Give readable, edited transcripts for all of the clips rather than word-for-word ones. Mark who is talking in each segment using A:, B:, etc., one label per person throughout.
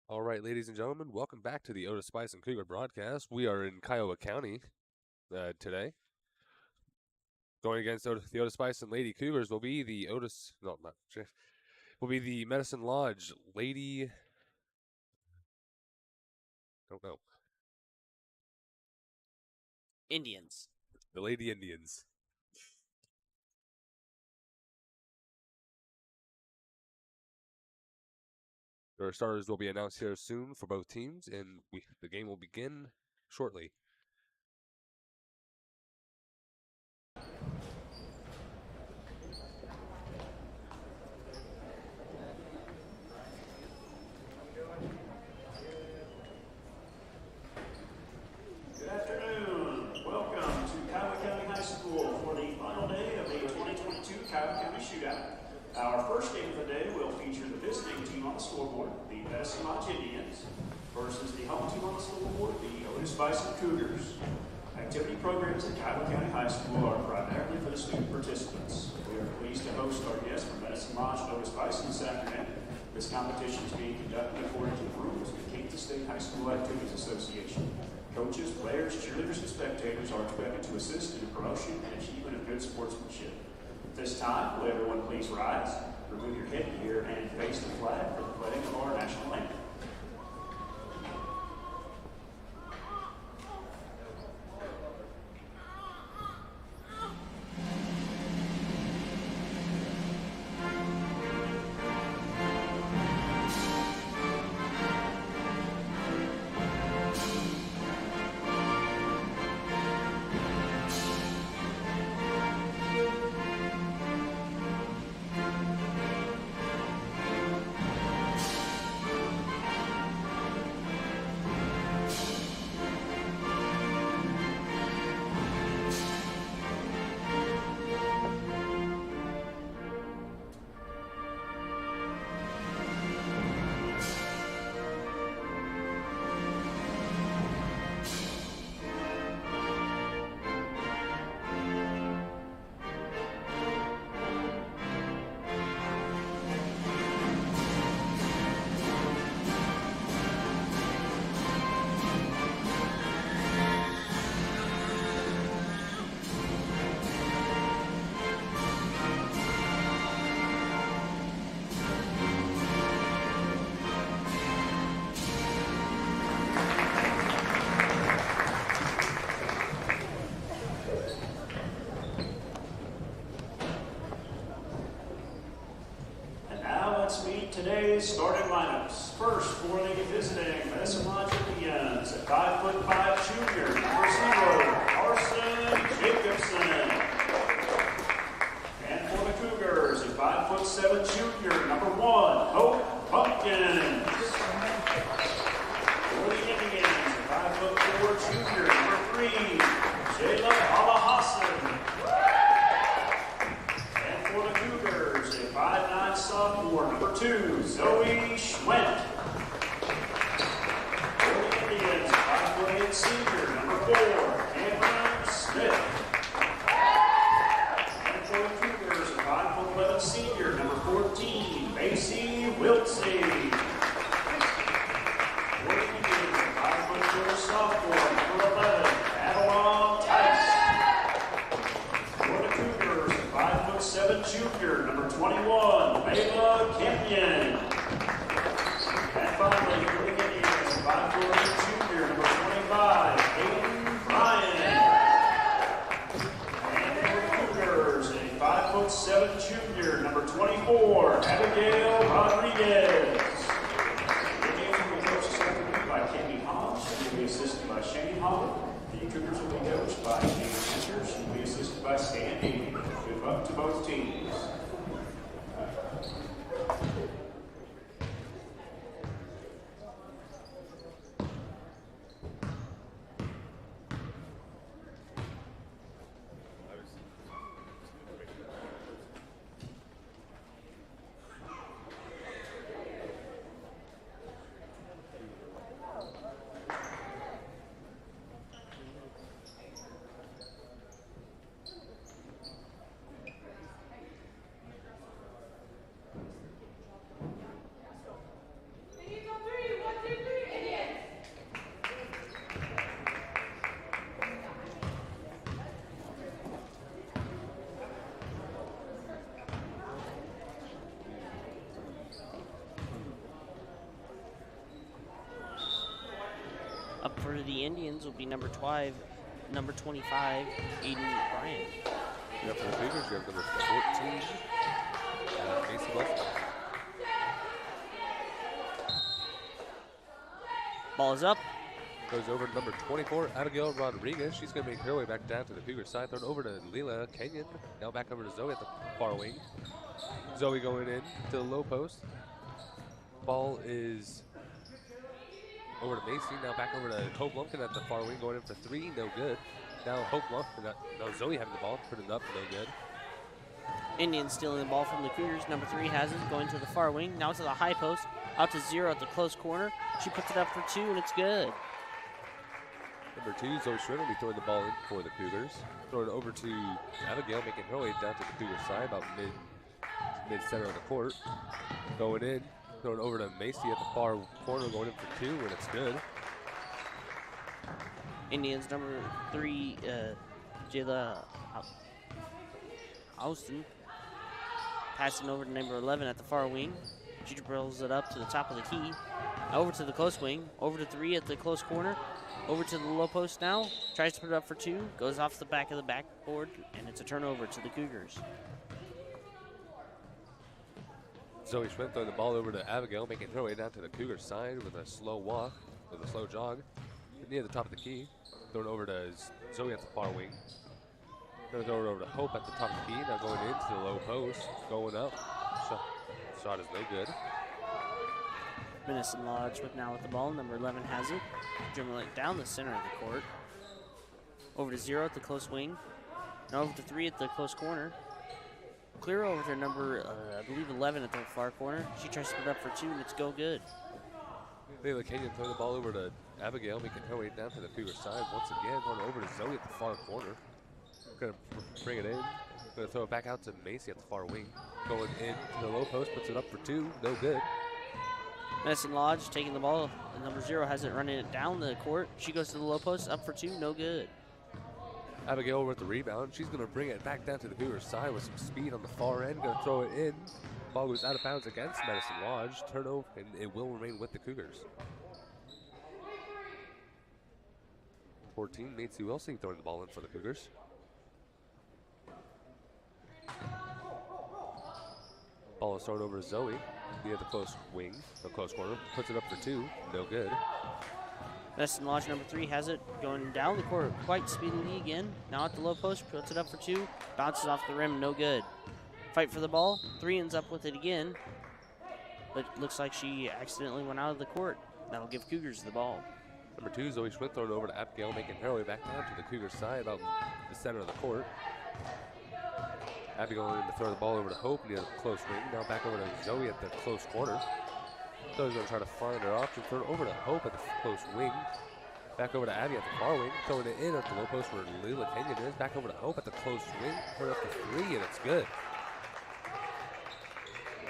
A: All right, ladies and gentlemen, welcome back to the Otis-Bison Cougar broadcast. We are in Kiowa County today. Going against the Otis-Bison Lady Cougars will be the will be the Medicine Lodge Lady, don't know,
B: Indians.
A: the Lady Indians. Their starters will be announced here soon for both teams, and the game will begin shortly.
B: Shootout. Our first game of the day will feature the visiting team on the scoreboard, the Medicine Lodge Indians, versus the home team on the scoreboard, the Otis-Bison Cougars. Activity programs at Kiowa County High School are primarily for the student participants. We are pleased to host our guests from Medicine Lodge and Otis-Bison this afternoon. This competition is being conducted according to the rules of the Kansas State High School Activities Association. Coaches, players, cheerleaders, and spectators are expected to assist in the promotion and achievement of good sportsmanship. At this time, will everyone please rise, remove your headgear, and face the flag for the pledging of our national anthem. Today's starting lineups. First, for the visiting Medicine Lodge Indians, at 5'5" junior, number 0, Carson Jacobson. And for the Cougars, at 5'7" junior, number 1, Hope Pumpkins. For the Indians, at 5'4" junior, number 3, Jayla Alahassan. And for the Cougars, at 5'9" sophomore, number 2, Zoe Schwent. For the Indians, 5'8" senior, number 4, Cameron Smith. And for the Cougars, 5'11" senior, number 14, Macy Wiltsey. For the Indians, 5'4" sophomore, number 11, Avalon Tice. For the Cougars, 5'7" junior, number 21, Layla Kenyon. And finally, for the Indians, 5'8" junior, number 25, Aiden Bryan. And for the Cougars, a 5'7" junior, number 24, Abigail Rodriguez. The Indians will be coached this afternoon by Candy Holmes. She will be assisted by Shane Hall. The Cougars will be coached by Shane Sanders. She will be assisted by Stan Amy. Good luck to both teams.
C: Up for the Indians will be number 25, Aiden Bryan.
A: Yeah, for the Cougars, you have number 14, Casey Wilson.
C: Ball is up.
A: Goes over to number 24, Abigail Rodriguez. She's going to make her way back down to the Cougars side. Thrown over to Leela Kenyon. Now back over to Zoe at the far wing. Zoe going in to the low post. Ball is over to Macy. Now back over to Hope Lumpkin at the far wing. Going in for 3. No good. Now Hope Lumpkin. No, Zoe having the ball. Put it up. No good.
C: Indians stealing the ball from the Cougars. Number 3 has it, going to the far wing. Now to the high post. Out to 0 at the close corner. She puts it up for 2, and it's good.
A: Number 2, Zoe Schmidt will be throwing the ball in for the Cougars. Throwing it over to Abigail, making her way down to the Cougars side, about mid-center of the court. Going in, throwing over to Macy at the far corner, going in for 2, and it's good.
C: Indians number 3, Jayla Austin, passing over to number 11 at the far wing. She dribbles it up to the top of the key. Over to the close wing. Over to 3 at the close corner. Over to the low post now. Tries to put it up for 2. Goes off the back of the backboard, and it's a turnover to the Cougars.
A: Zoe Schmidt throwing the ball over to Abigail, making her way down to the Cougars side with a slow walk, with a slow jog. Near the top of the key. Throwing over to Zoe at the far wing. Going to throw it over to Hope at the top of the key. Now going into the low post. Going up. Shot is no good.
C: Madison Lodge now with the ball. Number 11 has it. Dribbling it down the center of the court. Over to 0 at the close wing. And over to 3 at the close corner. Clear over to number, I believe, 11 at the far corner. She tries to put it up for 2, and it's go good.
A: Layla Kenyon throwing the ball over to Abigail, making her way down to the Cougar side. Once again, going over to Zoe at the far corner. Going to bring it in. Going to throw it back out to Macy at the far wing. Going in to the low post, puts it up for 2. No good.
C: Madison Lodge taking the ball. And number 0 has it, running it down the court. She goes to the low post, up for 2. No good.
A: Abigail over at the rebound. She's going to bring it back down to the Cougar side with some speed on the far end. Going to throw it in. Ball goes out of bounds against Madison Lodge. Turnover, and it will remain with the Cougars. 14, Macy Wilson throwing the ball in for the Cougars. Ball is thrown over to Zoe via the close wing, the close corner. Puts it up for 2. No good.
C: Madison Lodge, number 3, has it going down the court quite speedily again. Now at the low post, puts it up for 2. Bounces off the rim, no good. Fight for the ball. 3 ends up with it again. But looks like she accidentally went out of the court. That'll give Cougars the ball.
A: Number 2, Zoe Schmidt throwing it over to Abigail, making her way back down to the Cougars side, about the center of the court. Abigail going to throw the ball over to Hope near the close wing. Now back over to Zoe at the close corner. Zoe's going to try to find her option. Throw it over to Hope at the close wing. Back over to Abby at the far wing. Throwing it in at the low post where Leila Kenyon is. Back over to Hope at the close wing. Put it up for 3, and it's good.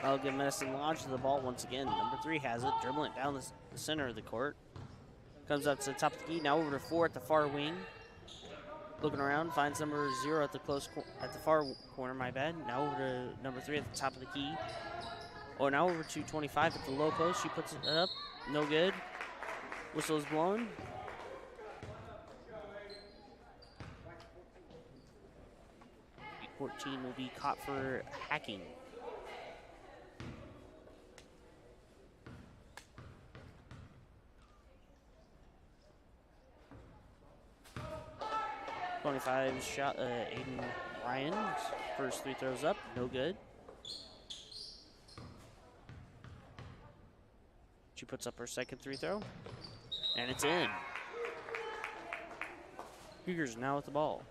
C: I'll give Madison Lodge the ball once again. Number 3 has it, dribbling it down the center of the court. Comes up to the top of the key. Now over to 4 at the far wing. Looking around, finds number 0 at the at the far corner. My bad. Now over to number 3 at the top of the key. Oh, now over to 25 at the low post. She puts it up. No good. Whistle is blown. .14 will be caught for hacking. .25 shot, Aiden Ryan's first 3 throws up, no good. She puts up her second 3 throw, and it's in. Cougars now with the ball.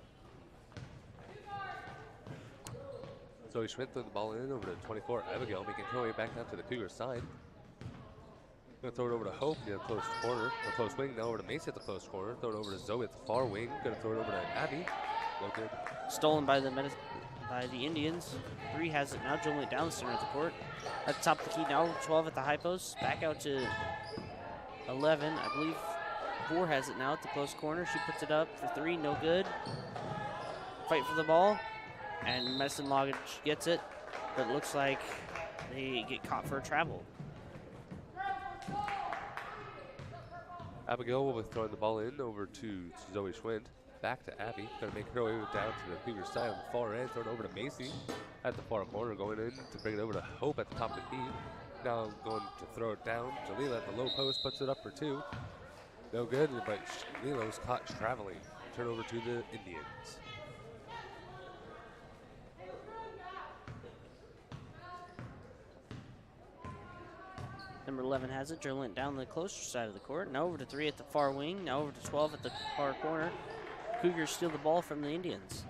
A: Zoe Schmidt threw the ball in over to 24. Abigail making her way back down to the Cougars side. Gonna throw it over to Hope near the close corner, or close wing. Now over to Macy at the close corner. Throw it over to Zoe at the far wing. Gonna throw it over to Abby. No good.
C: Stolen by the Indians. 3 has it now, dribbling it down the center of the court. At the top of the key now, 12 at the high post. Back out to 11. I believe 4 has it now at the close corner. She puts it up for 3, no good. Fight for the ball. And Madison Lodge gets it, but it looks like they get caught for a travel.
A: Abigail will be throwing the ball in over to Zoe Schwind. Back to Abby. Going to make her way down to the Cougar side on the far end. Throw it over to Macy at the far corner. Going in to bring it over to Hope at the top of the key. Now going to throw it down. Jalila at the low post puts it up for 2. No good, but Jalila was caught traveling. Turn over to the Indians.
C: Number 11 has it, dribbling it down the closer side of the court. Now over to 3 at the far wing. Now over to 12 at the far corner. Cougars steal the ball from the Indians.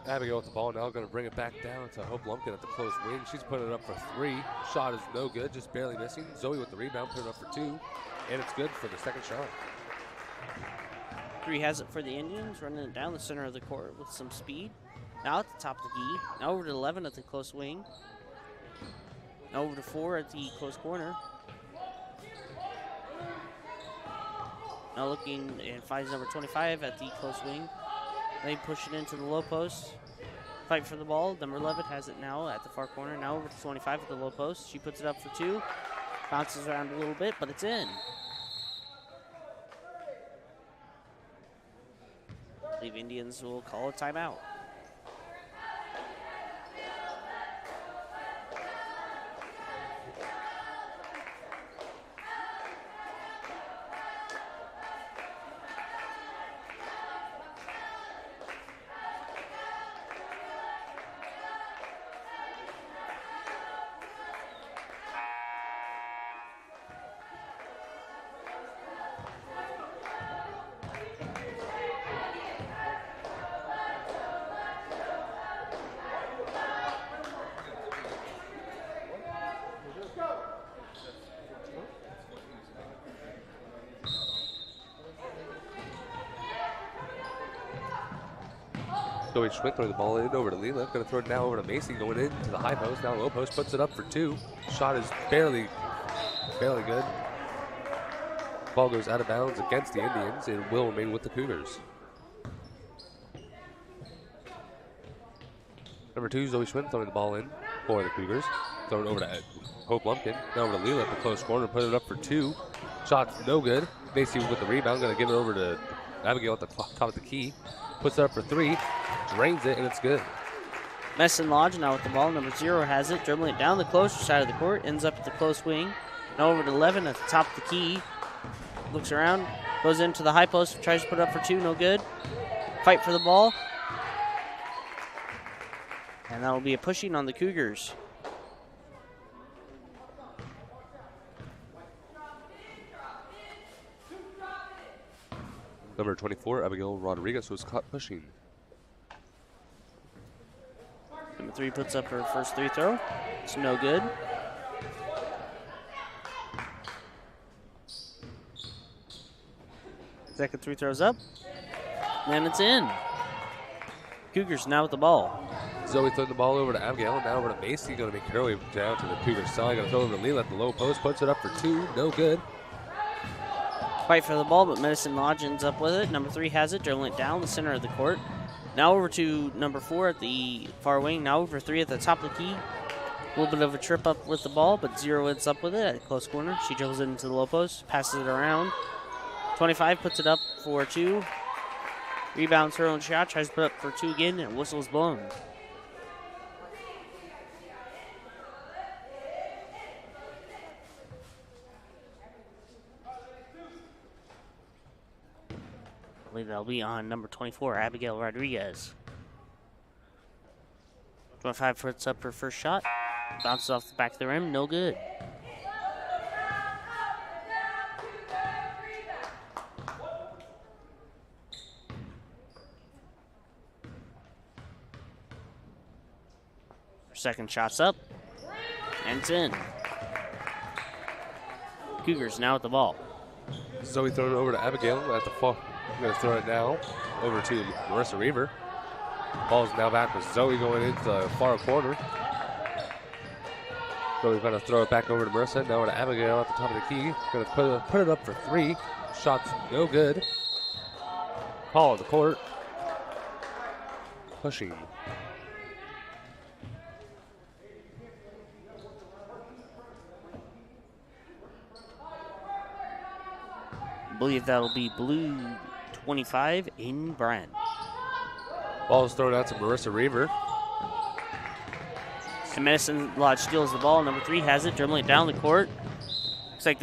A: Abigail with the ball now, going to bring it back down to Hope Lumpkin at the close wing. She's putting it up for 3. Shot is no good, just barely missing. Zoe with the rebound, putting it up for 2, and it's good for the second shot.
C: 3 has it for the Indians, running it down the center of the court with some speed. Now at the top of the key. Now over to 11 at the close wing. Now over to 4 at the close corner. Now looking and finds number 25 at the close wing. They push it into the low post. Fight for the ball. Number 11 has it now at the far corner. Now over to 25 at the low post. She puts it up for 2. Bounces around a little bit, but it's in. I believe Indians will call a timeout.
A: Zoe Schmidt throwing the ball in over to Leland. Going to throw it now over to Macy, going into the high post. Now low post, puts it up for 2. Shot is barely good. Ball goes out of bounds against the Indians. It will remain with the Cougars. Number 2, Zoe Schmidt throwing the ball in for the Cougars. Throw it over to Hope Lumpkin. Now over to Leland at the close corner, put it up for 2. Shot's no good. Macy with the rebound, going to give it over to Abigail at the top of the key. Puts it up for 3, drains it, and it's good.
C: Messon Lodge now with the ball. Number 0 has it, dribbling it down the closer side of the court, ends up at the close wing. Now over to 11 at the top of the key. Looks around, goes into the high post, tries to put it up for 2, no good. Fight for the ball. And that'll be a pushing on the Cougars.
A: Number 24, Abigail Rodriguez was caught pushing.
C: Number 3 puts up her first 3 throw. It's no good. Second 3 throws up. And it's in. Cougars now with the ball.
A: Zoe throwing the ball over to Abigail, and now over to Macy. Going to make her way down to the Cougars side. Going to throw over to Leland at the low post. Puts it up for 2. No good.
C: Fight for the ball, but Medicine Lodge ends up with it. Number 3 has it, dribbling it down the center of the court. Now over to number 4 at the far wing. Now over 3 at the top of the key. A little bit of a trip up with the ball, but 0 ends up with it at the close corner. She dribbles it into the low post, passes it around. 25 puts it up for 2. Rebounds her own shot, tries to put up for 2 again, and whistle's blown. I believe that'll be on number 24, Abigail Rodriguez. 25 puts up her first shot. Bounces off the back of the rim, no good. Her second shot's up, and it's in. Cougars now with the ball.
A: Zoe throwing it over to Abigail at the far. I'm going to throw it now over to Marissa Reaver. Ball's now back with Zoe going into the far corner. Zoe's going to throw it back over to Marissa. Now over to Abigail at the top of the key. Going to put it up for 3. Shot's no good. Call on the court. Pushing.
C: I believe that'll be blue 25 in Brand.
A: Ball is thrown out to Marissa Reaver.
C: And Medicine Lodge steals the ball. Number 3 has it, dribbling it down the court. Looks like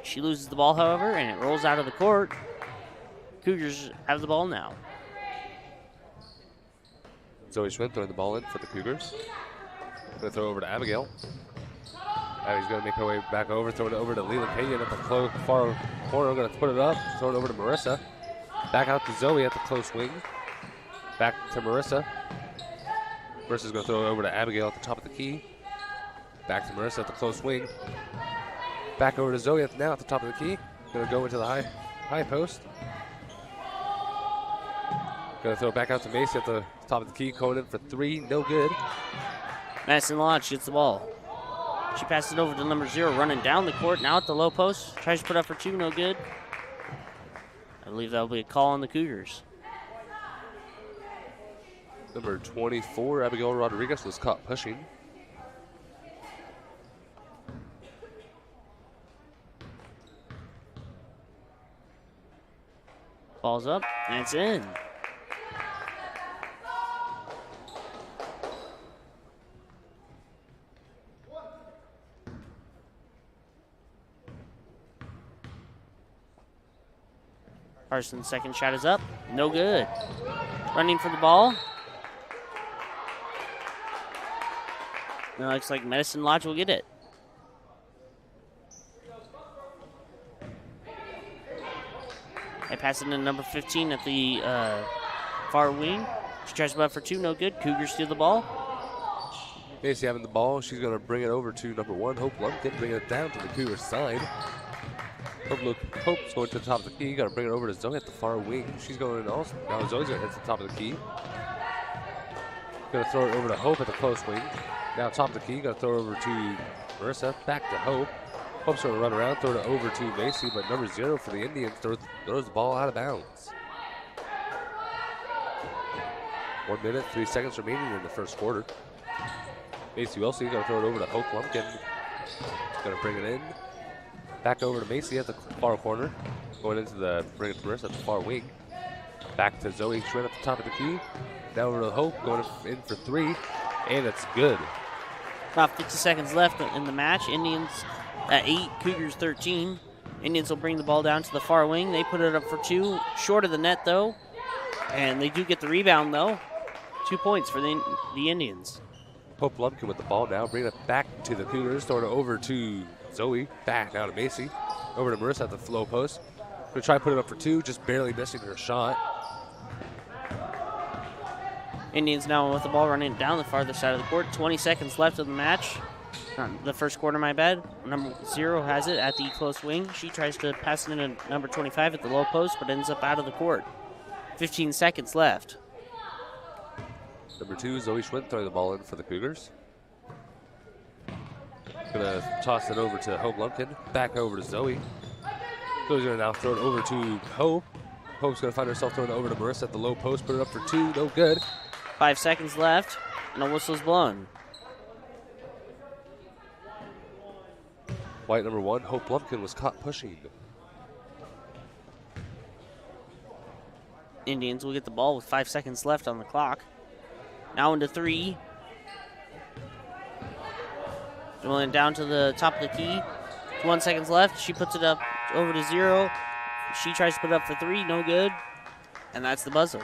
C: she loses the ball, however, and it rolls out of the court. Cougars have the ball now.
A: Zoe Schmidt throwing the ball in for the Cougars. Going to throw over to Abigail. Abby's going to make her way back over, throwing it over to Leland Kenyon at the far corner. Going to put it up, throw it over to Marissa. Back out to Zoe at the close wing. Back to Marissa. Marissa's going to throw it over to Abigail at the top of the key. Back to Marissa at the close wing. Back over to Zoe now at the top of the key. Going to go into the high post. Going to throw it back out to Macy at the top of the key. Going in for 3, no good.
C: Madison Lodge gets the ball. She passes it over to number 0, running down the court, now at the low post. Tries to put up for 2, no good. I believe that'll be a call on the Cougars.
A: Number 24, Abigail Rodriguez, was caught pushing.
C: Ball's up, and it's in. Carson's second shot is up. No good. Running for the ball. Now looks like Medicine Lodge will get it. They pass it to number 15 at the far wing. She tries to put up for 2, no good. Cougars steal the ball.
A: Macy having the ball. She's going to bring it over to number 1, Hope Lumpkin, bring it down to the Cougars side. Hope's going to the top of the key. Got to bring it over to Zoe at the far wing. She's going in also. Now Zoe's going to hit the top of the key. Going to throw it over to Hope at the close wing. Now top of the key. Got to throw it over to Marissa. Back to Hope. Hope's going to run around, throw it over to Macy, but number 0 for the Indians throws the ball out of bounds. 1 minute, 3 seconds remaining in the first quarter. Macy Wilson going to throw it over to Hope Lumpkin. Going to bring it in. Back over to Macy at the far corner. Going into the bring it to Marissa at the far wing. Back to Zoe Schwinn at the top of the key. Now over to Hope, going in for 3, and it's good.
C: About 50 seconds left in the match. Indians at 8, Cougars 13. Indians will bring the ball down to the far wing. They put it up for 2, short of the net though. And they do get the rebound though. 2 points for the Indians.
A: Hope Lumpkin with the ball now, bringing it back to the Cougars, throwing it over to Zoe, back now to Macy, over to Marissa at the low post. Gonna try to put it up for 2, just barely missing her shot.
C: Indians now with the ball running down the farther side of the court. 20 seconds left of the match. The first quarter, my bad. Number 0 has it at the close wing. She tries to pass it into number 25 at the low post, but ends up out of the court. 15 seconds left.
A: Number 2, Zoe Schwinn throwing the ball in for the Cougars. Gonna toss it over to Hope Lumpkin. Back over to Zoe. Zoe's gonna now throw it over to Hope. Hope's gonna find herself throwing it over to Marissa at the low post. Put it up for 2, no good.
C: 5 seconds left, and a whistle's blown.
A: White number 1, Hope Lumpkin, was caught pushing.
C: Indians will get the ball with 5 seconds left on the clock. Now into 3. Going down to the top of the key. 1 seconds left. She puts it up over to 0. She tries to put it up for 3. No good. And that's the buzzer.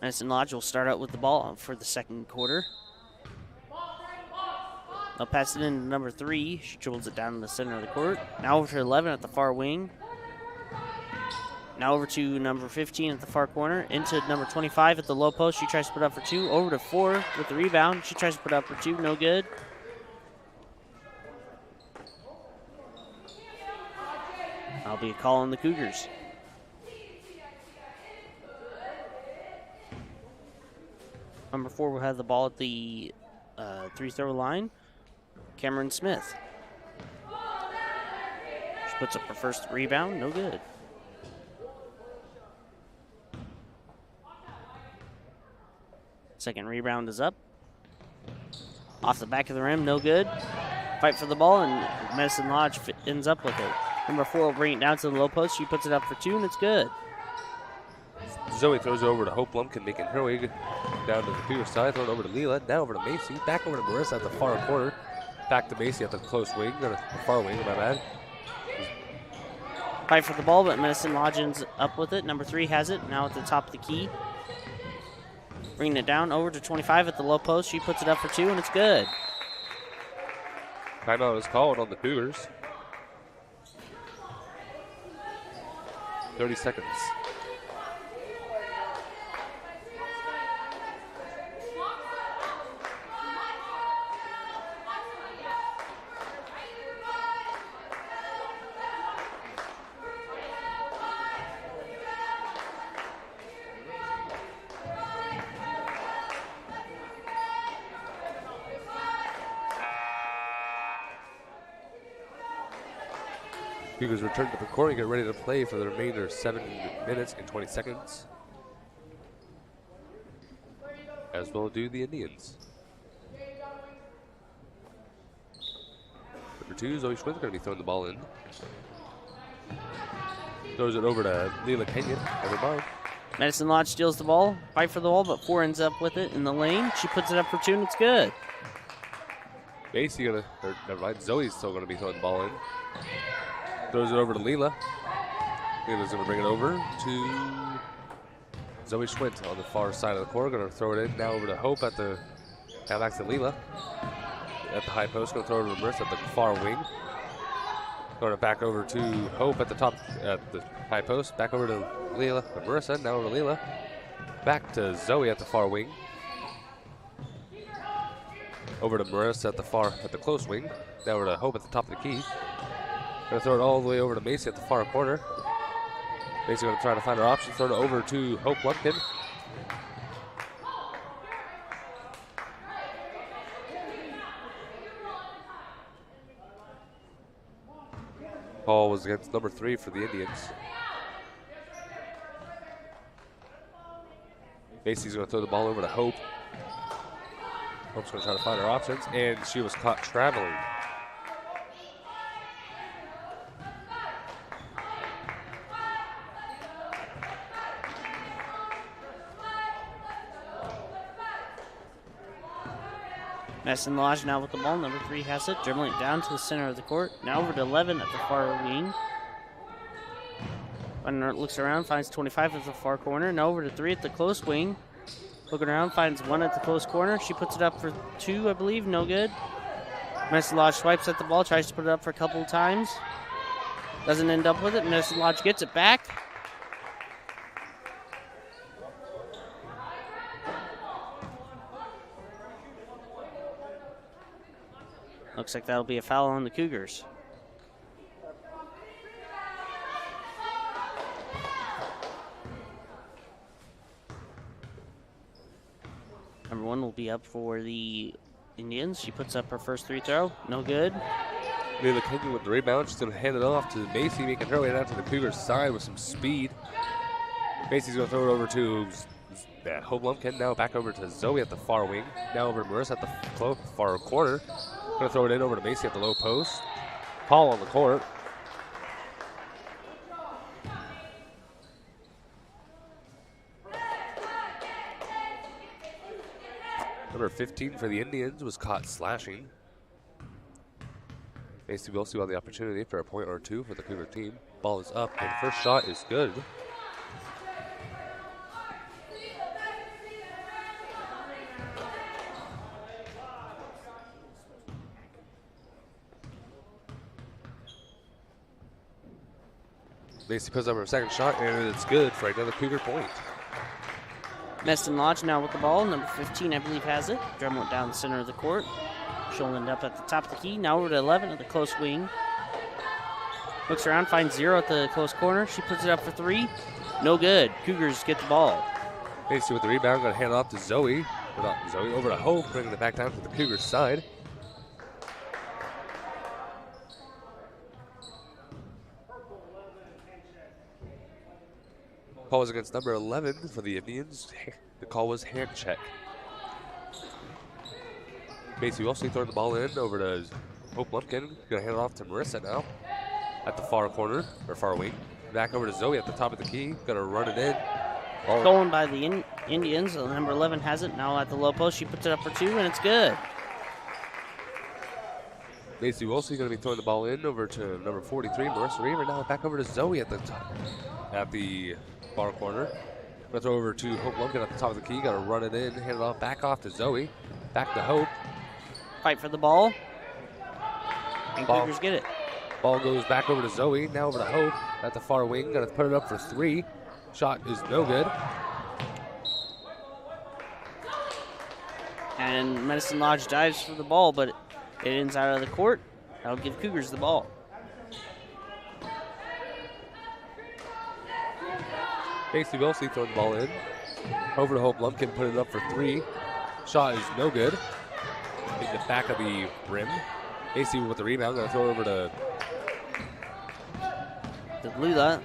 C: Madison Lodge will start out with the ball for the second quarter. They'll pass it in to number 3. She dribbles it down in the center of the court. Now over to 11 at the far wing. Now over to number 15 at the far corner. Into number 25 at the low post. She tries to put up for 2. Over to 4 with the rebound. She tries to put up for 2. No good. That'll be a call on the Cougars. Number 4 will have the ball at the three-throw line. Cameron Smith. She puts up her first rebound. No good. Second rebound is up. Off the back of the rim, no good. Fight for the ball, and Medicine Lodge ends up with it. Number 4 will bring it down to the low post. She puts it up for 2, and it's good.
A: Zoe throws it over to Hope Lumpkin, making her way down to the Cougar side. Throw it over to Leela, now over to Macy. Back over to Marissa at the far corner. Back to Macy at the close wing, or the far wing, my bad.
C: Fight for the ball, but Medicine Lodge ends up with it. Number 3 has it, now at the top of the key. Bringing it down over to 25 at the low post. She puts it up for 2, and it's good.
A: Timeout is called on the Cougars. 30 seconds. Cougars return to the court and get ready to play for the remainder of 7 minutes and 20 seconds. As well do the Indians. Number 2, Zoe Schwind's going to be throwing the ball in. Throws it over to Leela Kenyon. Never mind.
C: Medicine Lodge steals the ball. Fight for the ball, but 4 ends up with it in the lane. She puts it up for 2, and it's good.
A: Macy gonna, or never mind, Zoe's still going to be throwing the ball in. Throws it over to Leela. Leela's going to bring it over to Zoe Schwint on the far side of the court. Going to throw it in now over to Hope at the, now back to Leela at the high post. Going to throw it over to Marissa at the far wing. Throwing it back over to Hope at the top, at the high post. Back over to Leela, Marissa, now over to Leela. Back to Zoe at the far wing. Over to Marissa at the close wing. Now over to Hope at the top of the key. Gonna throw it all the way over to Macy at the far corner. Macy gonna try to find her option. Throw it over to Hope Lumpkin. Ball was against number 3 for the Indians. Macy's gonna throw the ball over to Hope. Hope's gonna try to find her options, and she was caught traveling.
C: Medicine Lodge now with the ball. Number 3 has it, dribbling it down to the center of the court. Now over to 11 at the far wing. Runner looks around, finds 25 at the far corner. Now over to 3 at the close wing. Looking around, finds 1 at the close corner. She puts it up for 2, I believe. No good. Medicine Lodge swipes at the ball, tries to put it up for a couple of times. Doesn't end up with it. Medicine Lodge gets it back. Looks like that'll be a foul on the Cougars. Number 1 will be up for the Indians. She puts up her first free throw. No good.
A: Leela Kenyon with the rebound. She's going to hand it off to Macy, making her way down to the Cougars' side with some speed. Macy's going to throw it over to Hope Lumpkin. Now back over to Zoe at the far wing. Now over to Marissa at the far corner. Going to throw it in over to Macy at the low post. Paul on the court. Number 15 for the Indians was caught slashing. Macy will see the opportunity for a point or 2 for the Cougar team. Ball is up, and first shot is good. Macy puts up her second shot, and it's good for another Cougar point.
C: Meston Lodge now with the ball. Number 15, I believe, has it. Drum went down the center of the court. She'll end up at the top of the key. Now over to 11 at the close wing. Looks around, finds 0 at the close corner. She puts it up for 3. No good. Cougars get the ball.
A: Macy with the rebound, going to hand it off to Zoe. Or not Zoe, over to Hope, bringing it back down to the Cougars side. Call was against number 11 for the Indians. The call was hand check. Macy Wilson throwing the ball in over to Hope Lumpkin. Going to hand it off to Marissa now at the far corner, or far wing. Back over to Zoe at the top of the key. Going to run it in. Ball
C: Stolen by the Indians. Number 11 has it. Now at the low post. She puts it up for 2, and it's good.
A: Macy Wilson going to be throwing the ball in over to number 43, Marissa Reaver. Now back over to Zoe at the top, at the far corner. Going to throw over to Hope Lumpkin at the top of the key. Got to run it in, hand it off, back off to Zoe. Back to Hope.
C: Fight for the ball. And
A: Ball.
C: Cougars get it.
A: Ball goes back over to Zoe. Now over to Hope at the far wing. Got to put it up for 3. Shot is no good.
C: And Medicine Lodge dives for the ball, but it ends out of the court. That'll give Cougars the ball.
A: Macy Wilson throwing the ball in. Over to Hope Lumpkin, put it up for 3. Shot is no good. In the back of the rim. Macy with the rebound, gonna throw it over to
C: Lula.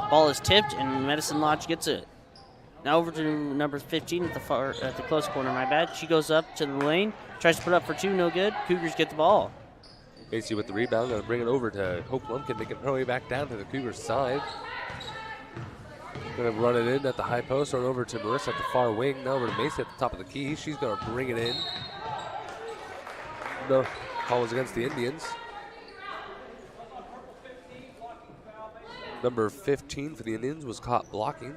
C: Ball is tipped, and Medicine Lodge gets it. Now over to number 15 at the close corner. My bad. She goes up to the lane, tries to put up for 2, no good. Cougars get the ball.
A: Macy with the rebound, gonna bring it over to Hope Lumpkin, making her way back down to the Cougars side. Gonna run it in at the high post, or over to Marissa at the far wing. Now over to Macy at the top of the key. She's gonna bring it in. No call was against the Indians. Number 15 for the Indians was caught blocking.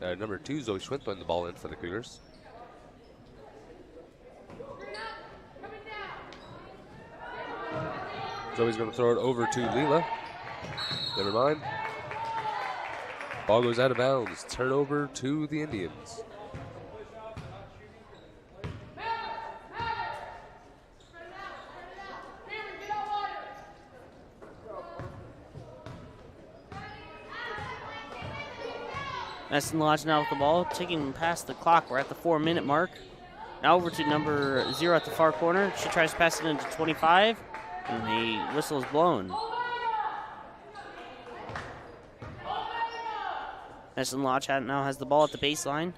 A: Number 2, Zoe Schwint throwing the ball in for the Cougars. Zoe's going to throw it over to Leela. Never mind. Ball goes out of bounds. Turnover to the Indians.
C: Medicine Lodge now with the ball, ticking past the clock. We're at the 4-minute mark. Now over to number 0 at the far corner. She tries to pass it into 25, and the whistle is blown. Medicine Lodge now has the ball at the baseline.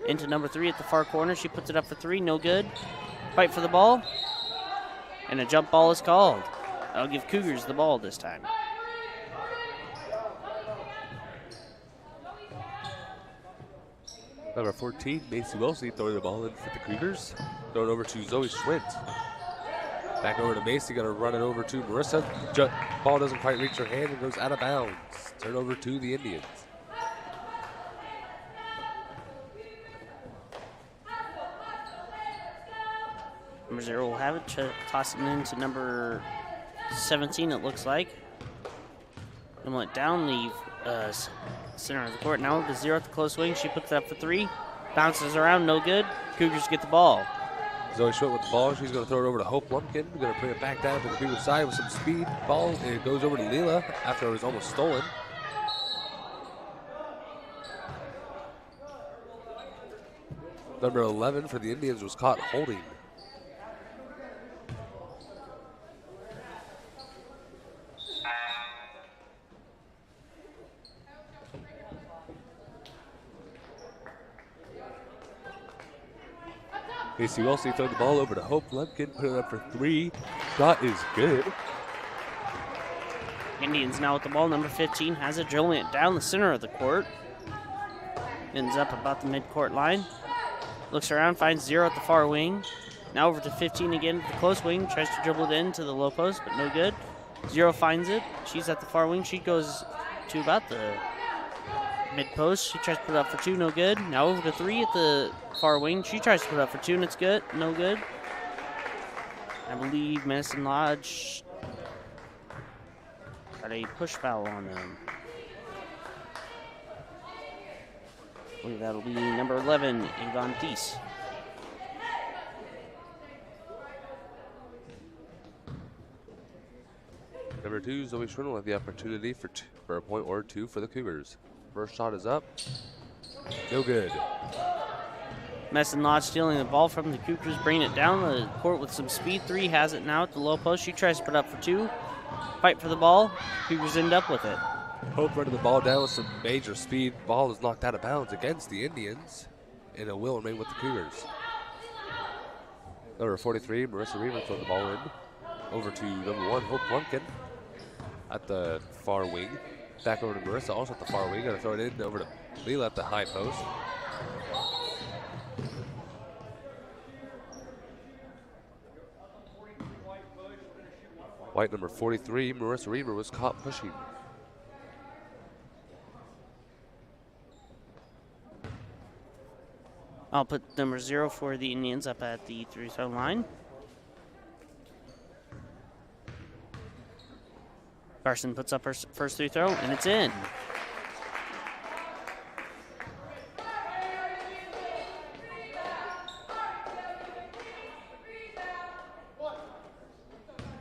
C: Into number 3 at the far corner. She puts it up for 3, no good. Fight for the ball, and a jump ball is called. That'll give Cougars the ball this time.
A: Number 14, Macy Wilson throwing the ball in for the Cougars. Thrown over to Zoe Schwint. Back over to Macy, gonna run it over to Marissa. Ball doesn't quite reach her hand and goes out of bounds. Turnover to the Indians.
C: Number 0 will have it, toss it into number 17, it looks like. And let down the center of the court. Now with the 0 at the close wing, she puts it up for 3. Bounces around, no good. Cougars get the ball.
A: Zoe Schwint with the ball. She's going to throw it over to Hope Lumpkin. Going to bring it back down to the Cougar side with some speed. Ball, and it goes over to Leela after it was almost stolen. Number 11 for the Indians was caught holding. Macy Wilson throw the ball over to Hope Lumpkin, put it up for 3. Shot is good.
C: Indians now with the ball. Number 15 has it, drilling it down the center of the court. Ends up about the mid-court line. Looks around, finds 0 at the far wing. Now over to 15 again at the close wing. Tries to dribble it into the low post, but no good. 0 finds it. She's at the far wing. She goes to about the mid-post. She tries to put it up for 2, no good. Now over to 3 at the far wing. She tries to put it up for 2, and it's good. No good. I believe Medicine Lodge. Got a push foul on them. I believe that'll be number 11, Avon Thies.
A: Number 2, Zoe Schwinn will have the opportunity for a point or two for the Cougars. First shot is up. No good.
C: Messon Lodge stealing the ball from the Cougars, bringing it down the court with some speed. 3 has it now at the low post. She tries to put up for 2. Fight for the ball. Cougars end up with it.
A: Hope running the ball down with some major speed. Ball is knocked out of bounds against the Indians, and it will remain with the Cougars. Number 43, Marissa Reaver throwing the ball in. Over to number 1, Hope Lumpkin at the far wing. Back over to Marissa, also at the far wing. Gonna throw it in over to Leela at the high post. White number 43, Marissa Reaver, was caught pushing.
C: I'll put number 0 for the Indians up at the 3-throw line. Carson puts up her first 3-throw, and it's in.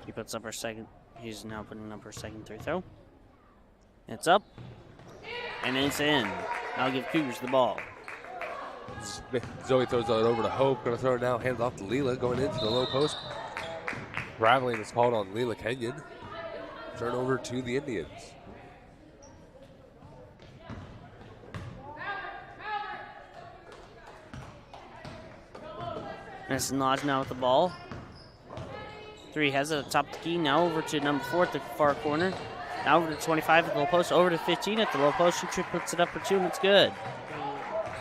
C: He puts up her second. He's now putting up her second 3-throw. It's up, and it's in. I'll give Cougars the ball.
A: Zoe throws it over to Hope. Gonna throw it now, hands off to Leela, going into the low post. Traveling is called on Leela Kenyon. Turnover to the Indians.
C: Madison Lodge now with the ball. 3 has it at the top of the key. Now over to number 4 at the far corner. Now over to 25 at the low post. Over to 15 at the low post. She puts it up for 2, and it's good.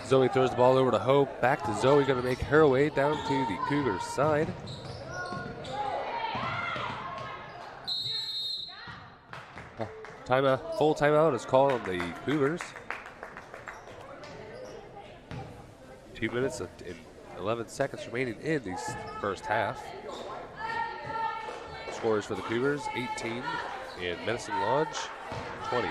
A: Zoe throws the ball over to Hope. Back to Zoe, going to make her way down to the Cougars' side. Full timeout is called on the Cougars. 2 minutes and 11 seconds remaining in the first half. Scores for the Cougars, 18, and Medicine Lodge, 20.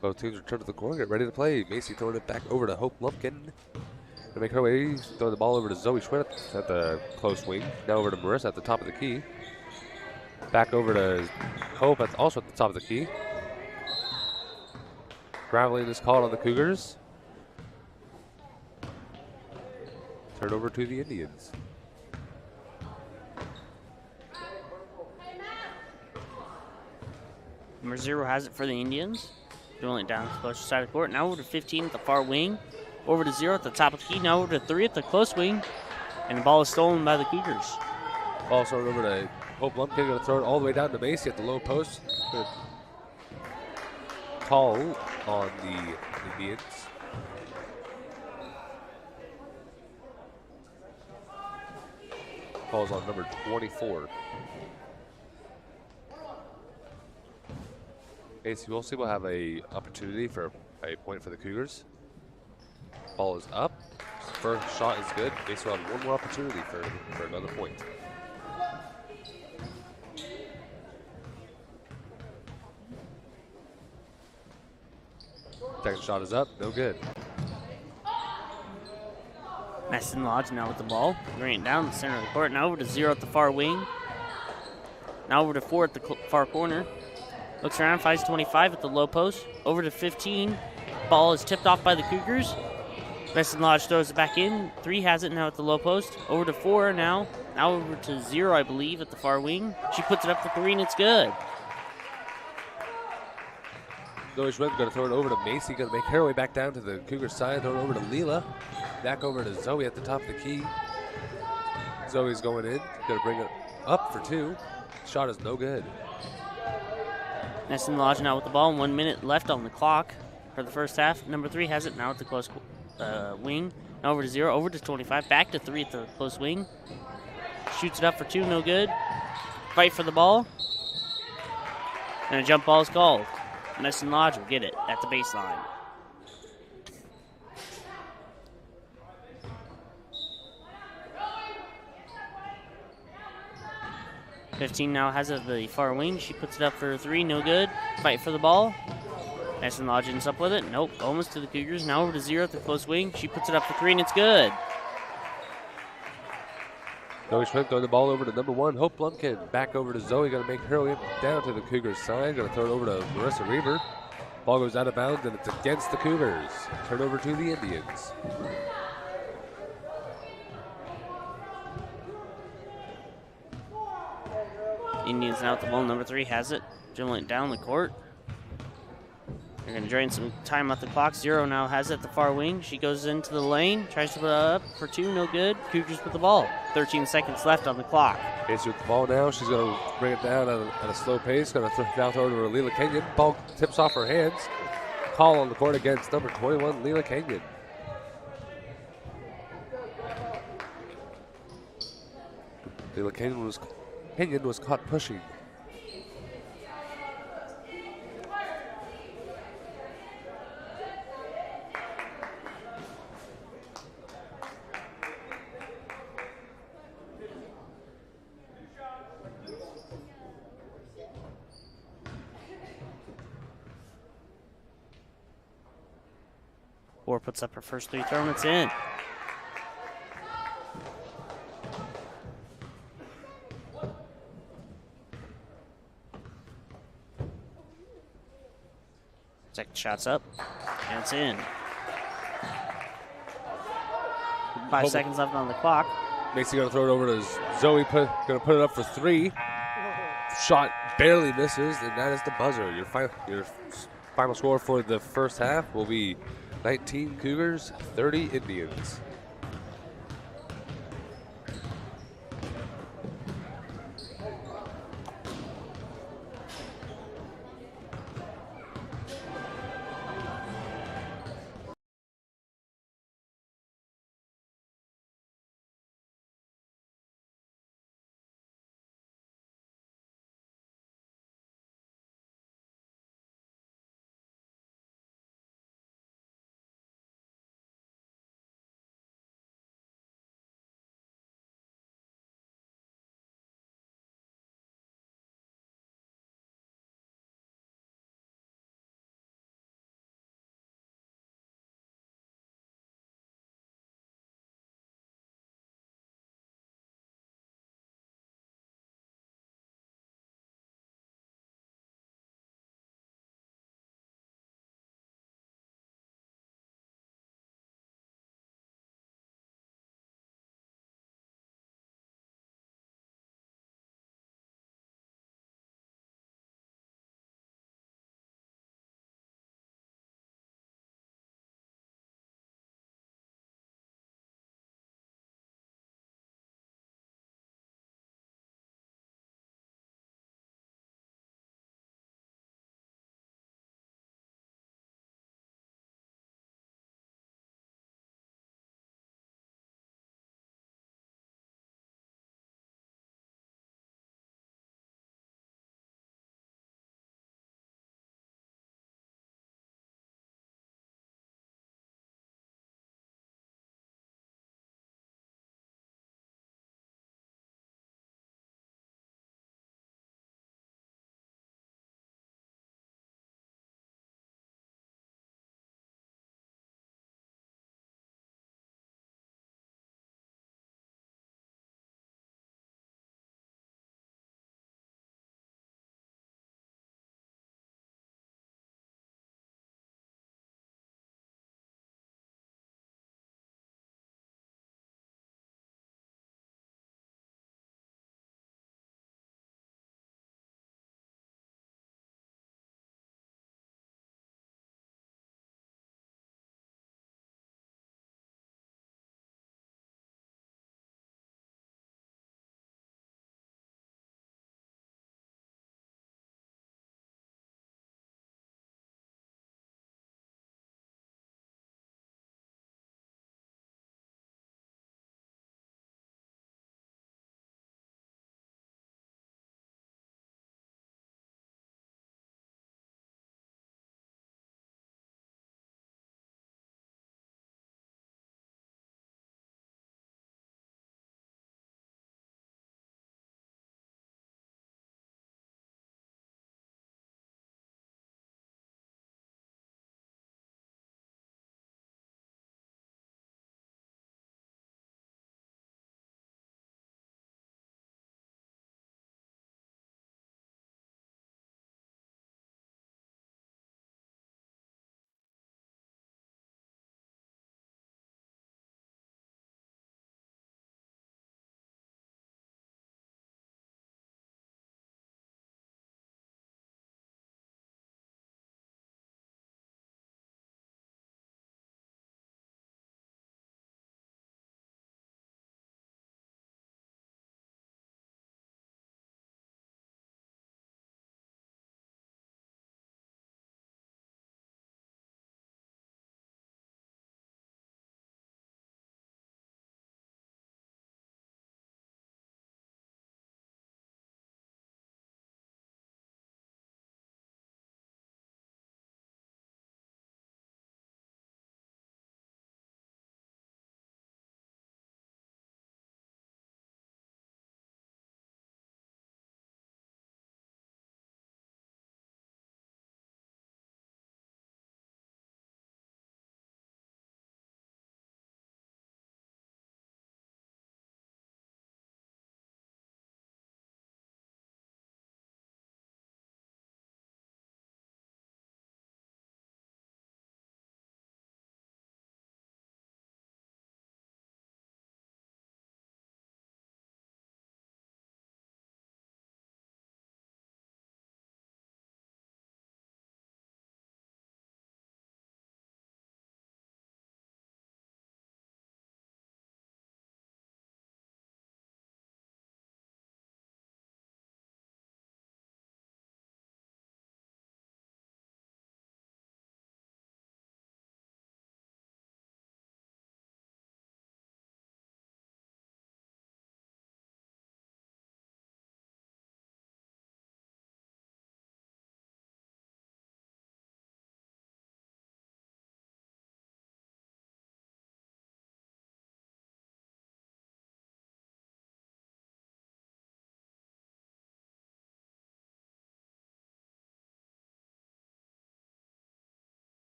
A: Both teams return to the corner, get ready to play. Macy throwing it back over to Hope Lumpkin. To make her way, throw the ball over to Zoe Schwinn at the close wing. Now over to Marissa at the top of the key. Back over to Hope, also at the top of the key. Traveling is called on the Cougars. Turn over to the Indians.
C: Number 0 has it for the Indians. Drilling it down to the close side of the court. Now over to 15 at the far wing. Over to 0 at the top of the key. Now over to 3 at the close wing. And the ball is stolen by the Cougars.
A: Ball thrown over to Hope Lumpkin. Going to throw it all the way down to Macy at the low post. Good call on the Indians. Calls on number 24. Macy Wilson will have a opportunity for a point for the Cougars. Ball is up. First shot is good. Macy will have one more opportunity for another point. Second shot is up. No good.
C: Madison Lodge now with the ball. Bringing it down the center of the court. Now over to 0 at the far wing. Now over to 4 at the far corner. Looks around, finds 25 at the low post. over to 15. Ball is tipped off by the Cougars. Weston Lodge throws it back in. 3 has it now at the low post. Over to 4 now. Now over to 0, I believe, at the far wing. She puts it up for 3, and it's good.
A: Zoe Schwinn going to throw it over to Macy. Going to make her way back down to the Cougar side. Throw it over to Leela. Back over to Zoe at the top of the key. Zoe's going in. Going to bring it up for 2. Shot is no good.
C: Weston Lodge now with the ball. 1 minute left on the clock for the first half. Number 3 has it now at the close wing. Now over to 0, over to 25, back to 3 at the close wing. Shoots it up for 2, no good. Fight for the ball. And a jump ball is called. Weston Lodge will get it at the baseline. .15 now has it at the far wing. She puts it up for 3, no good. Fight for the ball. Weston Lodge ends up with it. Nope, almost to the Cougars. Now over to 0 at the close wing. She puts it up for 3, and it's good.
A: Zoe Schmidt throwing the ball over to number 1, Hope Blumkin. Back over to Zoe, going to make her way down to the Cougars side. Going to throw it over to Marissa Reaver. Ball goes out of bounds, and it's against the Cougars. Turn over to the Indians.
C: Indians now at the ball. Number 3 has it. Dribbling it down the court. They're going to drain some time off the clock. 0 now has it at the far wing. She goes into the lane, tries to put it up for 2, no good. Cougars with the ball. 13 seconds left on the clock.
A: Casey with the ball now. She's going to bring it down at a slow pace. Going to now throw it over to Leela Kenyon. Ball tips off her hands. Call on the court against number 21, Leela Kenyon. Leela Kenyon was caught pushing.
C: Moore puts up her first 3 throw, and it's in. Second shot's up, and it's in. 5 seconds left on the clock.
A: Macy going to throw it over to Zoe. Going to put it up for 3. Shot barely misses, and that is the buzzer. Your final score for the first half will be 19 Cougars, 30 Indians.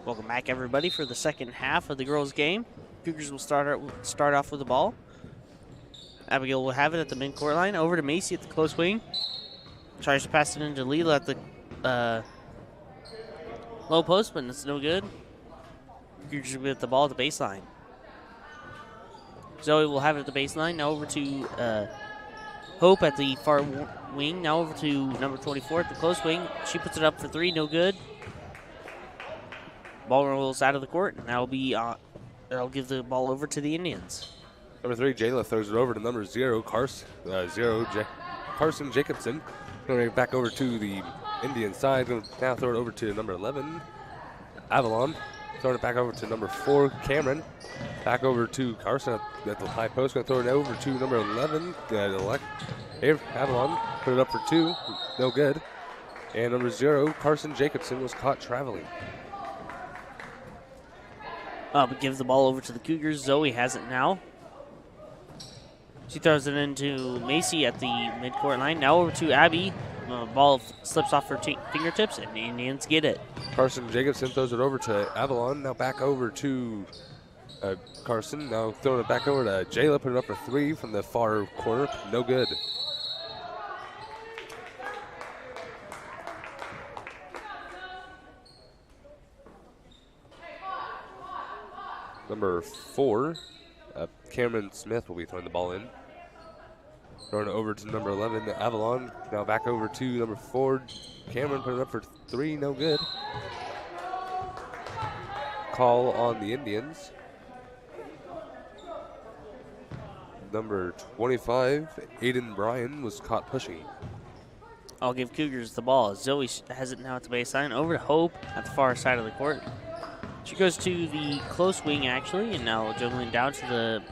C: Welcome back, everybody, for the second half of the girls' game. Cougars will start off with the ball. Abigail will have it at the midcourt line. Over to Macy at the close wing. Tries to pass it into Leela at the low post, but it's no good. Cougars will be at the ball at the baseline. Zoe will have it at the baseline. Now over to Hope at the far wing. Now over to number 24 at the close wing. She puts it up for three, no good. Ball rolls out of the court, and that'll give the ball over to the Indians.
A: Number 3, Jayla throws it over to number 0, Carson Jacobson. Going back over to the Indian side. Going to now throw it over to number 11, Avalon. Throwing it back over to number 4, Cameron. Back over to Carson at the high post. Going to throw it over to number 11, Avalon. Put it up for 2, no good. And number 0, Carson Jacobson, was caught traveling.
C: Give the ball over to the Cougars. Zoe has it now. She throws it into Macy at the midcourt line. Now over to Abby. Ball slips off her fingertips, and the Indians get it.
A: Carson Jacobson throws it over to Avalon. Now back over to Carson. Now throwing it back over to Jayla. Put it up for 3 from the far corner. No good. Number 4, Cameron Smith will be throwing the ball in. Throwing it over to number 11, Avalon. Now back over to number 4, Cameron. Put it up for 3, no good. Call on the Indians. Number 25, Aiden Bryan, was caught pushing.
C: I'll give Cougars the ball. Zoe has it now at the baseline. Over to Hope at the far side of the court. She goes to the close wing, actually, and now juggling down to the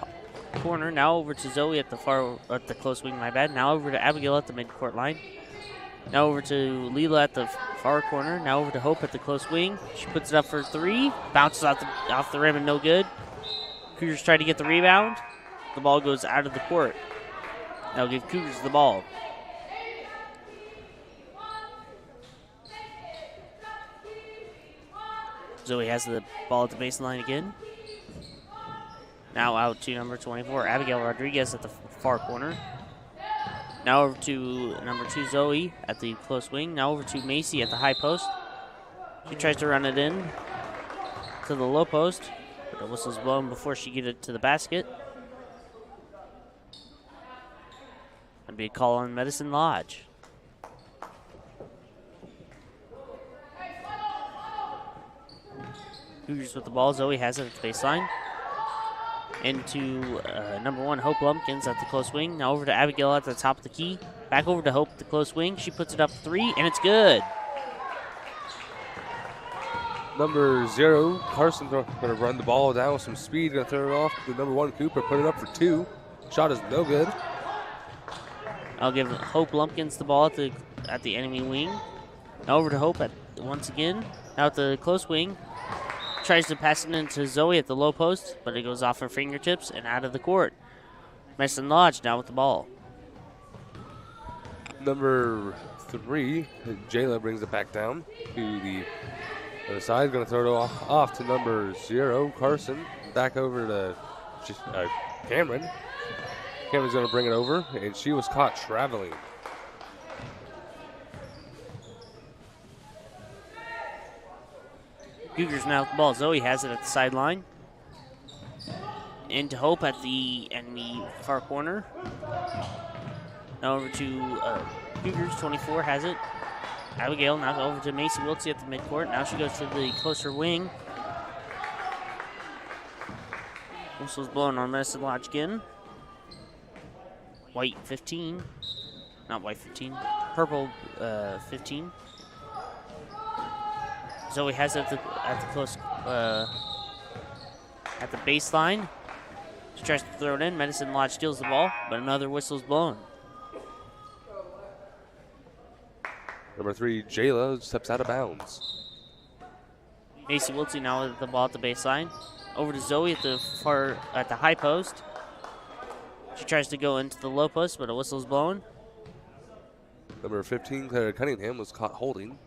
C: corner. Now over to Zoe at the close wing, my bad. Now over to Abigail at the midcourt line. Now over to Leela at the far corner. Now over to Hope at the close wing. She puts it up for 3. Bounces off the rim and no good. Cougars try to get the rebound. The ball goes out of the court. Now give Cougars the ball. Zoe has the ball at the baseline again. Now out to number 24, Abigail Rodriguez at the far corner. Now over to number 2, Zoe at the close wing. Now over to Macy at the high post. She tries to run it in to the low post, but the whistle's blown before she gets it to the basket. That'd be a call on Medicine Lodge. Cougars with the ball. Zoe has it at the baseline. Into number 1, Hope Lumpkins at the close wing. Now over to Abigail at the top of the key. Back over to Hope at the close wing. She puts it up 3, and it's good.
A: Number 0, Carson, going to run the ball down with some speed. Going to throw it off to number 1, Cooper. Put it up for 2. Shot is no good.
C: I'll give Hope Lumpkins the ball at the enemy wing. Now over to Hope once again. Now at the close wing. Tries to pass it into Zoe at the low post, but it goes off her fingertips and out of the court. Medicine Lodge now with the ball.
A: Number 3, Jayla brings it back down to the other side. Going to throw it off to number 0, Carson. Back over to Cameron. Cameron's going to bring it over, and she was caught traveling.
C: Cougars now with the ball. Zoe has it at the sideline. Into Hope at the enemy far corner. Now over to Cougars. 24 has it. Abigail now over to Macy Wiltsey at the midcourt. Now she goes to the closer wing. Whistle's blowing on Medicine Lodge again. White 15. Not white 15. Purple 15. Zoe has it at the close at the baseline. She tries to throw it in. Medicine Lodge steals the ball, but another whistle's blown.
A: Number 3, Jayla, steps out of bounds.
C: Macy Wiltsey now with the ball at the baseline. Over to Zoe at the high post. She tries to go into the low post, but a whistle's blown.
A: Number 15, Clara Cunningham, was caught holding.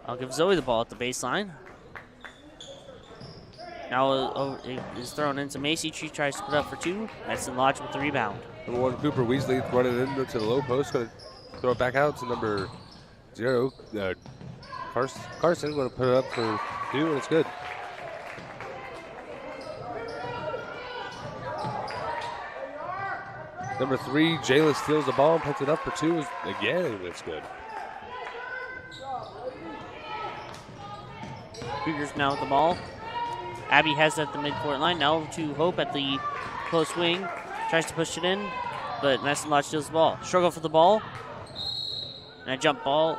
C: I'll give Zoe the ball at the baseline. Now it is thrown into Macy. She tries to put up for 2. Madison Lodge with the rebound.
A: Number 1, Cooper Weasley running into the low post. Going to throw it back out to number 0, Carson. Going to put it up for 2, and it's good. Number 3, Jayla steals the ball and puts it up for 2 again, and it's good.
C: Cougars now with the ball. Abby has it at the midcourt line. Now over to Hope at the close wing. Tries to push it in, but Madison Lodge steals the ball. Struggle for the ball. And a jump ball.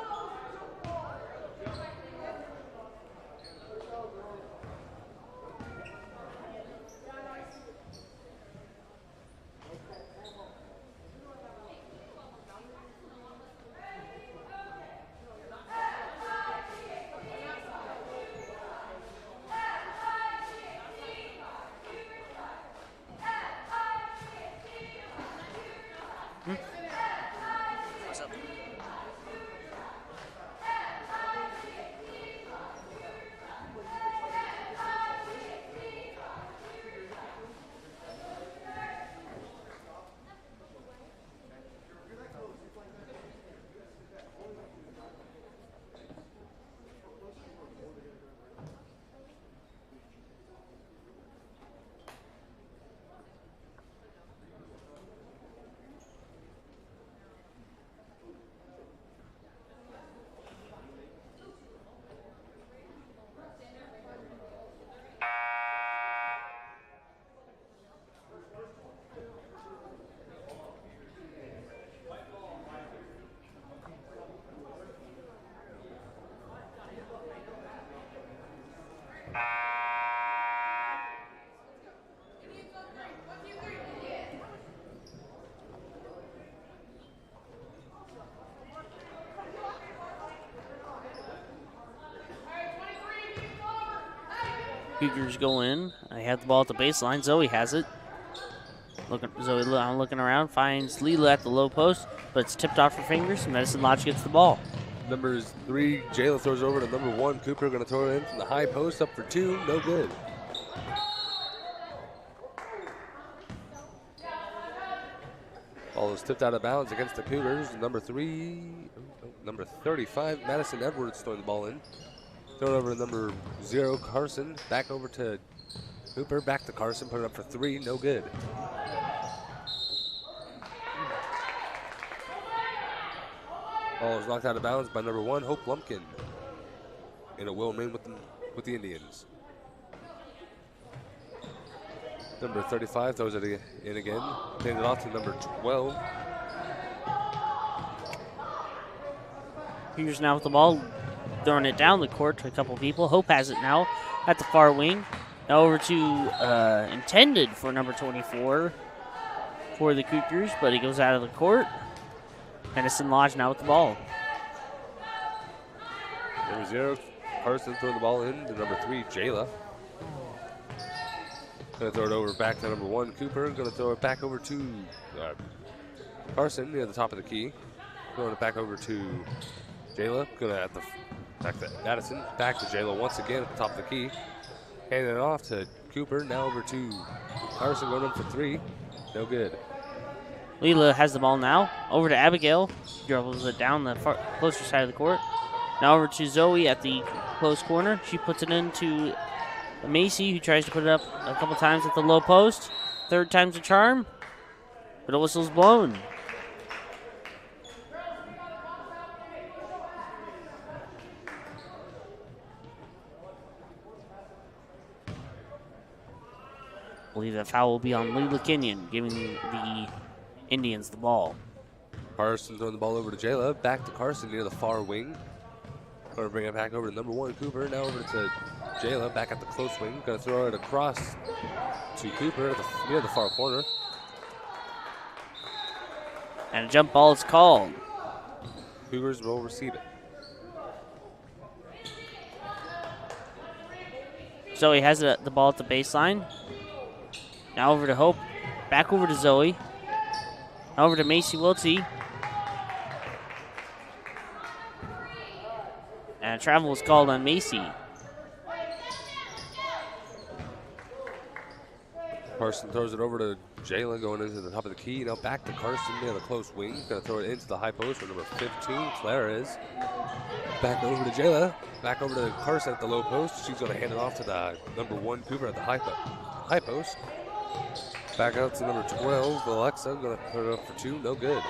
C: Cougars go in. They have the ball at the baseline. Zoe has it. Zoe looking around, finds Leela at the low post, but it's tipped off her fingers, and Madison Lodge gets the ball.
A: Number 3, Jayla throws over to number 1, Cooper. Going to throw it in from the high post, up for 2, no good. Ball is tipped out of bounds against the Cougars. Number 35, Madison Edwards throwing the ball in. Throw it over to number 0, Carson. Back over to Cooper. Back to Carson. Put it up for 3. No good. Ball is knocked out of bounds by number 1, Hope Lumpkin. And it will remain with the Indians. Number 35 throws it in again. Handed it off to number 12.
C: Cougars now with the ball. Throwing it down the court to a couple people. Hope has it now at the far wing. Now over to intended for number 24 for the Cougars, but he goes out of the court. Madison Lodge now with the ball.
A: Number 0, Carson throwing the ball in to number 3, Jayla. Going to throw it over back to number 1, Cooper. Going to throw it back over to Carson near the top of the key. Throwing it back over to Jayla. Going to back to Madison. Back to Jayla once again at the top of the key. Handing it off to Cooper. Now over to Carson going in for 3. No good.
C: Leela has the ball now. Over to Abigail. Dribbles it down the closer side of the court. Now over to Zoe at the close corner. She puts it into Macy, who tries to put it up a couple times at the low post. Third time's a charm, but a whistle's blown. I believe that foul will be on Leela Kenyon, giving the Indians the ball.
A: Carson throwing the ball over to Jayla. Back to Carson near the far wing. Going to bring it back over to number 1, Cooper. Now over to Jayla back at the close wing. Going to throw it across to Cooper near the far corner.
C: And a jump ball is called.
A: Cougars will receive it.
C: Zoe has the ball at the baseline. Now over to Hope. Back over to Zoe. Now over to Macy Wiltsey. And travel was called on Macy.
A: Carson throws it over to Jayla going into the top of the key. Now back to Carson near the close wing. Going to throw it into the high post for number 15, Clara is. Back over to Jayla. Back over to Carson at the low post. She's going to hand it off to the number 1 Cougar at the high post. Back out to number 12, Alexa. Going to put it up for 2. No good.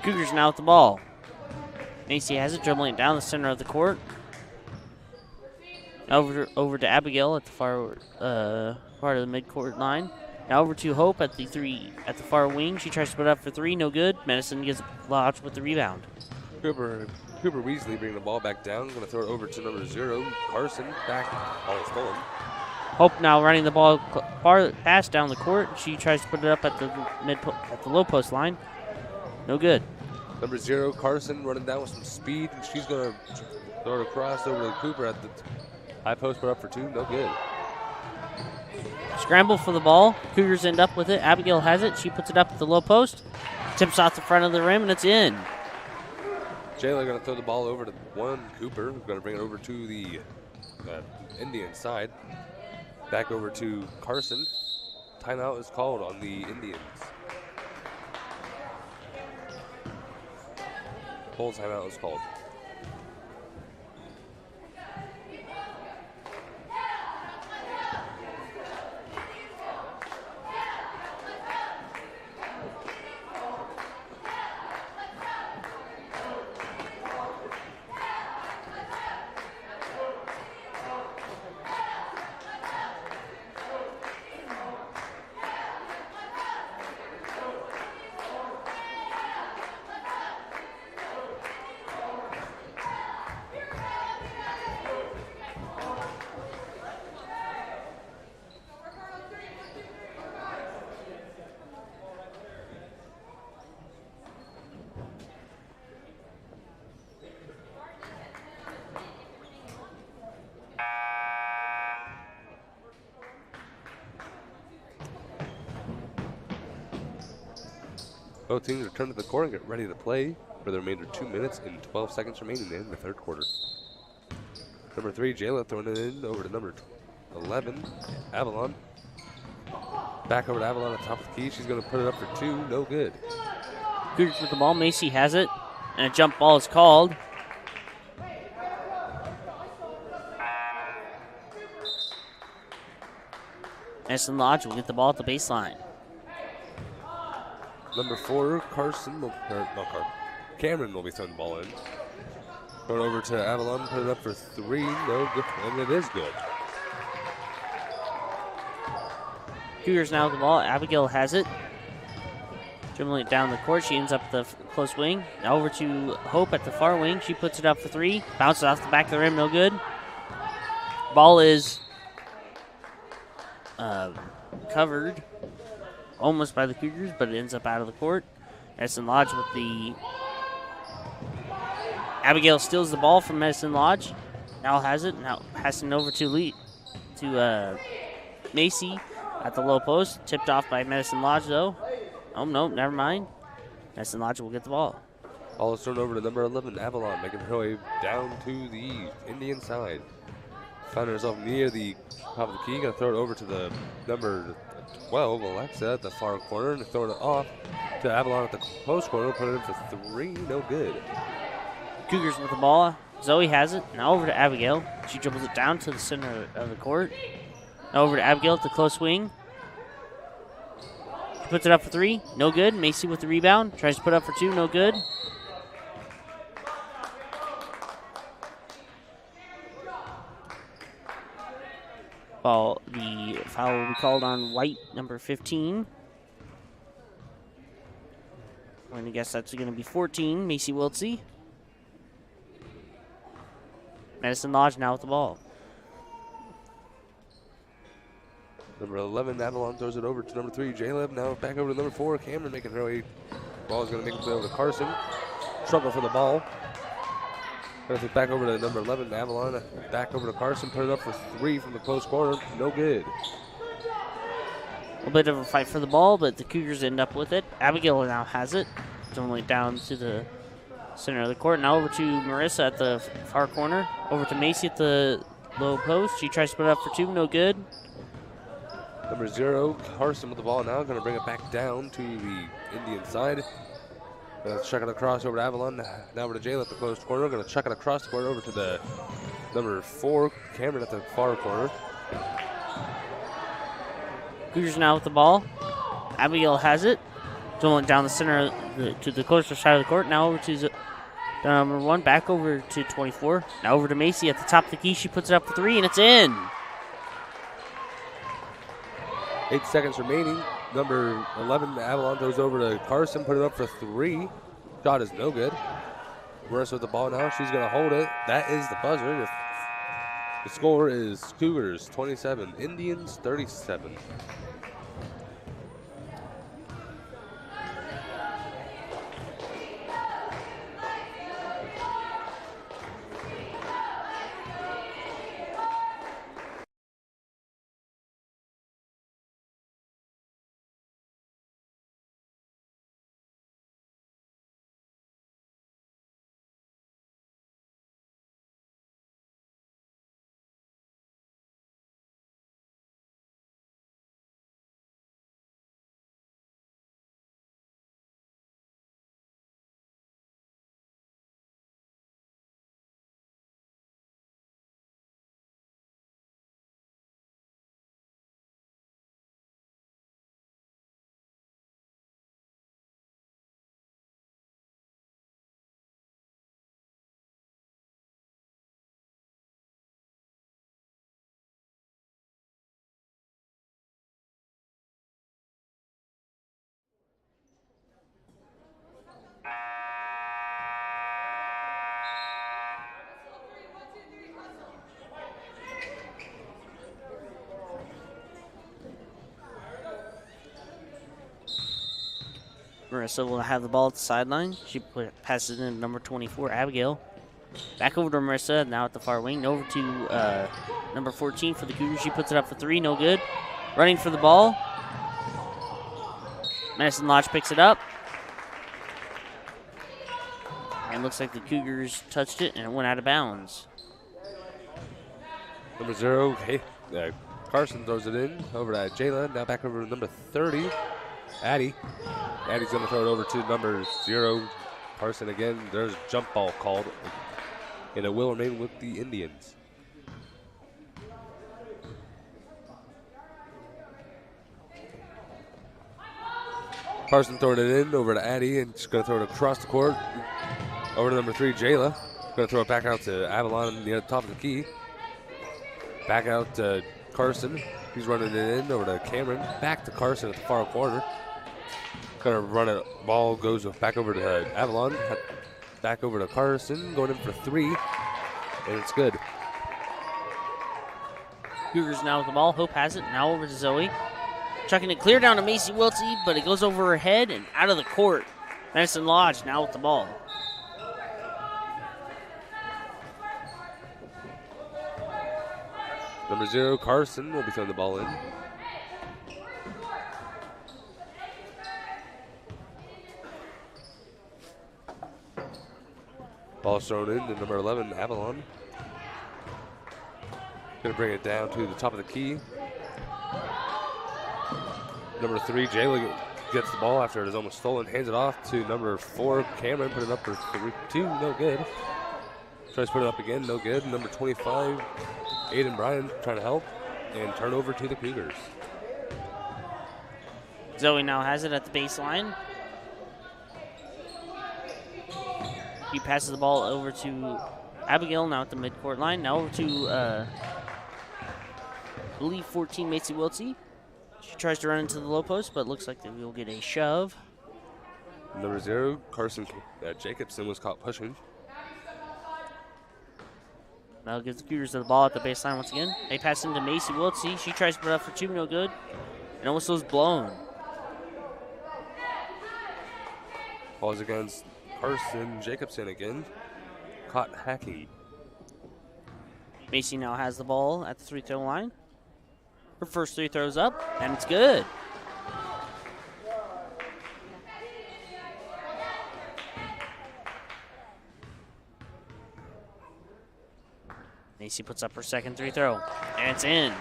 C: Cougars now with the ball. Macy has it, dribbling it down the center of the court. Over to Abigail at the far part of the midcourt line. Now over to Hope at the far wing. She tries to put it up for 3, no good. Madison gets Lodge with the rebound.
A: Cooper Weasley bringing the ball back down. Going to throw it over to number 0, Carson. Back, ball is stolen.
C: Hope now running the ball far pass down the court. She tries to put it up at the low post line. No good.
A: Number 0, Carson, running down with some speed, and she's going to throw it across over to Cooper at the high post, put up for 2, no good.
C: Scramble for the ball. Cougars end up with it. Abigail has it. She puts it up at the low post. Tips off the front of the rim, and it's in.
A: Jayla going to throw the ball over to 1, Cooper. Going to bring it over to the Indian side. Back over to Carson. Timeout is called on the Indians. Full timeout was called. Both teams return to the court and get ready to play for the remainder 2 minutes and 12 seconds remaining in the third quarter. Number 3, Jayla throwing it in over to number 11, Avalon. Back over to Avalon at the top of the key. She's going to put it up for 2, no good.
C: Cougars with the ball. Macy has it, and a jump ball is called. Madison Lodge will get the ball at the baseline.
A: Number 4, Cameron will be throwing the ball in. Going over to Avalon, put it up for 3, no good, and it is good.
C: Cougars now with the ball. Abigail has it. Dribbling it down the court. She ends up the close wing. Now over to Hope at the far wing. She puts it up for 3. Bounces off the back of the rim, no good. Ball is covered almost by the Cougars, but it ends up out of the court. Medicine Lodge with the... Abigail steals the ball from Medicine Lodge. Now has it. Now passing over to Macy at the low post. Tipped off by Medicine Lodge, though. Oh, no, never mind. Medicine Lodge will get the ball.
A: Ball is turned over to number 11, Avalon, making her way down to the Indian side. Found herself near the top of the key. Going to throw it over to the number 12, Alexa, at the far corner, and throwing it off to Avalon at the post corner. Put it in for 3, no good.
C: Cougars with the ball. Zoe has it. Now over to Abigail. She dribbles it down to the center of the court. Now over to Abigail at the close wing. She puts it up for 3. No good. Macy with the rebound. Tries to put up for 2. No good. The foul will be called on White, number 15. I'm going to guess that's going to be 14, Macy Wiltsey. Medicine Lodge now with the ball.
A: Number 11, Avalon throws it over to number 3, Jaleb. Now back over to number 4, Cameron making her way. Ball is going to make it play over to Carson. Struggle for the ball. Going to back over to number 11, Avalon. Back over to Carson. Put it up for 3 from the close corner. No good.
C: A little bit of a fight for the ball, but the Cougars end up with it. Abigail now has it. Dribbling it down to the Center of the court. Now over to Marissa at the far corner. Over to Macy at the low post. She tries to put it up for two. No good.
A: Number 0, Carson with the ball now. Going to bring it back down to the Indian side. Going to chuck it across over to Avalon. Now over to Jayla at the closed corner. Going to chuck it across the court over to the number 4, Cameron at the far corner.
C: Cougars now with the ball. Abigail has it. Going down the center to the closer side of the court. Now over to number 1. Back over to 24. Now over to Macy at the top of the key. She puts it up for 3, and it's in.
A: 8 seconds remaining. Number 11, Avalon, goes over to Carson. Put it up for 3. Shot is no good. Marissa with the ball now. She's going to hold it. That is the buzzer. The score is Cougars 27, Indians 37.
C: Marissa will have the ball at the sideline. She passes it in to number 24, Abigail. Back over to Marissa, now at the far wing. Over to number 14 for the Cougars. She puts it up for 3, no good. Running for the ball. Madison Lodge picks it up. And looks like the Cougars touched it and it went out of bounds.
A: Number 0, Carson throws it in over to Jayla. Now back over to number 30, Addie's going to throw it over to number 0, Carson again. There's a jump ball called, and it will remain with the Indians. Carson throwing it in over to Addie, and she's going to throw it across the court over to number 3, Jayla. Going to throw it back out to Avalon near the top of the key. Back out to Carson. He's running it in over to Cameron. Back to Carson at the far corner. Going to run it. Ball goes back over to Avalon. Back over to Carson. Going in for 3. And it's good.
C: Cougars now with the ball. Hope has it. Now over to Zoe. Chucking it clear down to Macy Wiltsey, but it goes over her head and out of the court. Madison Lodge now with the ball.
A: Number 0, Carson, will be throwing the ball in. Ball thrown in to number 11, Avalon. Going to bring it down to the top of the key. Number 3, Jayla gets the ball after it is almost stolen. Hands it off to number 4, Cameron. Put it up for 2, no good. Tries to put it up again, no good. Number 25, Aiden Bryan trying to help. And turnover to the Cougars.
C: Zoe now has it at the baseline. He passes the ball over to Abigail, now at the midcourt line. Now over to, I believe, 14, Macy Wiltsey. She tries to run into the low post, but looks like they will get a shove.
A: Number 0, Carson Jacobson was caught pushing.
C: Now gives the Cougars the ball at the baseline once again. They pass into Macy Wiltsey. She tries to put it up for 2, no good. And almost was blown.
A: Balls against Carson Jacobson again. Caught hacking.
C: Macy now has the ball at the free-throw line. Her first 3 throws up, and it's good. Macy puts up her second free throw, and it's in.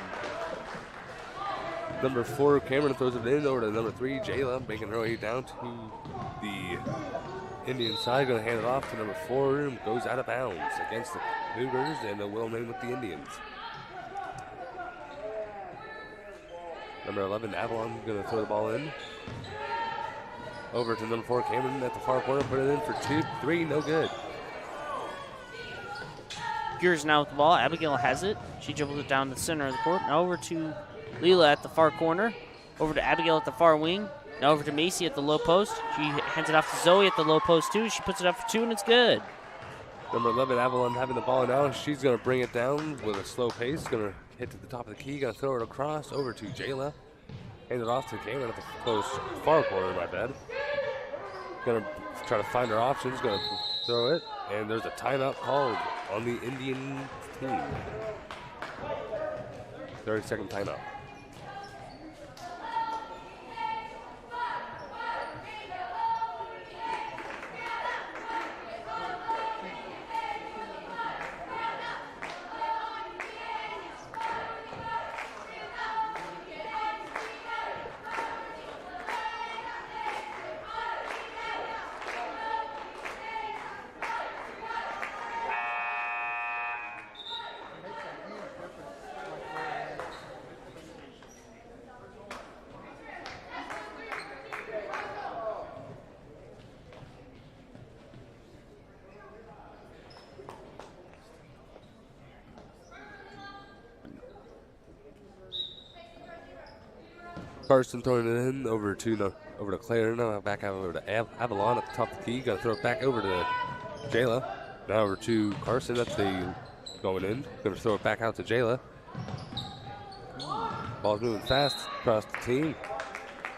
A: Number 4, Cameron throws it in over to number 3, Jayla, making her way down to the Indian side. Going to hand it off to number 4, goes out of bounds against the Cougars, and a will in with the Indians. Number 11, Avalon, going to throw the ball in. Over to number 4, Cameron at the far corner, put it in for 2, 3, no good.
C: Cougars now with the ball. Abigail has it. She dribbles it down the center of the court. Now over to Leela at the far corner. Over to Abigail at the far wing. Now over to Macy at the low post. She hands it off to Zoe at the low post too. She puts it up for 2, and it's good.
A: Number 11, Avalon having the ball now. She's going to bring it down with a slow pace. Going to hit to the top of the key. Going to throw it across over to Jayla. Hand it off to Cameron at the close far corner, my bad. Going to try to find her options. Going to throw it. And there's a timeout called on the Indian team. 30-second timeout. Carson throwing it in over to Claire. Now back out over to Avalon at the top of the key. Got to throw it back over to Jayla. Now over to Carson. That's the going in. Going to throw it back out to Jayla. Ball's moving fast across the team.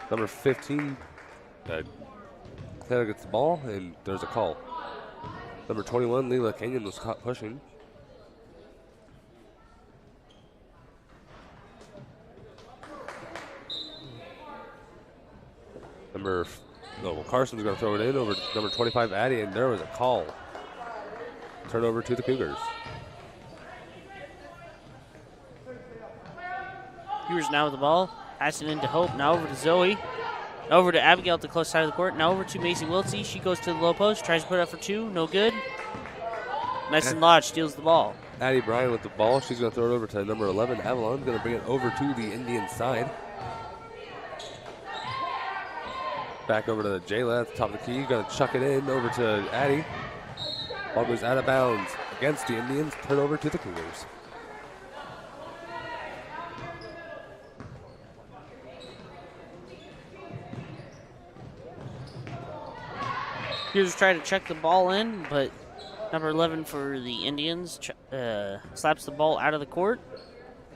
A: Number 15, Claire gets the ball, and there's a call. Number 21, Leela Kenyon was caught pushing. Carson's going to throw it in over to number 25, Addie, and there was a call. Turnover to the Cougars.
C: Cougars now with the ball. Passing into Hope. Now over to Zoe. Over to Abigail at the close side of the court. Now over to Macy Wiltsey. She goes to the low post. Tries to put it up for 2. No good. Madison Lodge steals the ball.
A: Addie Bryan with the ball. She's going to throw it over to number 11, Avalon. Going to bring it over to the Indian side. Back over to Jayla at the top of the key. Going to chuck it in over to Addie. Ball goes out of bounds against the Indians. Turnover to the Cougars.
C: Cougars try to check the ball in, but number 11 for the Indians slaps the ball out of the court,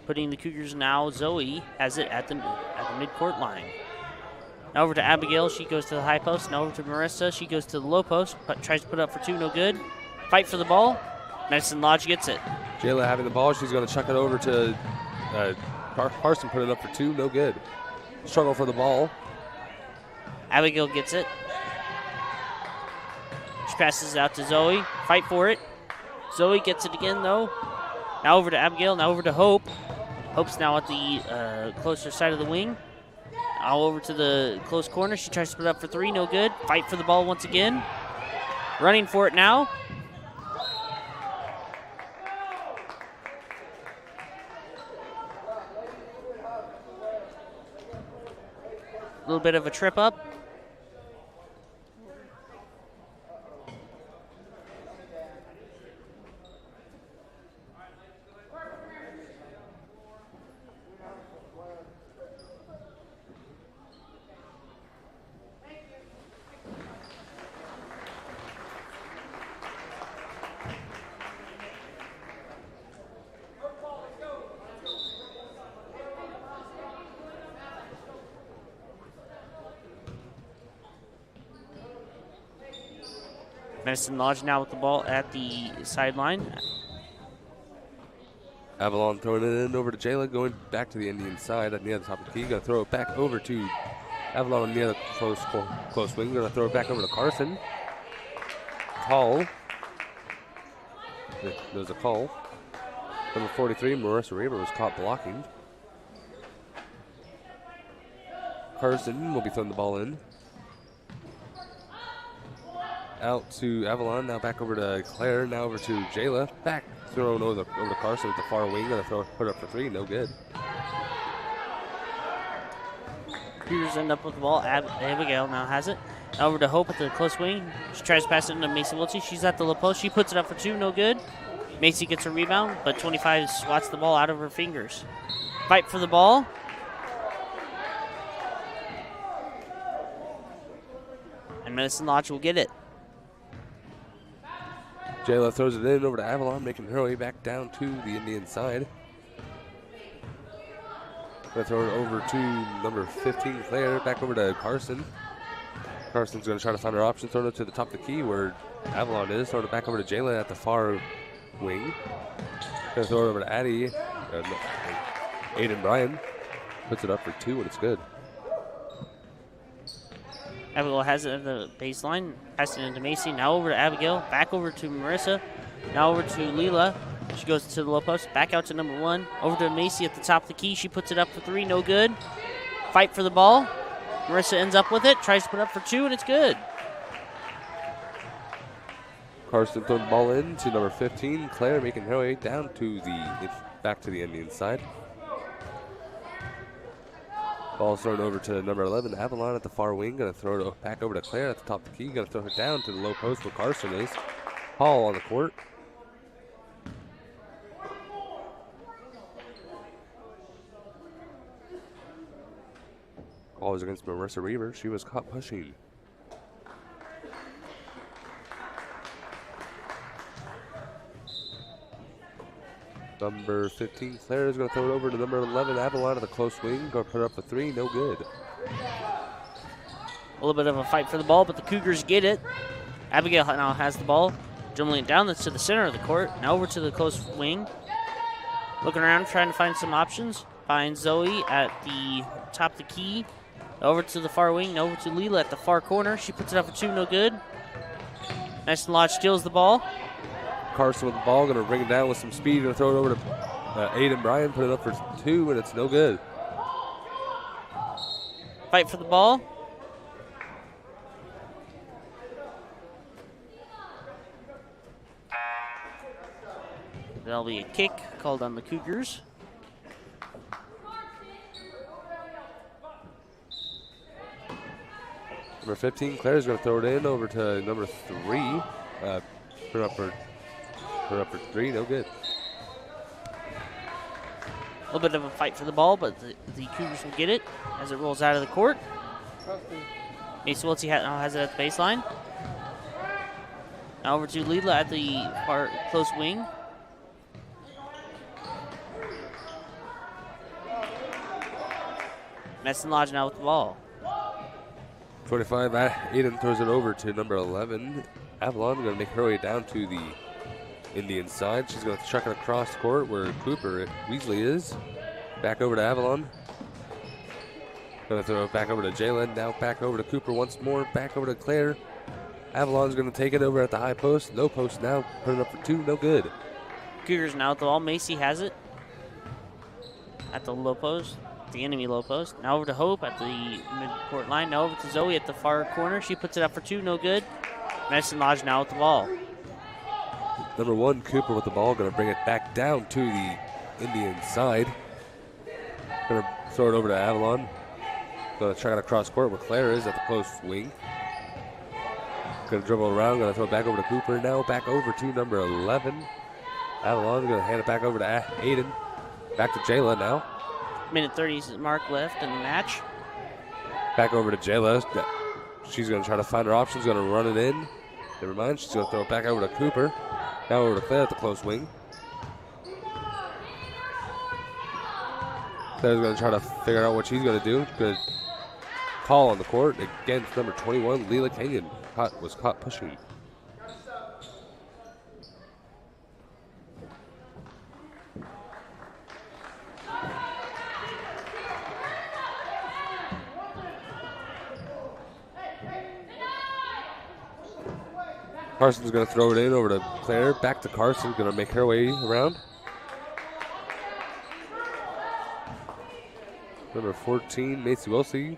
C: putting the Cougars now. Zoe has it at the midcourt line. Now over to Abigail. She goes to the high post. Now over to Marissa. She goes to the low post, but tries to put up for 2. No good. Fight for the ball. Madison Lodge gets it.
A: Jayla having the ball. She's going to chuck it over to Carson. Put it up for 2. No good. Struggle for the ball.
C: Abigail gets it. She passes it out to Zoe. Fight for it. Zoe gets it again, though. Now over to Abigail. Now over to Hope. Hope's now at the closer side of the wing. Now over to the close corner. She tries to put it up for 3. No good. Fight for the ball once again. Running for it now. A little bit of a trip up. Madison Lodge now with the ball at the sideline.
A: Avalon throwing it in over to Jayla, going back to the Indian side at the other top of the key. Going to throw it back over to Avalon near the close wing. Going to throw it back over to Carson. Call. There's a call. Number 43, Marissa Reber, was caught blocking. Carson will be throwing the ball in. Out to Avalon, now back over to Claire, now over to Jayla. Back thrown over to Carson at the far wing. Gonna put it up for 3, no good.
C: Cougars end up with the ball. Abigail now has it. Over to Hope at the close wing. She tries to pass it into Macy Wiltsey. She's at the low post. She puts it up for 2, no good. Macy gets a rebound, but 25 swats the ball out of her fingers. Fight for the ball. And Medicine Lodge will get it.
A: Jayla throws it in over to Avalon, making her way back down to the Indian side. Gonna throw it over to number 15, Claire, back over to Carson. Carson's gonna try to find her option, throw it to the top of the key where Avalon is, throw it back over to Jayla at the far wing. Gonna throw it over to Addie. Aiden Bryan puts it up for 2 and it's good.
C: Abigail has it at the baseline, passing it into Macy. Now over to Abigail, back over to Marissa. Now over to Leela. She goes to the low post, back out to number 1. Over to Macy at the top of the key. She puts it up for 3, no good. Fight for the ball. Marissa ends up with it, tries to put it up for 2, and it's good.
A: Carson throwing the ball in to number 15, Claire, making her way down to back to the Indian side. Ball thrown over to number 11, Avalon at the far wing. Gonna throw it back over to Claire at the top of the key. Gonna throw it down to the low post where Carson is. Hall on the court. Ball was against Marissa Reber. She was caught pushing. Number 15, Claire, is going to throw it over to number 11, Avalon at the close wing. Going to put it up for 3, no good.
C: A little bit of a fight for the ball, but the Cougars get it. Abigail now has the ball, dribbling it down to the center of the court. Now over to the close wing. Looking around, trying to find some options. Finds Zoe at the top of the key. Over to the far wing, over to Leela at the far corner. She puts it up for 2, no good. Nice and Lodge steals the ball.
A: Carson with the ball, going to bring it down with some speed. Going to throw it over to Aiden Bryan, put it up for 2, and it's no good.
C: Fight for the ball. That'll be a kick called on the Cougars.
A: Number 15, Claire's going to throw it in over to number 3. Put it up for 3, no good.
C: A little bit of a fight for the ball, but the Cougars will get it as it rolls out of the court. Macy Wiltsey now has it at the baseline. Now over to Leela at the far close wing. Medicine Lodge now with the ball.
A: 25, Aiden throws it over to number 11. Avalon going to make her way down to the Indian side. She's going to chuck it across the court where Cooper Weasley is. Back over to Avalon. Going to throw it back over to Jalen. Now back over to Cooper once more. Back over to Claire. Avalon's going to take it over at the high post. Low post now. Put it up for 2. No good.
C: Cougars now at the ball. Macy has it at the low post. The enemy low post. Now over to Hope at the mid-court line. Now over to Zoe at the far corner. She puts it up for 2. No good. Medicine Lodge now with the ball.
A: Number 1, Cooper with the ball. Going to bring it back down to the Indian side. Going to throw it over to Avalon. Going to try it across court where Claire is at the close wing. Going to dribble around. Going to throw it back over to Cooper. Now back over to number 11. Avalon going to hand it back over to Aiden. Back to Jayla now.
C: Minute 30 mark left in the match.
A: Back over to Jayla. She's going to try to find her options. Going to run it in. Never mind. She's going to throw it back over to Cooper. Now over to Claire at the close wing. Claire's going to try to figure out what she's going to do. Good call on the court against number 21, Leela Kenyon. Was caught pushing. Carson's going to throw it in over to Claire. Back to Carson. Going to make her way around. Number 14, Macy Wilsey,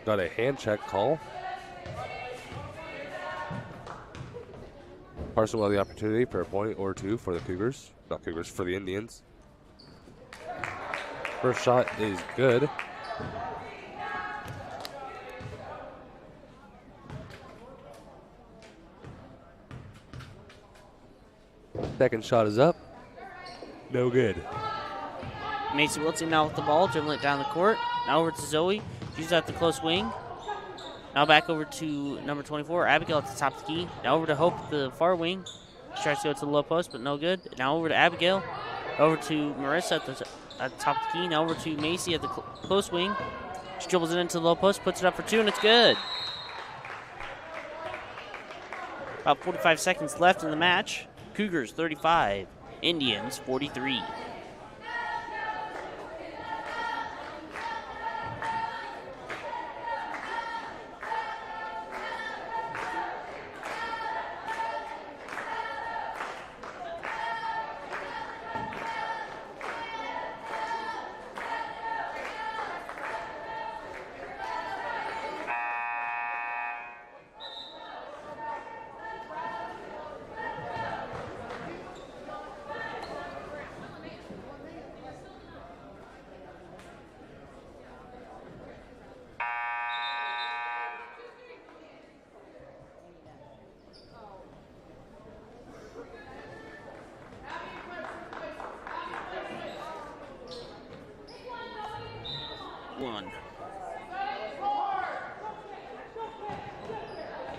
A: got a hand check call. Carson will have the opportunity for a point or two for the Cougars. Not Cougars, for the Indians. First shot is good. Second shot is up. No good.
C: Macy Wilson now with the ball, dribbling it down the court. Now over to Zoe. She's at the close wing. Now back over to number 24, Abigail at the top of the key. Now over to Hope at the far wing. She tries to go to the low post, but no good. Now over to Abigail. Over to Marissa at the top of the key. Now over to Macy at the close wing. She dribbles it into the low post, puts it up for two, and it's good. About 45 seconds left in the match. Cougars 35, Indians 43.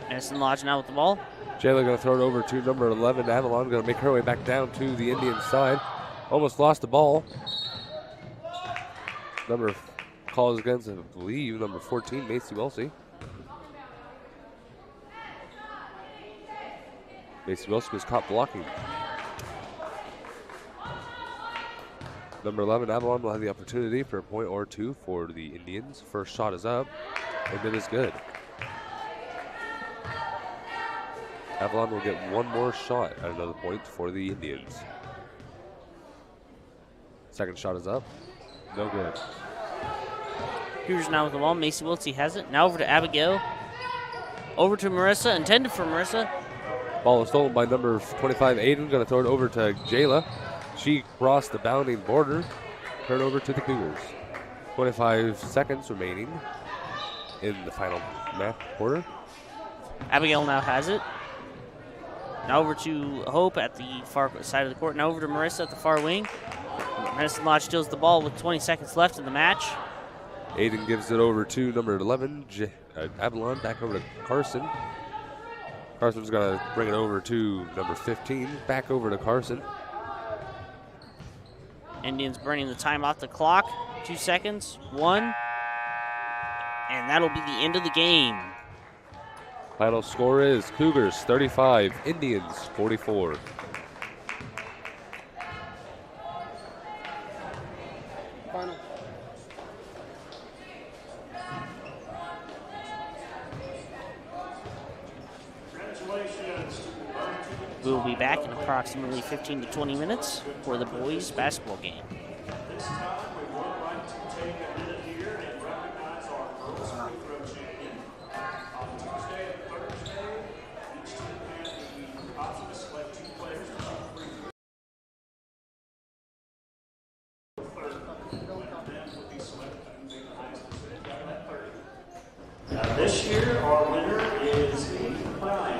C: Madison Lodge now with the ball.
A: Jayla going to throw it over to number 11, Avalon. Going to make her way back down to the Indian side. Almost lost the ball. Number calls against, I believe, number 14, Macy Wilsey. Macy Wilsey was caught blocking. Number 11, Avalon will have the opportunity for a point or two for the Indians. First shot is up, and it is good. Avalon will get one more shot at another point for the Indians. Second shot is up. No good.
C: Cougars now with the ball. Macy Wiltsey has it. Now over to Abigail. Over to Marissa. Intended for Marissa.
A: Ball is stolen by number 25, Aiden. Going to throw it over to Jayla. She crossed the bounding border. Turn over to the Cougars. 25 seconds remaining in the final quarter.
C: Abigail now has it. Now over to Hope at the far side of the court. Now over to Marissa at the far wing. Madison Lodge steals the ball with 20 seconds left in the match.
A: Aiden gives it over to number 11, Avalon. Back over to Carson. Carson's going to bring it over to number 15. Back over to Carson.
C: Indians burning the time off the clock. 2 seconds. 1. And that'll be the end of the game.
A: Final score is Cougars 35, Indians 44.
D: Final.
C: We'll be back in approximately 15 to 20 minutes for the boys' basketball game.
B: This time, we would like to take a minute here and recognize our girls' free throw champion. On Tuesday and Thursday, each team had the option to select 2 players to shoot free throws. Third, one of them would be selected to make the highest percentage out of that 30. This year, our winner is Aiden Klein.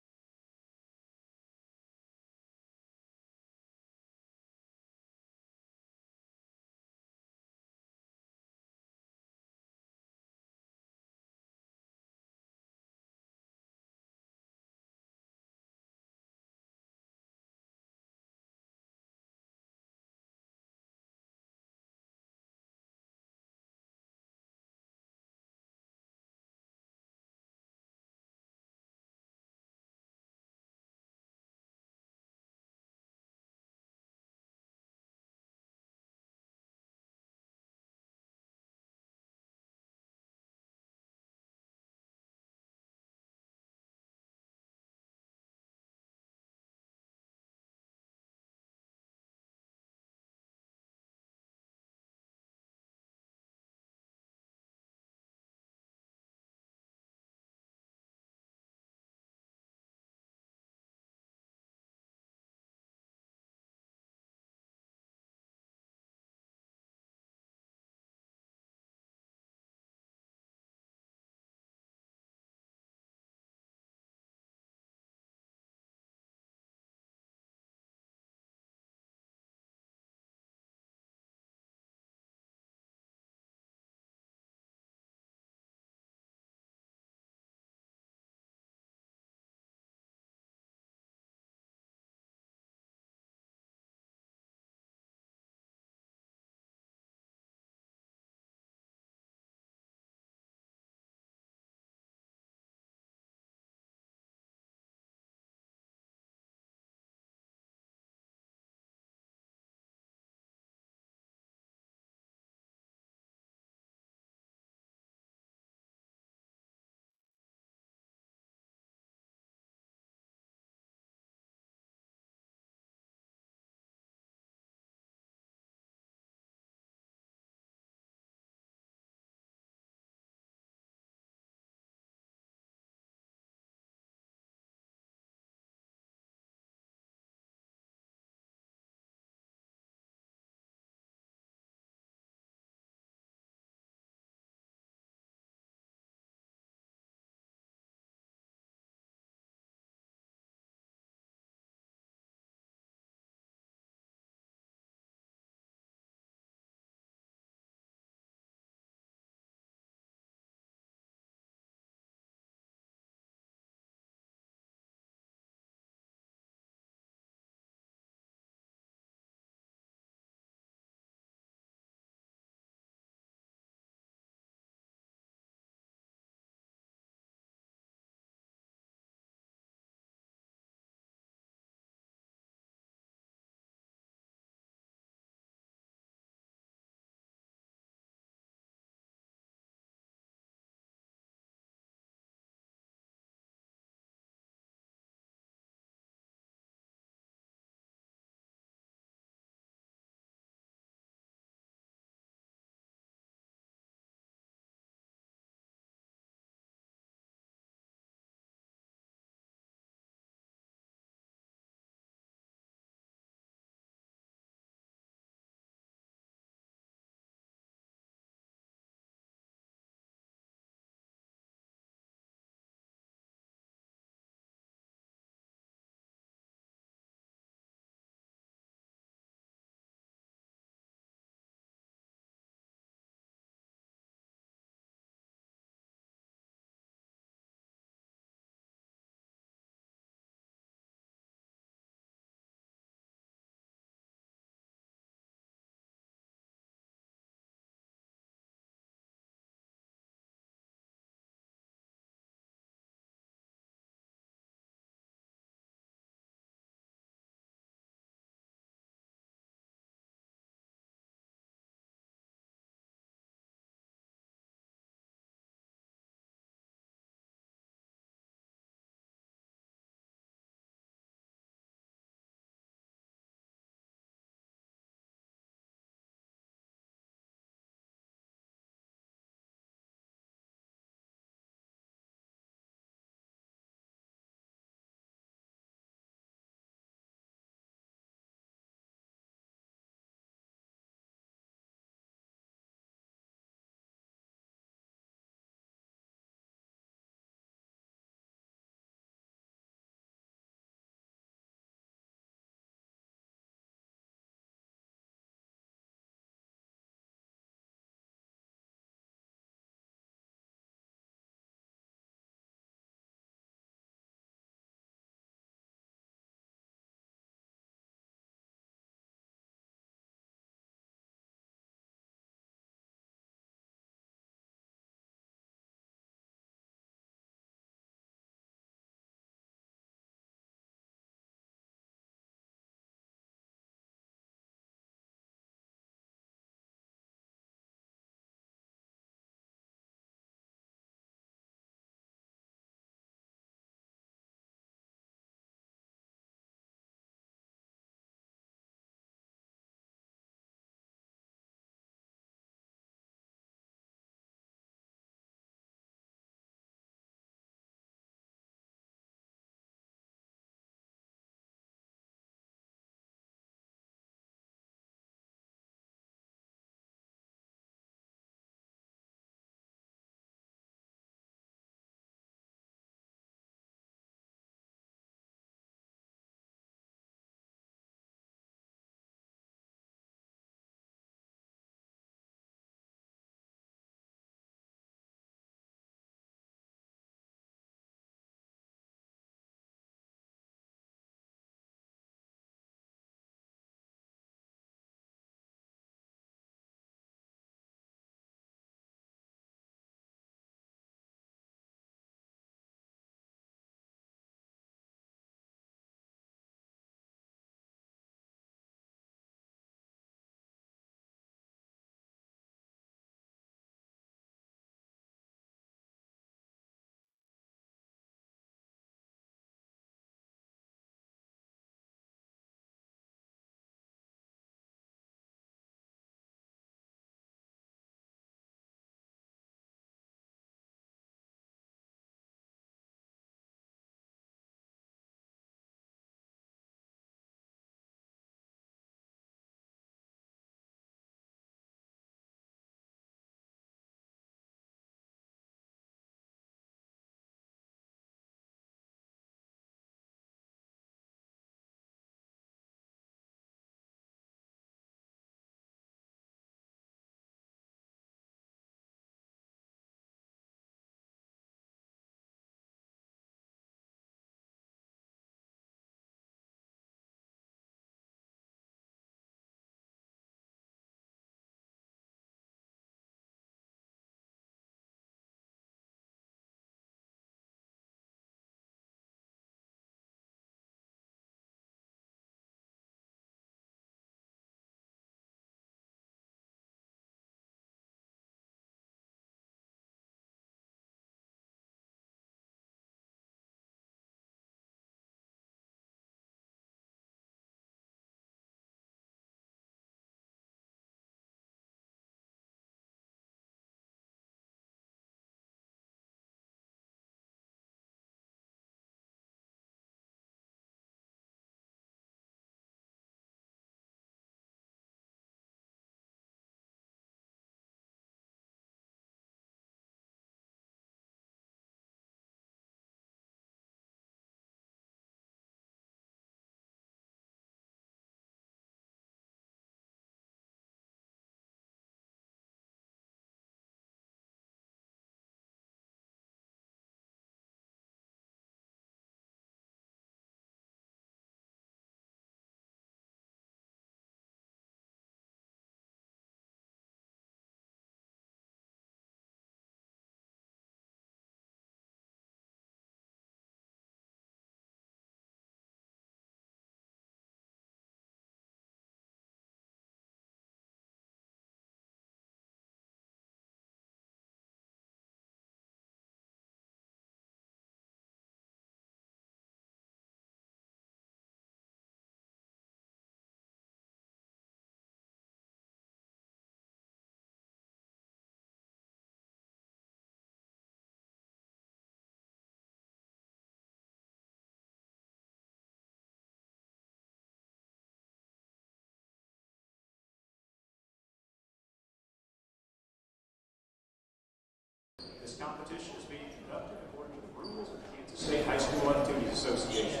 B: This competition is being conducted according to the rules of the Kansas State High School Activities Association.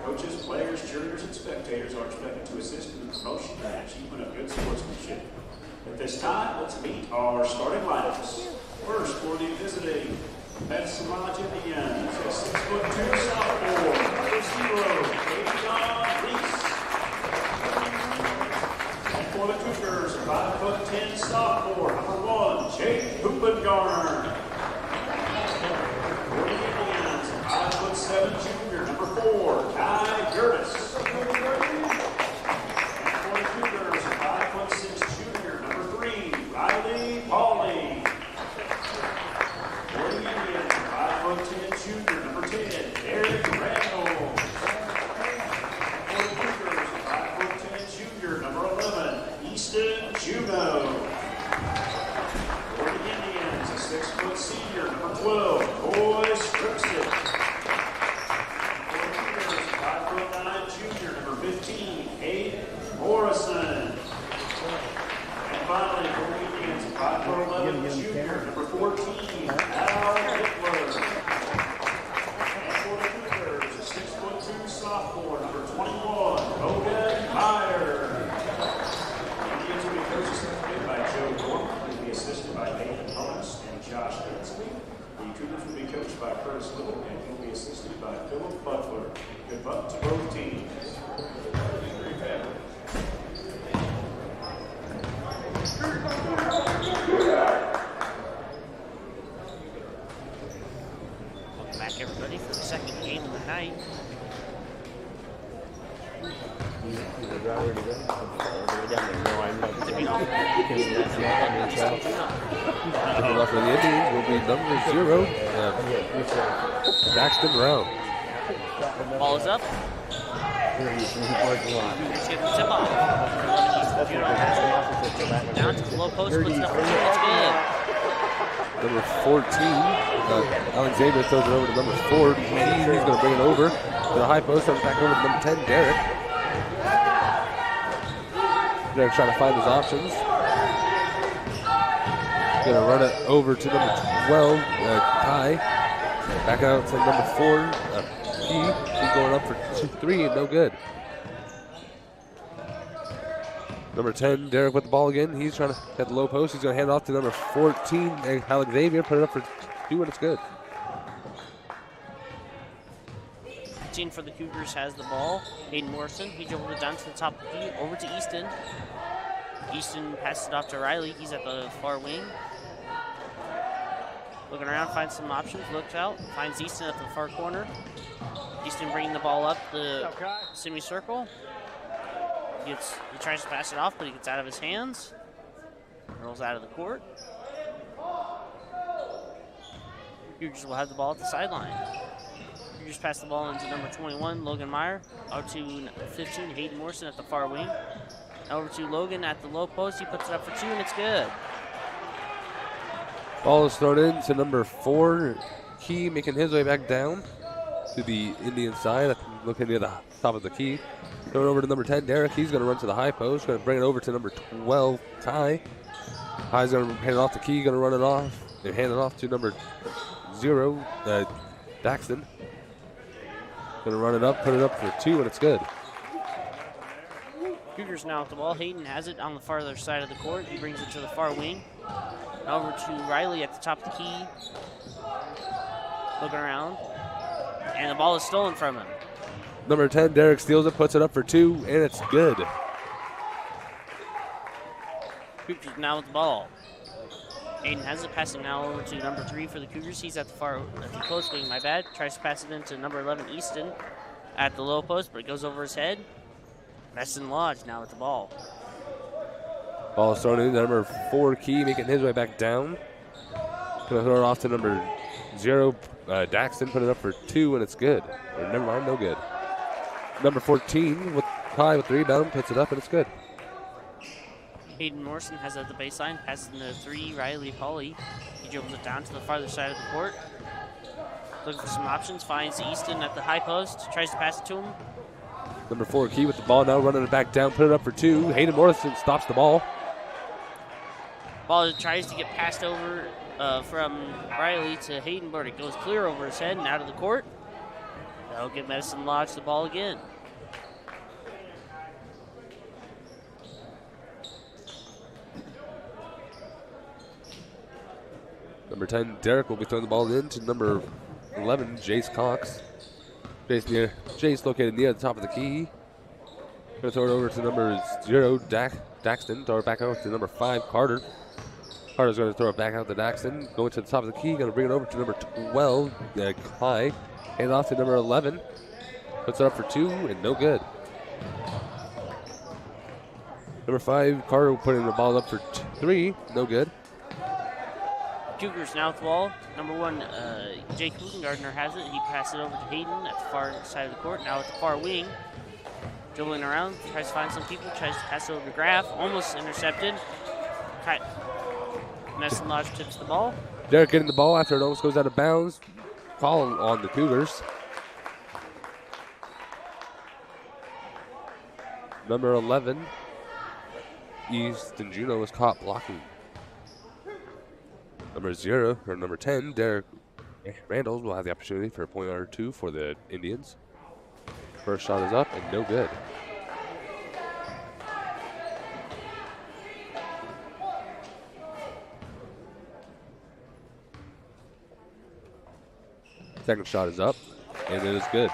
B: Coaches, players, cheerleaders, and spectators are expected to assist in the promotion and achievement of good sportsmanship. At this time, let's meet our starting lineups. First, for the visiting Varsity Indians, a 6'2" sophomore, number 0, Kiowa Reese. And for the Cougars, a 5'10" sophomore, number 1, Jake Hoopengarner. For the Indians, a 5'7" junior, number 4, Kai Gertis. And for the Cougars, a 5'6" junior, number 3, Riley Pauley. For the Indians, 5'10" junior, number 10, Eric Randall. For the Cougars, 5'10" junior, number 11, Easton Juno. For the Indians, a 6' senior, number 12, Boyce Ripstick. For the Cougars, 5'9" junior, number 15, Hayden Morrison. And finally, for the Indians, 5'11" junior, number 14, Al Hitler. And for the Cougars, a 6'2" sophomore, number 21, Logan Meyer. The Indians will be coached assisted by Joe Norman, who will be assisted by Nathan Thomas and Josh Hensley. The Cougars will be coached by Curtis Little, and he will be assisted by Philip Butler. Good luck to both teams.
C: Welcome back, everybody, for the second game of the night.
A: Looking left for the Indians will be number 0, Daxton Brown.
C: Ball is up. Cougars get the tip off. Down to the low post, puts it up for 2. It's good.
A: Number 14, Alexander throws it over to number 4. He's going to bring it over to the high post. Comes back over to number 10, Derek. Derek trying to find his options. Going to run it over to number 12, Ty. Back out to number 4, P. He's going up for 3 and no good. Number 10, Derek with the ball again. He's trying to get the low post. He's going to hand it off to number 14, Alexander. Put it up for 2 and it's good.
C: 15 for the Cougars has the ball. Hayden Morrison, he dribbled it down to the top of the key, over to Easton. Easton passes it off to Riley. He's at the far wing. Looking around, finds some options, looks out, finds Easton at the far corner. Easton bringing the ball up the semicircle. He tries to pass it off, but he gets out of his hands. Rolls out of the court. Cougars will have the ball at the sideline. Cougars pass the ball into number 21, Logan Meyer. Out to 15, Hayden Morrison at the far wing. Over to Logan at the low post. He puts it up for 2, and it's good.
A: Ball is thrown in to number 4, Key, making his way back down to the Indian side, looking near the top of the key. Thrown over to number 10, Derek. He's going to run to the high post. Going to bring it over to number 12, Ty. Ty's going to hand it off to Key. Going to run it off and hand it off to number 0, Daxton. Going to run it up, put it up for 2, and it's good.
C: Cougars now with the ball. Hayden has it on the farther side of the court. He brings it to the far wing. Over to Riley at the top of the key. Looking around. And the ball is stolen from him.
A: Number 10, Derek steals it, puts it up for 2, and it's good.
C: Cougars now with the ball. Hayden has it, passing now over to number 3 for the Cougars. He's at the post wing, my bad. Tries to pass it into number 11, Easton, at the low post, but it goes over his head. Meston Lodge now with the ball.
A: Ball is thrown in to number 4, Key, making his way back down. Going to throw it off to number 0, Daxton, put it up for 2, and it's good. Or never mind, no good. Number 14, with Ty with the rebound, puts it up, and it's good.
C: Hayden Morrison has it at the baseline, passes into 3, Riley Pauley. He dribbles it down to the farther side of the court. Looking for some options, finds Easton at the high post, tries to pass it to him.
A: Number 4, Key with the ball now, running it back down, put it up for 2. Hayden Morrison stops the ball.
C: Ball tries to get passed over from Riley to Hayden, but it goes clear over his head and out of the court. That'll give Medicine Lodge the ball again.
A: Number 10, Derek will be throwing the ball in to number 11, Jace Cox. Jace located near the top of the key. Gonna throw it over to number 0, Daxton. Throw it back out to number 5, Carter. Carter's gonna throw it back out to Daxton. Going to the top of the key. Gonna bring it over to number 12, Kai. Hand off to number 11. Puts it up for 2 and no good. Number 5, Carter putting the ball up for 3. No good.
C: Cougars now with the ball. Number 1, Jake Hugengardner has it. He passes it over to Hayden at the far side of the court. Now at the far wing. Dribbling around, tries to find some people, tries to pass it over to Graf. Almost intercepted. Medicine Lodge tips the ball.
A: Derek getting the ball after it almost goes out of bounds. Call on the Cougars. Number 11, Easton Juno was caught blocking. Number 10, Derek Randall will have the opportunity for a point or 2 for the Indians. First shot is up and no good. Second shot is up and it is good.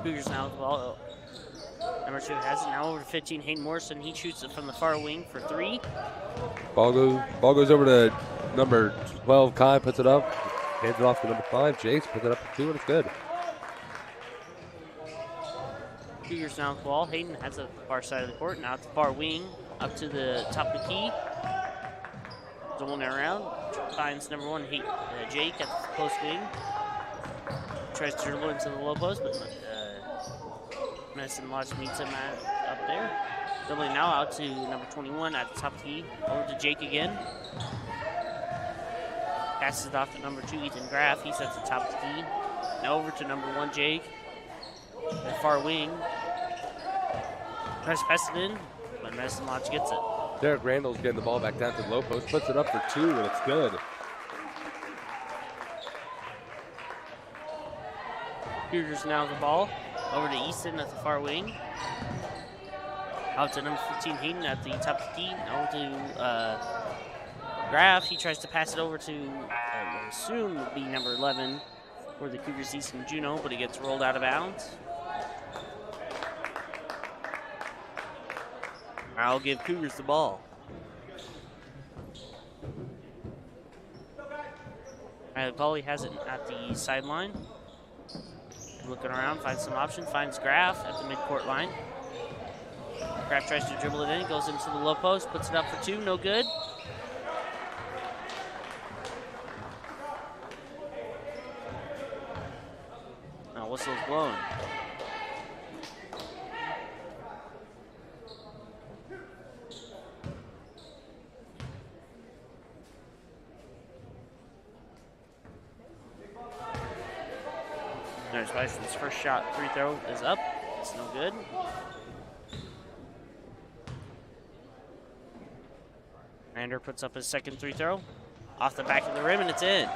C: Cougars now with the ball. Number 2 has it now over to 15, Hayden Morrison. He shoots it from the far wing for 3.
A: Ball goes over to number 12, Kai, puts it up. Hands it off to number 5, Jace, puts it up for 2 and it's good.
C: Cougars now with the ball. Hayden has it at the far side of the court. Now at the far wing, up to the top of the key. Doling it around. Finds number 1, Jake at the post wing. Tries to dribble into the low post, but Medicine Lodge meets him up there. Dribbling now out to number 21 at the top of the key. Over to Jake again. Passes it off to number 2, Ethan Graff. He's at the top of the key. Now over to number 1, Jake. The far wing. Tries to pass it in, but Medicine Lodge gets it.
A: Derek Randall's getting the ball back down to the low post, puts it up for 2 and it's good.
C: Cougars now with the ball. Over to Easton at the far wing. Out to number 15, Hayden at the top of the key. Over to Graf. He tries to pass it over to, soon would be number 11 for the Cougars, Easton Juno, but he gets rolled out of bounds. I'll give Cougars the ball. Pauly has it at the sideline. Looking around, finds some options, finds Graf at the midcourt line. Graf tries to dribble it in, goes into the low post, puts it up for 2, no good. Now whistle's blown. Bison's first shot free throw is up. It's no good. Rander puts up his second free throw. Off the back of the rim and it's in.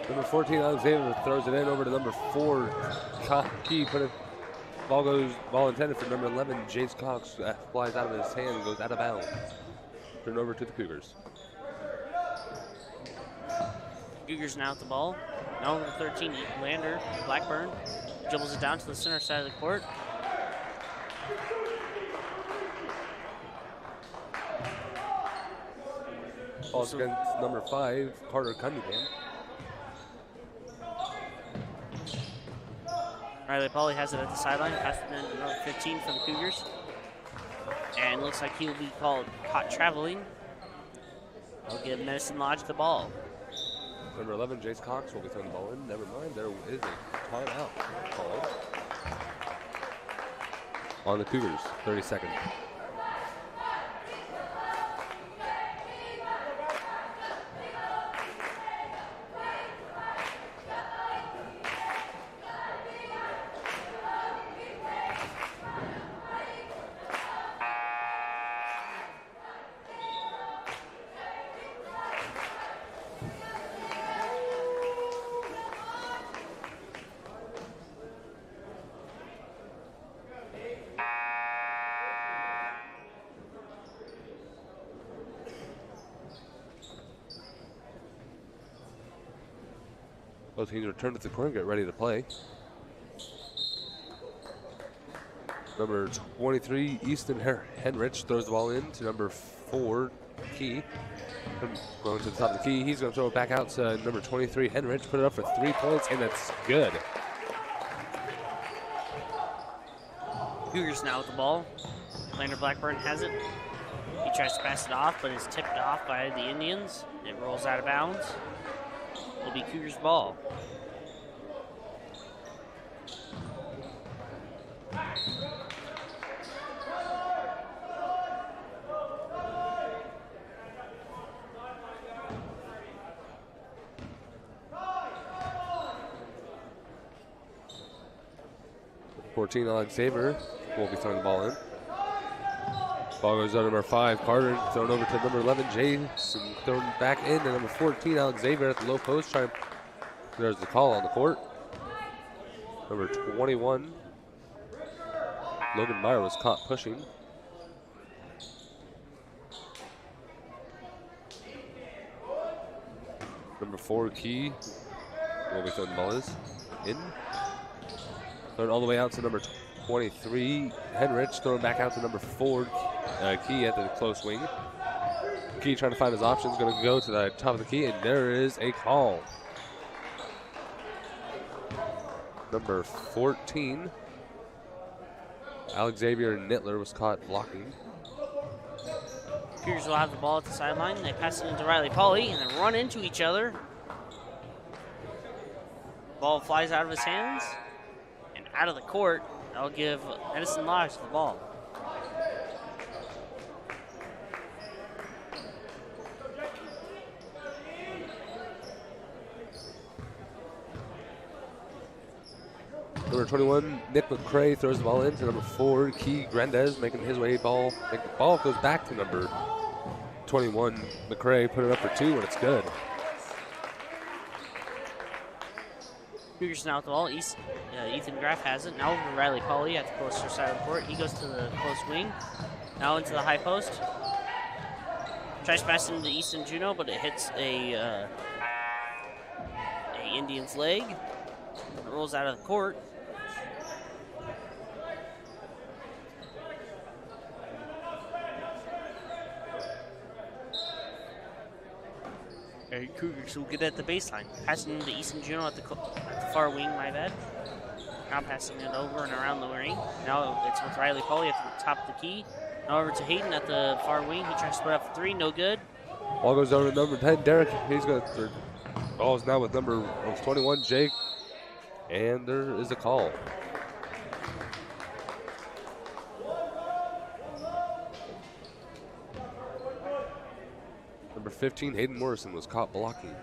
A: Number 14, Alexander throws it in over to number 4, Key. Ball intended for number 11, Jace Cox. Flies out of his hand and goes out of bounds. Turn over to the Cougars.
C: Cougars now with the ball. Now over to 13, Lander, Blackburn. Dribbles it down to the center side of the court.
A: Falls against number 5, Carter Cunningham.
C: Riley Pauly has it at the sideline. Passes it in to number 15 for the Cougars. And looks like he will be caught traveling. They'll give Medicine Lodge the ball.
A: Number 11, Jace Cox will be throwing the ball in. Never mind, there is a timeout called on the Cougars. 30 seconds. Both teams return to the court and get ready to play. Number 23, Easton Henrich throws the ball in to number 4, Key. Going to the top of the key. He's going to throw it back out to number 23, Henrich. Put it up for 3 points, and that's good.
C: Cougars now with the ball. Lander Blackburn has it. He tries to pass it off, but is tipped off by the Indians. It rolls out of bounds. It'll be Cougars ball.
A: Alex Xavier will be throwing the ball in. Ball goes to number 5, Carter, thrown over to number 11, Jason, thrown back in to number 14, Alex Xavier at the low post. There's the call on the court. Number 21, Logan Meyer was caught pushing. Number 4, Key, will be throwing the ball in. Thrown all the way out to number 23, Henrich, throwing back out to number 4, Key at the close wing. Key trying to find his options, going to go to the top of the key, and there is a call. Number 14, Alex Xavier Nittler was caught blocking.
C: Cougars will have the ball at the sideline. They pass it into Riley Pauly and then run into each other. Ball flies out of his hands and out of the court. That'll give Edison Lodge the ball.
A: Number 21, Nick McCray throws the ball in to number 4, Key Grandes, making his way ball. The ball goes back to number 21, McCray, put it up for 2, and it's good.
C: Cougars now with the ball. Ethan Graff has it. Now over to Riley Pauly at the closer side of the court. He goes to the close wing. Now into the high post. Tries to pass it into Easton Juno, but it hits a Indian's leg. It rolls out of the court. Cougars will get at the baseline. Passing into Easton Juno at the far wing, my bad. Now passing it over and around the ring. Now it's with Riley Pauly at the top of the key. Now over to Hayden at the far wing. He tries to put up for 3, no good.
A: Ball goes over to number 10, Derek. He's going to. Ball is now with number 21, Jake. And there is a call. Number 15, Hayden Morrison was caught blocking.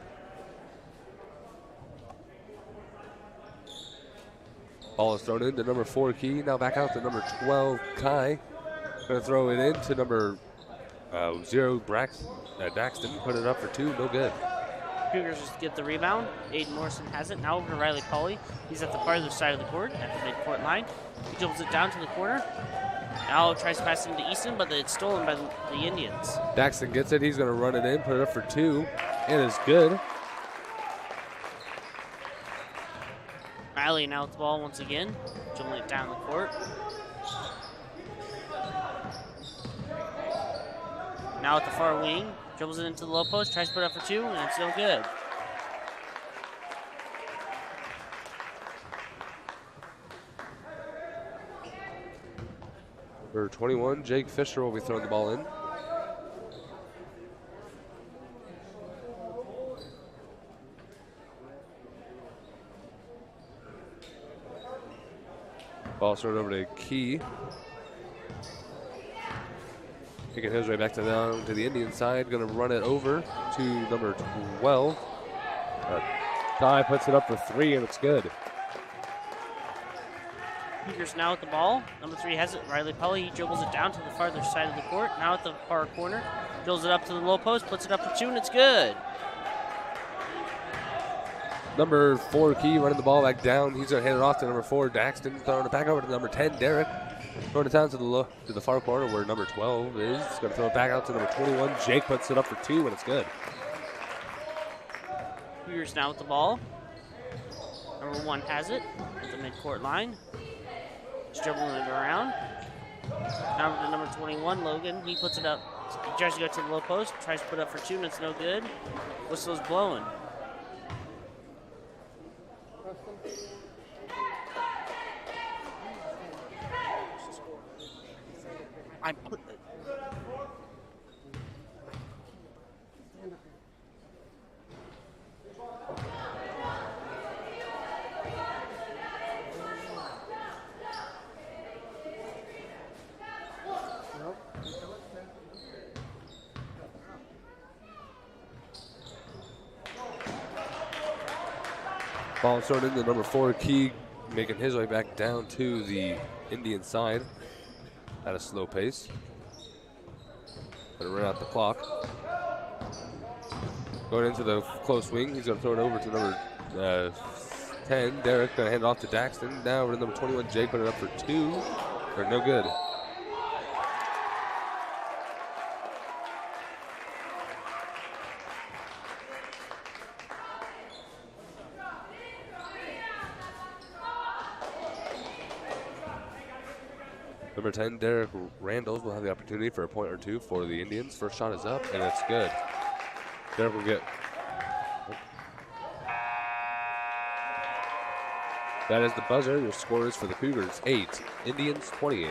A: Ball is thrown into number 4, Key. Now back out to number 12, Kai. Going to throw it in to number 0, Daxton. Put it up for 2, no good.
C: Cougars just get the rebound. Aiden Morrison has it. Now over to Riley Pauly. He's at the farther side of the court, at the midcourt line. He dribbles it down to the corner. Now tries to pass it into Easton, but it's stolen by the Indians.
A: Daxton gets it. He's going to run it in, put it up for 2, and it's good.
C: Riley now with the ball once again, dribbling it down the court. Now at the far wing, dribbles it into the low post, tries to put it up for 2, and it's no good.
A: Number 21, Jake Fisher will be throwing the ball in. Ball thrown over to Key. Taking his way back down to the Indian side. Going to run it over to number 12. Kai puts it up for 3, and it's good.
C: Cougars now with the ball. Number 3 has it. Riley Pauly. He dribbles it down to the farther side of the court. Now at the far corner. Dribbles it up to the low post. Puts it up for 2, and it's good.
A: Number 4, Key, running the ball back down. He's going to hand it off to number 4, Daxton. Throwing it back over to number 10, Derek. Throwing it down to the far corner where number 12 is. Going to throw it back out to number 21. Jake puts it up for 2, and it's good.
C: Cougars now with the ball. Number 1 has it at the midcourt line. He's dribbling it around. Now to number 21, Logan. He puts it up. He tries to go to the low post. Tries to put it up for 2, and it's no good. Whistle's blowing. I put it.
A: Ball thrown into number 4, Key, making his way back down to the Indian side at a slow pace. Gonna run out the clock. Going into the close wing, he's gonna throw it over to number 10, Derek, gonna hand it off to Daxton. Now to number 21, Jake, putting it up for 2, or no good. Number 10, Derek Randalls, will have the opportunity for a point or 2 for the Indians. First shot is up, and it's good. Derek will get... That is the buzzer. Your score is for the Cougars, 8. Indians, 28.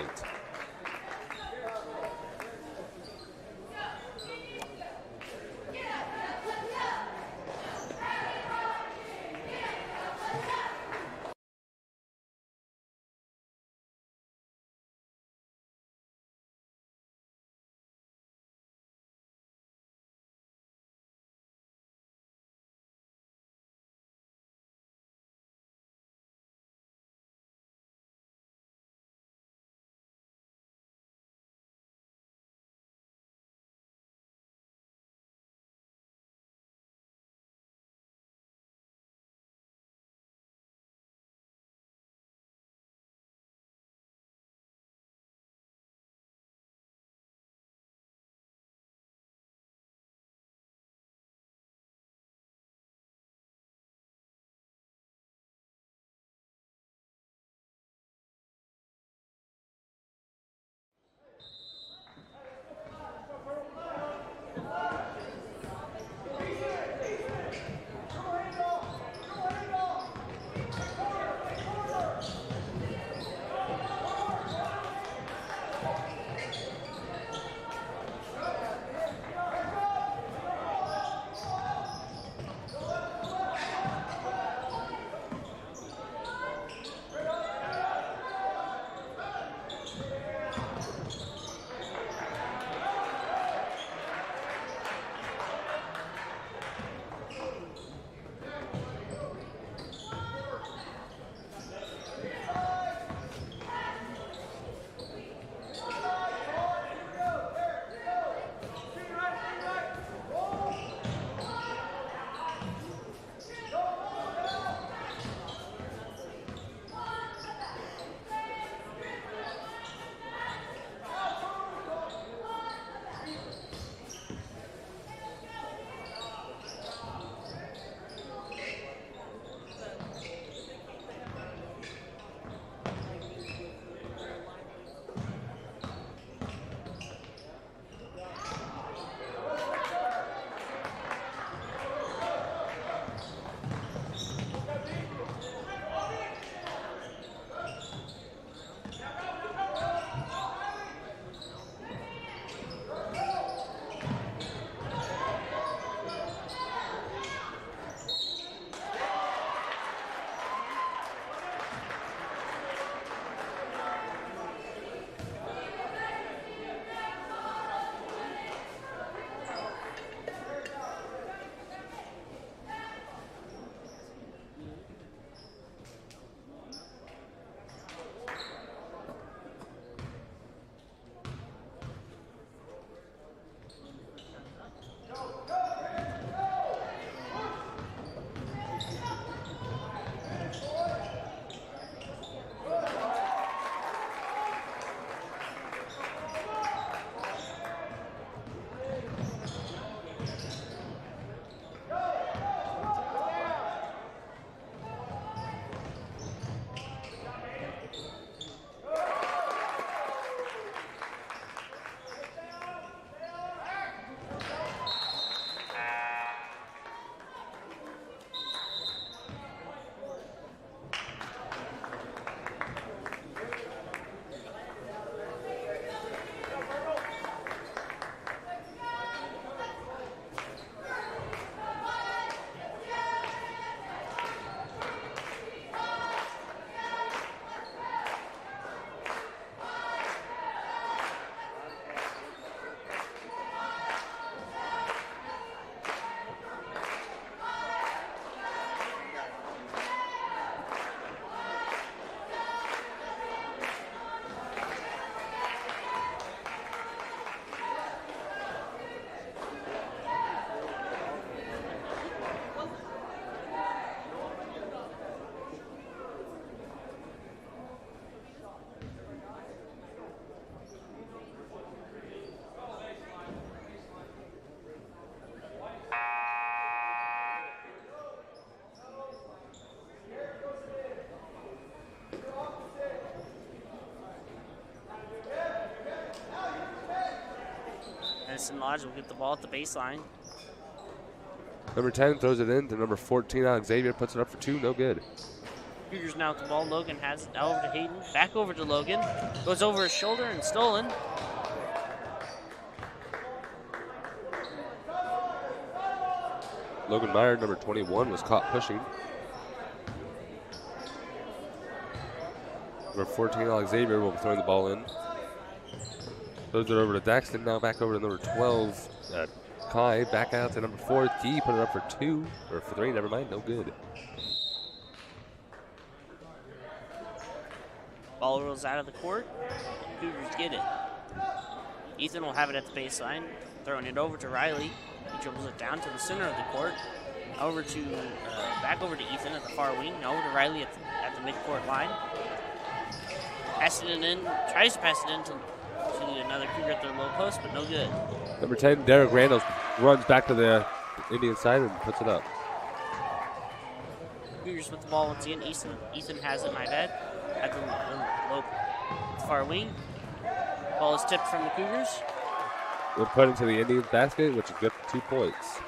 C: Madison Lodge will get the ball at the baseline.
A: Number 10 throws it in to number 14, Xavier, puts it up for 2, no good.
C: Cougars now with the ball. Logan has it. Now over to Hayden. Back over to Logan. Goes over his shoulder and stolen.
A: Logan Meyer, number 21, was caught pushing. Number 14, Xavier, will be throwing the ball in. Throws it over to Daxton. Now back over to number 12, Kai. Back out to number 4, Key. Put it up for 2, or for 3, never mind, no good.
C: Ball rolls out of the court. Cougars get it. Ethan will have it at the baseline. Throwing it over to Riley. He dribbles it down to the center of the court. Over to, back over to Ethan at the far wing. Now over to Riley at the midcourt line. Passing it in. Tries to pass it in to another Cougar at their low post, but no good.
A: Number 10, Derek Randall, runs back to the Indian side and puts it up.
C: Cougars with the ball once again. Ethan has it, my bad, at the low far wing. Ball is tipped from the Cougars.
A: We'll put into the Indians basket, which is good for 2 points.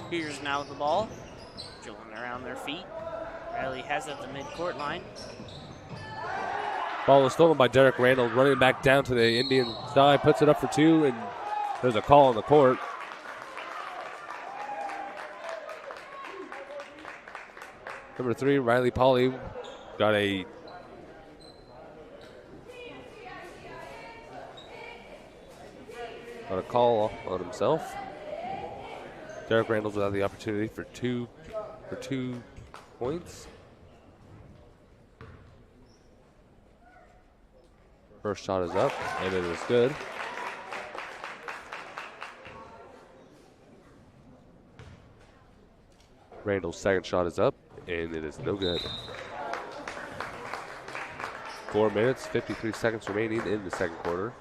C: Cougars now with the ball. Dribbling around their feet. Riley has it at the midcourt line.
A: Ball is stolen by Derek Randall, running back down to the Indian side, puts it up for 2, and there's a call on the court. Number 3, Riley Pauly, got a call on himself. Derek Randall's without the opportunity for two points. First shot is up, and it is good. Randall's second shot is up, and it is no good. 4 minutes, 53 seconds remaining in the second quarter.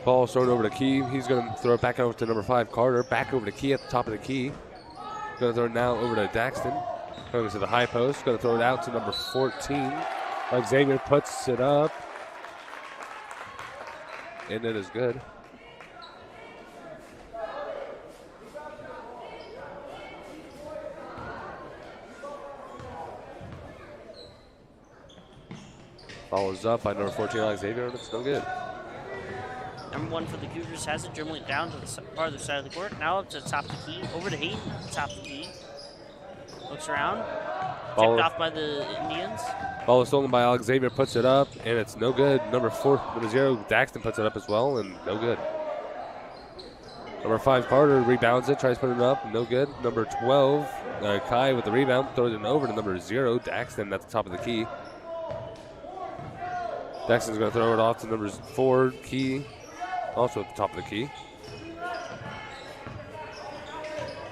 A: Ball is thrown over to Key. He's going to throw it back over to number 5, Carter. Back over to Key at the top of the key. Going to throw it now over to Daxton. Going to the high post. Going to throw it out to number 14. Xavier puts it up. And it is good. Ball is up by number 14, Xavier, and it's no good.
C: Number 1 for the Cougars has it, dribbling it down to the farther side of the court. Now up to the top of the key. Over to Hayden, top of the key. Looks around.
A: Ball
C: Tipped off by the Indians.
A: Ball is stolen by Xavier, puts it up, and it's no good. Number 0, Daxton puts it up as well, and no good. Number 5, Carter rebounds it, tries to put it up, no good. Number 12, Kai with the rebound, throws it over to number 0, Daxton at the top of the key. Daxton's going to throw it off to number 4, Key, also at the top of the key.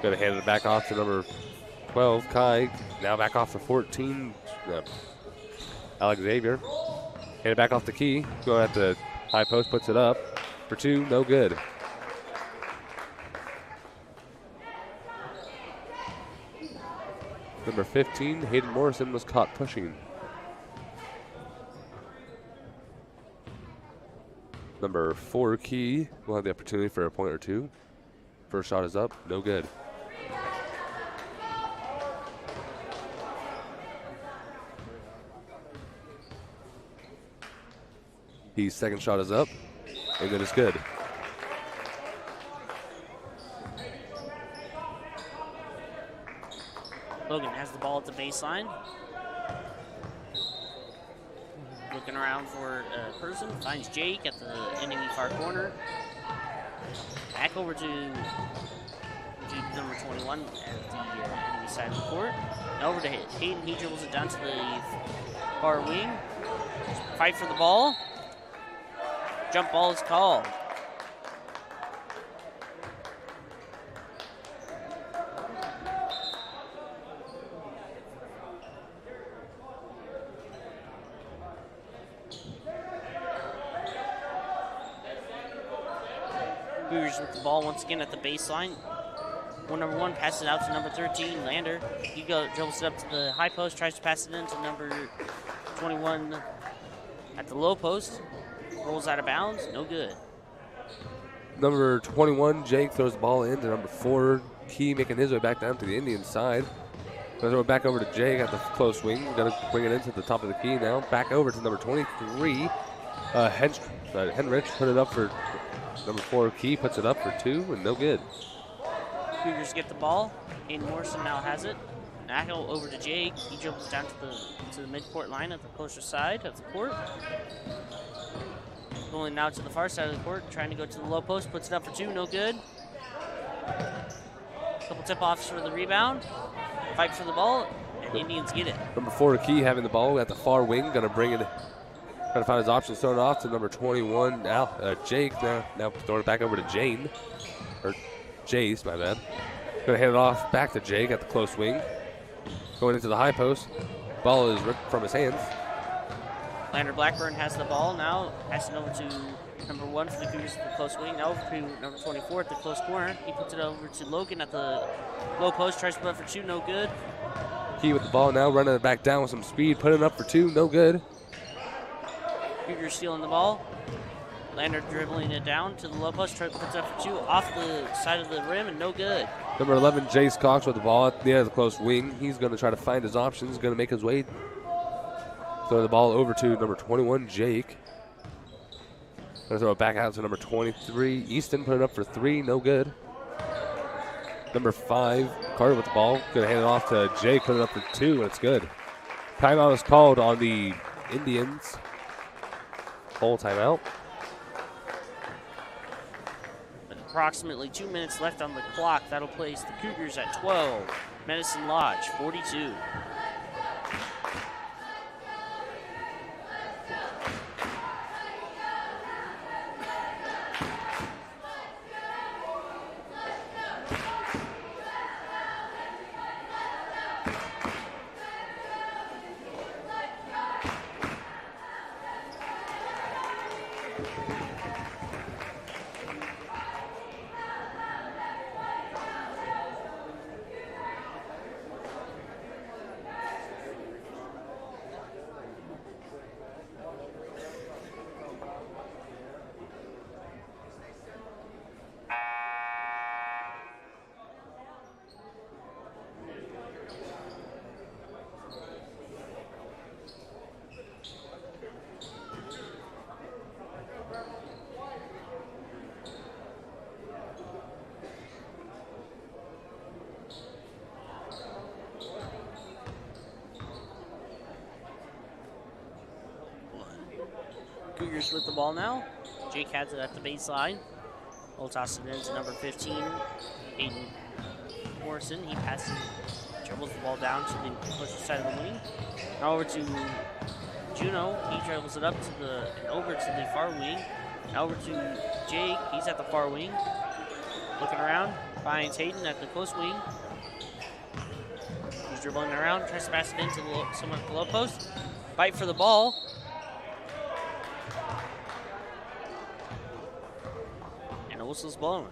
A: Going to hand it back off to number 12, Kai. Now back off to 14, Xavier. Hand it back off the key. Going at the high post, puts it up for 2, no good. Number 15, Hayden Morrison, was caught pushing. Number 4, Key, will have the opportunity for a point or 2. First shot is up, no good. His second shot is up, and it is good.
C: Logan has the ball at the baseline. Looking around for a person, finds Jake at the enemy far corner. Back over to number 21 at the enemy side of the court. Now over to Hayden. He dribbles it down to the far wing. Fight for the ball. Jump ball is called. Cougars with the ball once again at the baseline. Number 1 passes it out to number 13, Lander. He dribbles it up to the high post, tries to pass it in to number 21 at the low post. Rolls out of bounds, no good.
A: Number 21, Jake, throws the ball in to number 4, Key, making his way back down to the Indian side. Gonna throw it back over to Jake at the close wing. Gonna bring it into the top of the key now. Back over to number 23, Henrich. Put it up for number 4, Key. Puts it up for 2, and no good.
C: Cougars get the ball. Aiden Morrison now has it. Now over to Jake. He dribbles down to the midcourt line at the closer side of the court. Going now to the far side of the court, trying to go to the low post. Puts it up for 2, no good. Couple tip-offs for the rebound. Fight for the ball, and Indians get it.
A: Number 4, Key, having the ball at the far wing. Gonna bring it. Trying to find his options. Thrown off to number 21, Jake. Now throwing it back over to Jane. Or Jace, my bad. Gonna hand it off back to Jake at the close wing. Going into the high post. Ball is ripped from his hands.
C: Lander Blackburn has the ball now. Passing over to number 1 for the Cougars at the close wing. Now over to number 24 at the close corner. He puts it over to Logan at the low post. Tries to put up for 2, no good.
A: Key with the ball now, running it back down with some speed. Putting it up for 2, no good.
C: Cougars stealing the ball. Lander dribbling it down to the low post. Puts it up for 2 off the side of the rim, and no good.
A: Number 11, Jace Cox with the ball at the end of the close wing. He's going to try to find his options. Going to make his way. Throw the ball over to number 21, Jake. Going to throw it back out to number 23, Easton. Put it up for 3, no good. Number 5, Carter with the ball. Going to hand it off to Jake. Put it up for 2, and it's good. Timeout is called on the Indians. Full timeout.
C: Approximately 2 minutes left on the clock. That'll place the Cougars at 12. Medicine Lodge, 42. Cougars with the ball now. Jake has it at the baseline. We'll toss it in to number 15, Aiden Morrison. He passes, dribbles the ball down to the closer side of the wing. Now over to Juno. He dribbles it up to and over to the far wing. Now over to Jake. He's at the far wing. Looking around, finds Hayden at the close wing. He's dribbling around, tries to pass it into someone at the low post. Fight for the ball. And the whistle's blowing.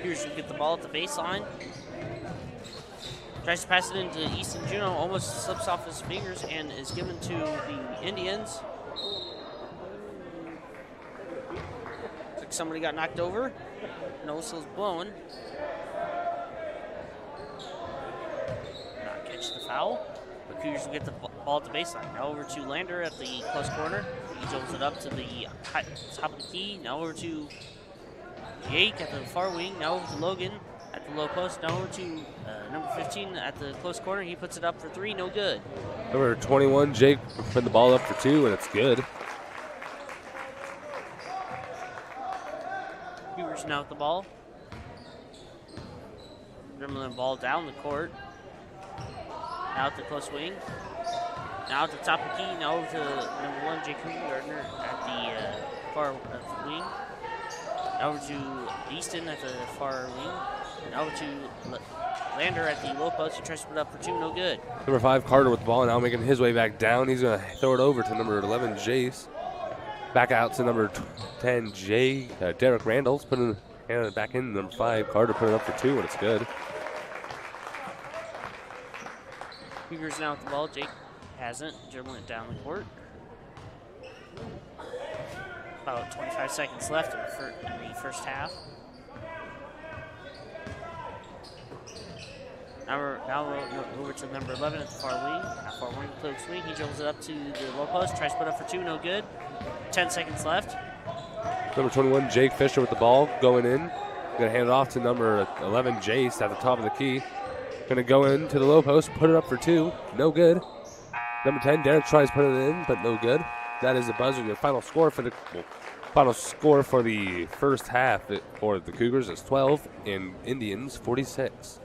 C: Here's to get the ball at the baseline. Tries to pass it into Easton Juno, almost slips off his fingers and is given to the Indians. Looks like somebody got knocked over. No whistle's blowing. Not catch the foul. The Cougars will get the ball at the baseline. Now over to Lander at the close corner. He jumps it up to the top of the key. Now over to Jake at the far wing. Now over to Logan at the low post. Now over to number 15 at the close corner. He puts it up for 3, no good.
A: Number 21, Jake, put the ball up for 2, and it's good.
C: Cougars now with the ball. Dribbling the ball down the court. Now at the close wing. Now at the top of the key. Now over to number 1, Jake Gardner at the far wing. Now over to Easton at the far wing. Now over to Lander at the low post. He tries to put it up for 2, no good.
A: Number 5, Carter with the ball now, making his way back down. He's going to throw it over to number 11, Jace. Back out to number 10, Derek Randall's handing it back in. Number 5, Carter put it up for 2, and it's good.
C: Cougars now with the ball. Jake hasn't. Dribbling it down the court. About 25 seconds left in the first half. Now we're over to number 11 at the far wing. Far wing, close wing. He dribbles it up to the low post. Tries to put it up for 2, no good. 10 seconds left.
A: Number 21, Jake Fisher with the ball going in. Going to hand it off to number 11, Jace at the top of the key. Going to go into the low post, put it up for 2, no good. Number 10, Derek tries to put it in, but no good. That is the buzzer. The final score for the first half for the Cougars is 12 and Indians 46.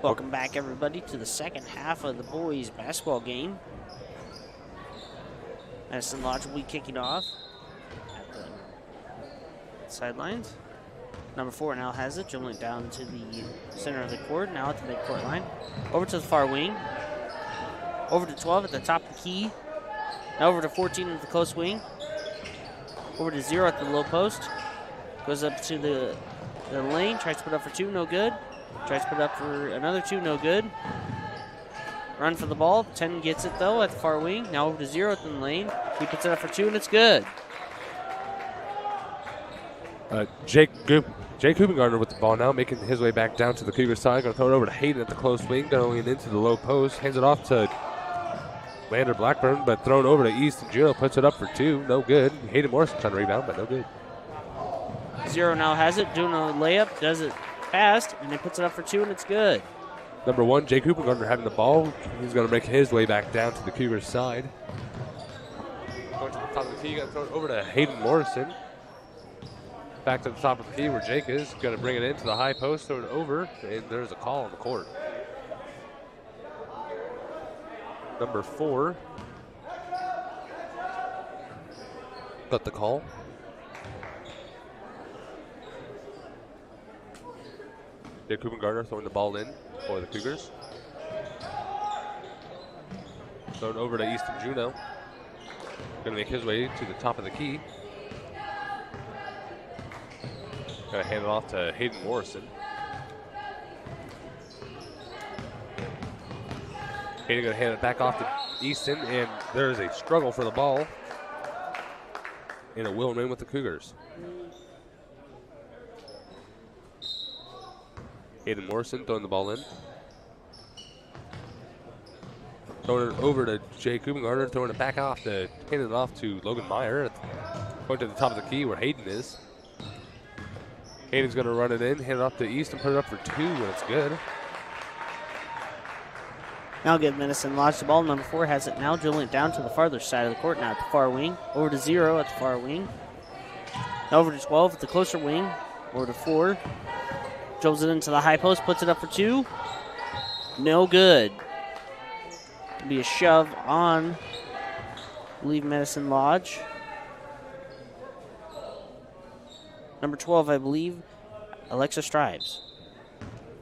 C: Welcome back, everybody, to the second half of the boys' basketball game. Madison Lodge will be kicking off at the sidelines. Number 4 now has it, dribbling down to the center of the court, now at the midcourt line. Over to the far wing. Over to 12 at the top of the key. Now over to 14 at the close wing. Over to 0 at the low post. Goes up to the lane, tries to put up for 2, no good. Tries to put up for another 2, no good. Run for the ball. 10 gets it, though, at the far wing. Now over to 0 in the lane. He puts it up for 2, and it's good.
A: Jake Hubengartner with the ball now, making his way back down to the Cougar side. Going to throw it over to Hayden at the close wing, going into the low post. Hands it off to Lander Blackburn, but thrown over to Easton Juno. Puts it up for 2, no good. Hayden Morrison trying to rebound, but no good.
C: 0 now has it, doing a layup, does it fast, and he puts it up for 2, and it's good.
A: Number 1, Jake Hubengartner having the ball. He's going to make his way back down to the Cougars side. Going to the top of the key, going to throw it over to Hayden Morrison. Back to the top of the key where Jake is. Going to bring it into the high post, throw it over, and there's a call on the court. Number 4 got the call. Jake Hubengartner throwing the ball in for the Cougars. Thrown over to Easton Juno. Going to make his way to the top of the key. Going to hand it off to Hayden Morrison. Hayden going to hand it back off to Easton, and there is a struggle for the ball. And it will remain with the Cougars. Hayden Morrison throwing the ball in. Throwing it over to Jake Hubengartner, throwing it back off to, handing it off to Logan Meyer. Going to the top of the key where Hayden is. Hayden's going to run it in, hand it off to East and put it up for 2, and it's good.
C: Now give Madison Lodge the ball. Number 4 has it now, dribbling it down to the farther side of the court, now at the far wing. Over to 0 at the far wing. Now over to 12 at the closer wing. Over to 4. Dribbles it into the high post, puts it up for 2. No good. It'll be a shove on, I believe, Madison Lodge. Number 12, I believe, Alexa Stripes.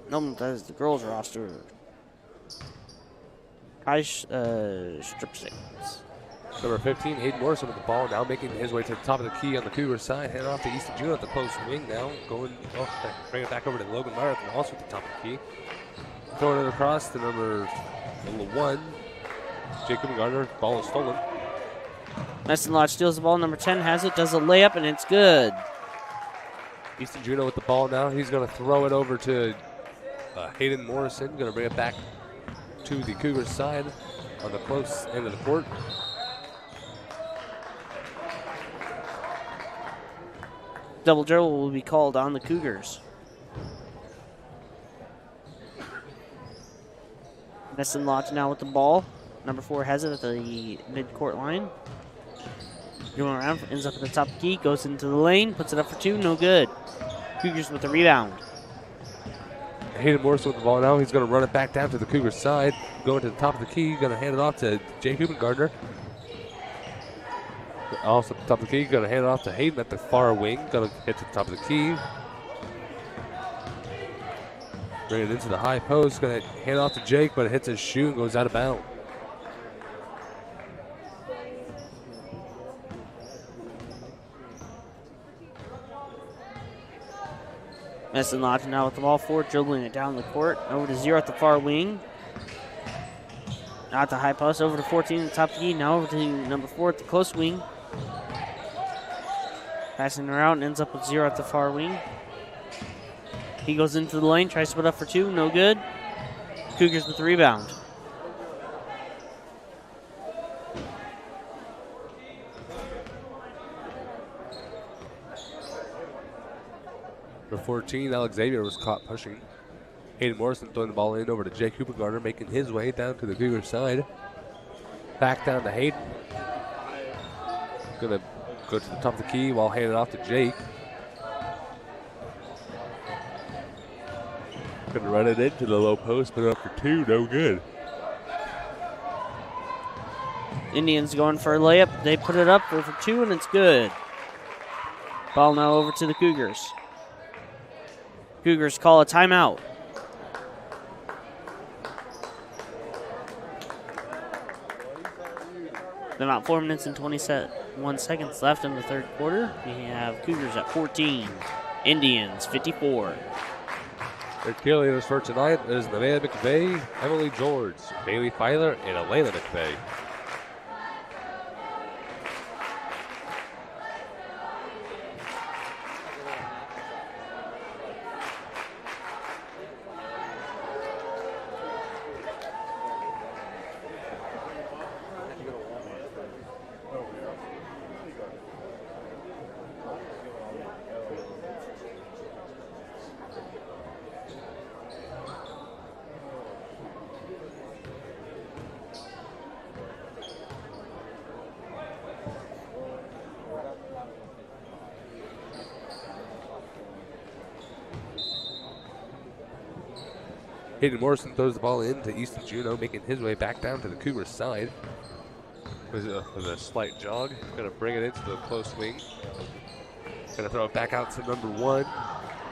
C: No, that is the girls' roster. Strip six.
A: Number 15, Hayden Morrison with the ball, now making his way to the top of the key on the Cougar side. Hand off to Easton Juno at the close wing now. Bring it back over to Logan Meyer, also at the top of the key. Throwing it across to number 1, Jake Hubengartner. Ball is stolen.
C: Madison Lodge steals the ball. Number 10 has it, does a layup, and it's good.
A: Easton Juno with the ball now. He's going to throw it over to Hayden Morrison. Going to bring it back to the Cougars side on the close end of the court.
C: Double dribble will be called on the Cougars. Madison Lodge now with the ball. Number 4 has it at the mid-court line. Going around, ends up at the top of the key, goes into the lane, puts it up for 2, no good. Cougars with the rebound.
A: Hayden Morrison with the ball now. He's going to run it back down to the Cougars side. Going to the top of the key, going to hand it off to Jake Hubengartner. Also at the top of the key, going to hand it off to Hayden at the far wing. Going to hit to the top of the key. Bring it into the high post. Going to hand it off to Jake, but it hits his shoe and goes out of bounds.
C: Madison Lodge now with the ball. 4, dribbling it down the court. Over to 0 at the far wing. Now at the high post. Over to 14 at the top of the key. Now over to number 4 at the close wing. Passing around and ends up with 0 at the far wing. He goes into the lane, tries to put up for 2, no good. Cougars with the rebound.
A: Number 14, Alex Xavier was caught pushing. Hayden Morrison throwing the ball in over to Jake Hoopergarner, making his way down to the Cougar side. Back down to Hayden. Gonna go to the top of the key while handing it off to Jake. Gonna run it into the low post, put it up for 2, no good.
C: Indians going for a layup. They put it up for 2, and it's good. Ball now over to the Cougars. Cougars call a timeout. There are about 4 minutes and 21 seconds left in the third quarter. We have Cougars at 14, Indians 54.
A: Their cheerleaders for tonight is Nevaeh McVeigh, Emily George, Bailey Filer, and Elena McVeigh. Hayden Morrison throws the ball in to Easton Juneau, making his way back down to the Cougars side. With a slight jog. Going to bring it into the close wing. Going to throw it back out to number 1.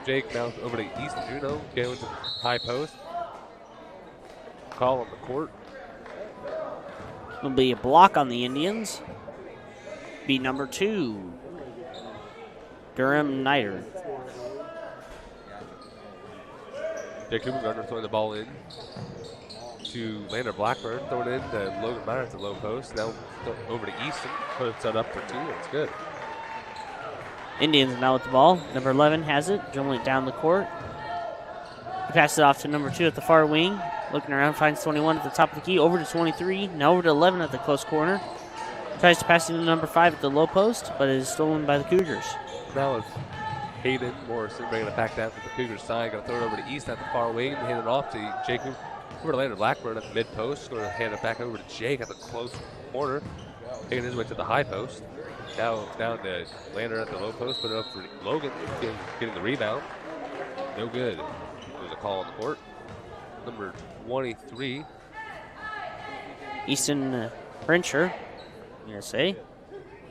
A: Jake now over to Easton Juneau, going to the high post. Call on the court.
C: Will be a block on the Indians. Be number 2, Durham Niter.
A: Jake Hoopergarner throwing the ball in to Lander Blackburn, throwing it in to Logan Meyer at the low post. Now over to Easton, puts it up for 2. It's good.
C: Indians now with the ball. Number 11 has it, dribbling it down the court. He passes it off to number 2 at the far wing. Looking around, finds 21 at the top of the key. Over to 23, now over to 11 at the close corner. Tries to pass it to number 5 at the low post, but it is stolen by the Cougars.
A: Now it's Hayden Morrison bringing it back down to the Cougars side. Going to throw it over to East at the far wing. Hand it off to Jake. Over to Lander Blackburn at the mid post. Going to hand it back over to Jake at the close corner. Taking his way to the high post. Now down to Lander at the low post. Put it up for Logan. Getting the rebound. No good. There's a call on the court. Number 23.
C: Easton Frencher, I'm going to say.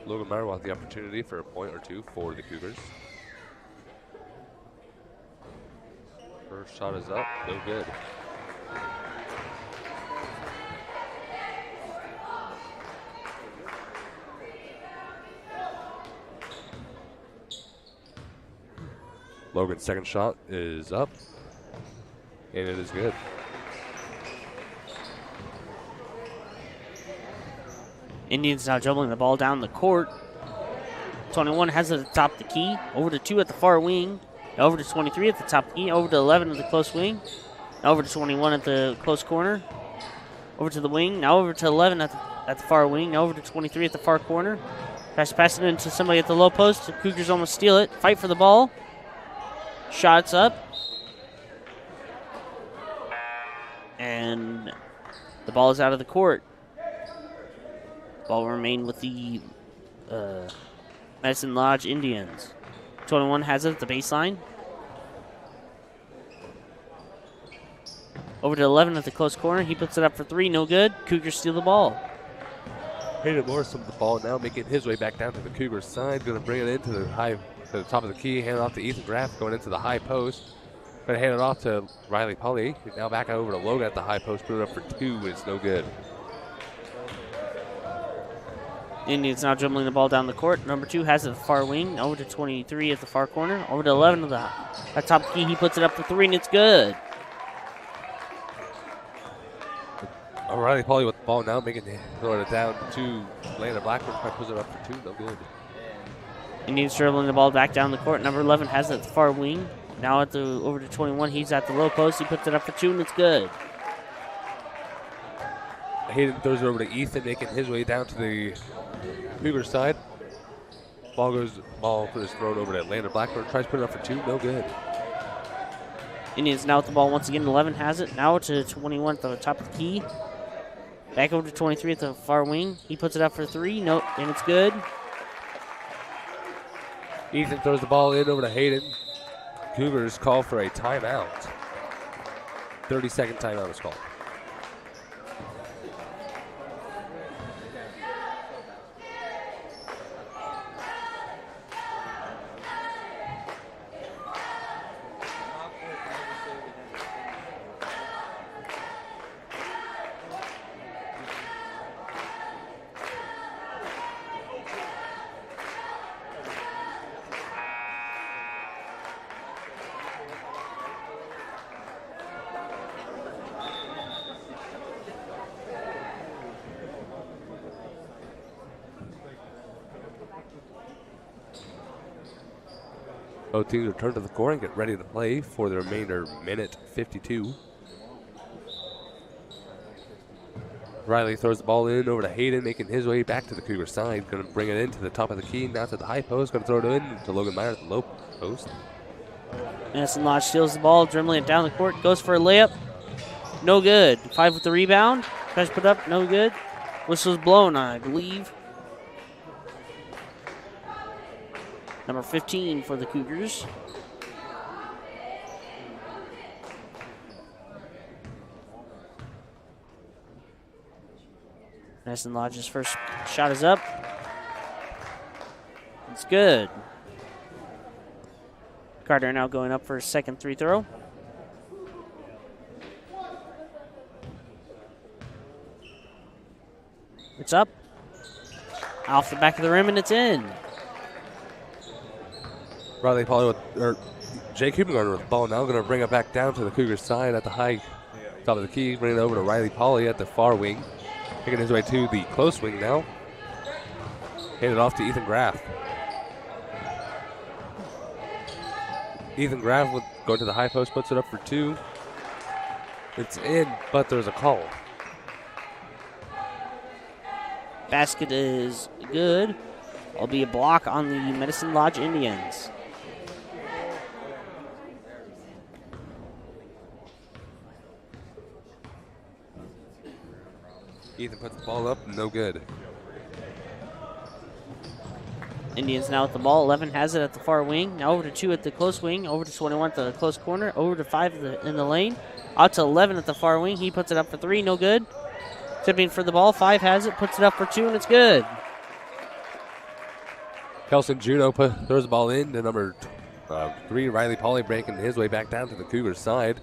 A: Logan Meyer will have the opportunity for a point or 2 for the Cougars. First shot is up, no good. Logan's second shot is up, and it is good.
C: Indians now dribbling the ball down the court. 21 has it at the top of the key. Over to 2 at the far wing. Over to 23 at the top of the key. Over to 11 at the close wing. Over to 21 at the close corner. Over to the wing. Now over to 11 at the far wing. Now over to 23 at the far corner. Pass it into somebody at the low post. The Cougars almost steal it. Fight for the ball. Shots up. And the ball is out of the court. Ball will remain with the Medicine Lodge Indians. 21 has it at the baseline. Over to 11 at the close corner. He puts it up for 3. No good. Cougars steal the ball.
A: Hayden Morrison with the ball now, making his way back down to the Cougars side. Going to bring it into the top of the key. Hand it off to Ethan Graff, going into the high post. Going to hand it off to Riley Polly. Now back over to Logan at the high post. Put it up for 2. It's no good.
C: Indians now dribbling the ball down the court. Number 2 has it at the far wing. Over to 23 at the far corner. Over to 11 at top of the key. He puts it up for 3, and it's good.
A: Riley Polly with the ball now, throwing it down to Landon Blackburn. Puts it up for 2. No good.
C: Indians dribbling the ball back down the court. Number 11 has it at the far wing. Now over to 21. He's at the low post. He puts it up for 2, and it's good.
A: Hayden throws it over to Ethan, making his way down to the Cougars side. Ball is thrown over to Landon Blackburn. Tries to put it up for 2. No good.
C: Indians now with the ball once again. 11 has it. Now to 21 at the top of the key. Back over to 23 at the far wing. He puts it up for 3. Nope, and it's good.
A: Ethan throws the ball in over to Hayden. Cougars call for a timeout. 30-second timeout is called. Both teams return to the court and get ready to play for the remainder minute 52. Riley throws the ball in over to Hayden, making his way back to the Cougar side. Going to bring it into the top of the key, now to the high post. Going to throw it in to Logan Meyer at the low post.
C: Madison Lodge steals the ball, dribbling it down the court, goes for a layup. No good. 5 with the rebound. Tries to put up, no good. Whistle's blown, I believe. Number 15 for the Cougars. Madison Lodge's first shot is up. It's good. Carter now going up for his second free throw. It's up. Off the back of the rim, and it's in.
A: Riley Polly Jake Hubengarner with the ball now. Going to bring it back down to the Cougars side at the high top of the key. Bring it over to Riley Polly at the far wing. Taking his way to the close wing now. Hand it off to Ethan Graff. Ethan Graff will go to the high post, puts it up for 2. It's in, but there's a call.
C: Basket is good. It'll be a block on the Medicine Lodge Indians.
A: Ethan puts the ball up, no good.
C: Indians now with the ball. 11 has it at the far wing. Now over to 2 at the close wing. Over to 21 at the close corner. Over to 5 in the lane. Out to 11 at the far wing. He puts it up for 3, no good. Tipping for the ball. 5 has it, puts it up for 2, and it's good.
A: Kelson Juno throws the ball in to number 3, Riley Polly, breaking his way back down to the Cougars side.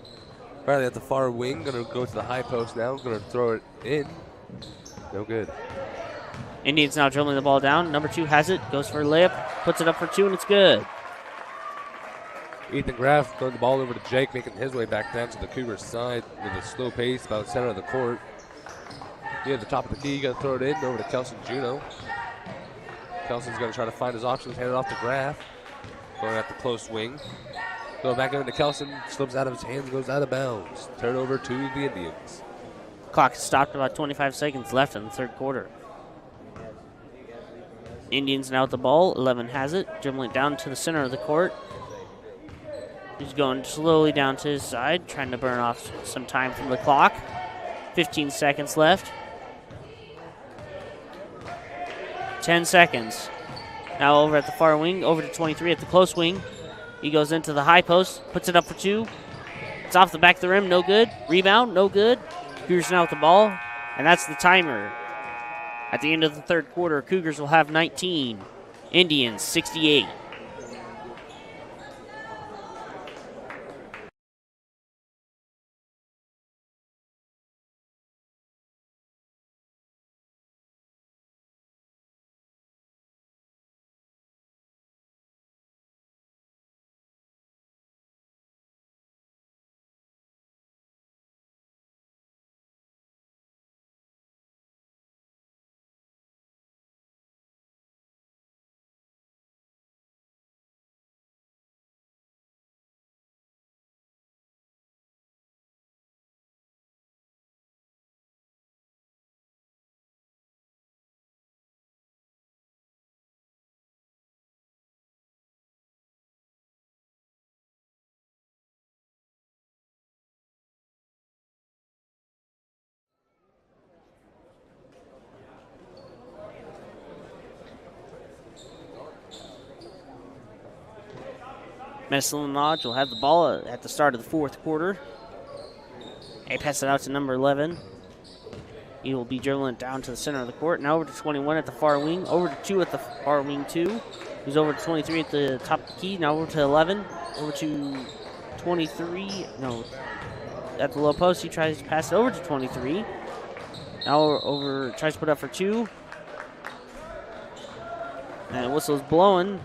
A: Riley at the far wing, going to go to the high post now, going to throw it in. No good.
C: Indians now dribbling the ball down. Number 2 has it, goes for a layup, puts it up for 2, and it's good.
A: Ethan Graff throwing the ball over to Jake, making his way back down to the Cougars side with a slow pace about the center of the court. He at the top of the key, going to throw it in over to Kelson Juno. Kelson's going to try to find his options, hand it off to Graff. Going at the close wing. Going back into Kelson, slips out of his hands, goes out of bounds. Turnover to the Indians.
C: Clock is stopped, about 25 seconds left in the third quarter. Indians now with the ball. 11 has it, dribbling down to the center of the court. He's going slowly down to his side, trying to burn off some time from the clock. 15 seconds left. 10 seconds. Now over at the far wing, over to 23 at the close wing. He goes into the high post, puts it up for 2. It's off the back of the rim, no good. Rebound, no good. Cougars now with the ball, and that's the timer. At the end of the third quarter, Cougars will have 19, Indians 68. Medicine Lodge will have the ball at the start of the fourth quarter. They pass it out to number 11. He will be dribbling it down to the center of the court. Now over to 21 at the far wing. Over to 2 at the far wing, 2. He's over to 23 at the top of the key. Now over to 11. Over to 23. No, at the low post, he tries to pass it over to 23. Now over, tries to put up for 2. And whistle's blowing.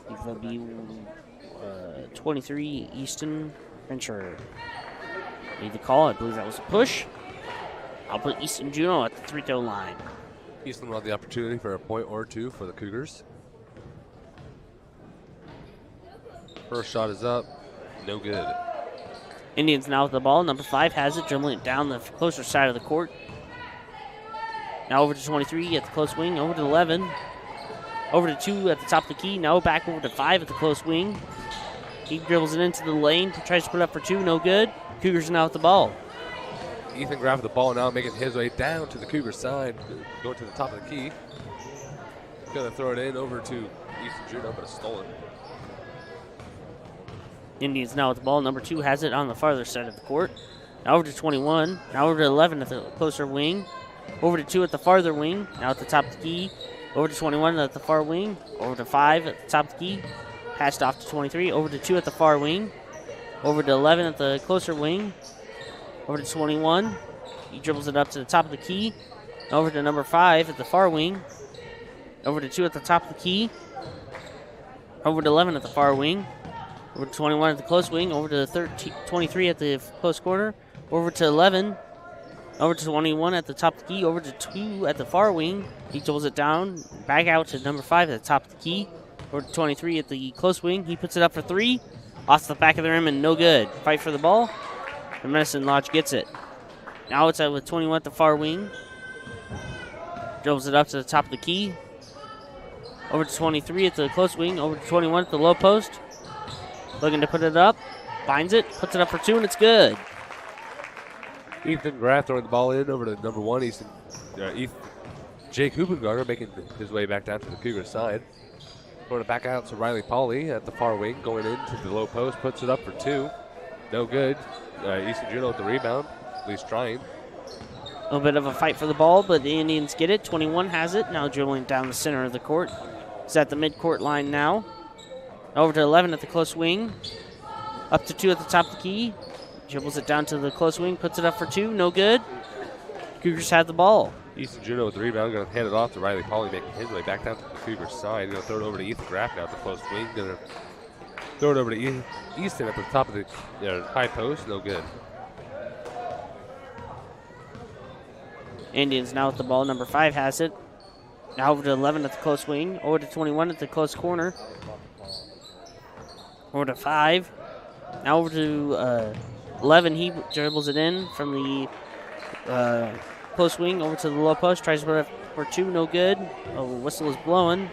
C: It'll be 23 Easton Venture. Made the call. I believe that was a push. I'll put Easton Juno at the free throw line.
A: Easton will have the opportunity for a point or two for the Cougars. First shot is up. No good.
C: Indians now with the ball. Number 5 has it, dribbling it down the closer side of the court. Now over to 23 at the close wing. Over to 11. Over to 2 at the top of the key. Now back over to 5 at the close wing. He dribbles it into the lane. Tries to put up for 2. No good. Cougars now with the ball.
A: Ethan grabbing the ball now, making his way down to the Cougar side, going to the top of the key. Going to throw it in over to Easton Juno, but it's stolen.
C: Indians now with the ball. Number 2 has it on the farther side of the court. Now over to 21. Now over to 11 at the closer wing. Over to 2 at the farther wing. Now at the top of the key. Over to 21 at the far wing. Over to 5 at the top of the key. Passed off to 23. Over to 2 at the far wing. Over to 11 at the closer wing. Over to 21. He dribbles it up to the top of the key. Over to number 5 at the far wing. Over to 2 at the top of the key. Over to 11 at the far wing. Over to 21 at the close wing. Over to 23 at the close corner. Over to 11. Over to 21 at the top of the key. Over to 2 at the far wing. He dribbles it down. Back out to number 5 at the top of the key. Over to 23 at the close wing. He puts it up for 3. Off the back of the rim and no good. Fight for the ball. And Medicine Lodge gets it. Now it's with 21 at the far wing. Dribbles it up to the top of the key. Over to 23 at the close wing. Over to 21 at the low post. Looking to put it up. Finds it. Puts it up for 2 and it's good.
A: Ethan Graff throwing the ball in over to number 1. Jake Hubengarter making his way back down to the Cougar side. Throwing it back out to Riley Pauly at the far wing. Going into the low post. Puts it up for 2. No good. Easton Juno with the rebound. At least trying.
C: A little bit of a fight for the ball, but the Indians get it. 21 has it. Now dribbling down the center of the court. He's at the midcourt line now. Over to 11 at the close wing. Up to 2 at the top of the key. Dribbles it down to the close wing. Puts it up for 2. No good. Cougars have the ball.
A: Easton Juno with the rebound. Going to hand it off to Riley Pauly, making his way back down to the Cougar side. Going to throw it over to Ethan Graff now at the close wing. Going to throw it over to Easton at the top of the high post. No good.
C: Indians now with the ball. Number 5 has it. Now over to 11 at the close wing. Over to 21 at the close corner. Over to 5. Now over to 11. He dribbles it in from the close wing over to the low post. Tries to put it for 2. No good. Oh, whistle is blowing.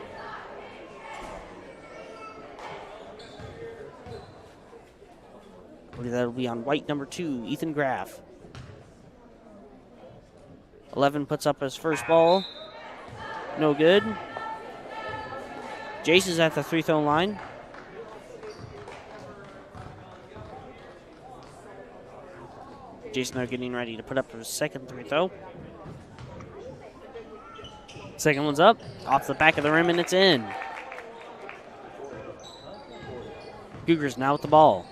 C: I believe that'll be on white number 2, Ethan Graff. 11 puts up his first ball. No good. Jace is at the free throw line. Jason are getting ready to put up his second free throw. Second one's up. Off the back of the rim and it's in. Cougars now with the ball.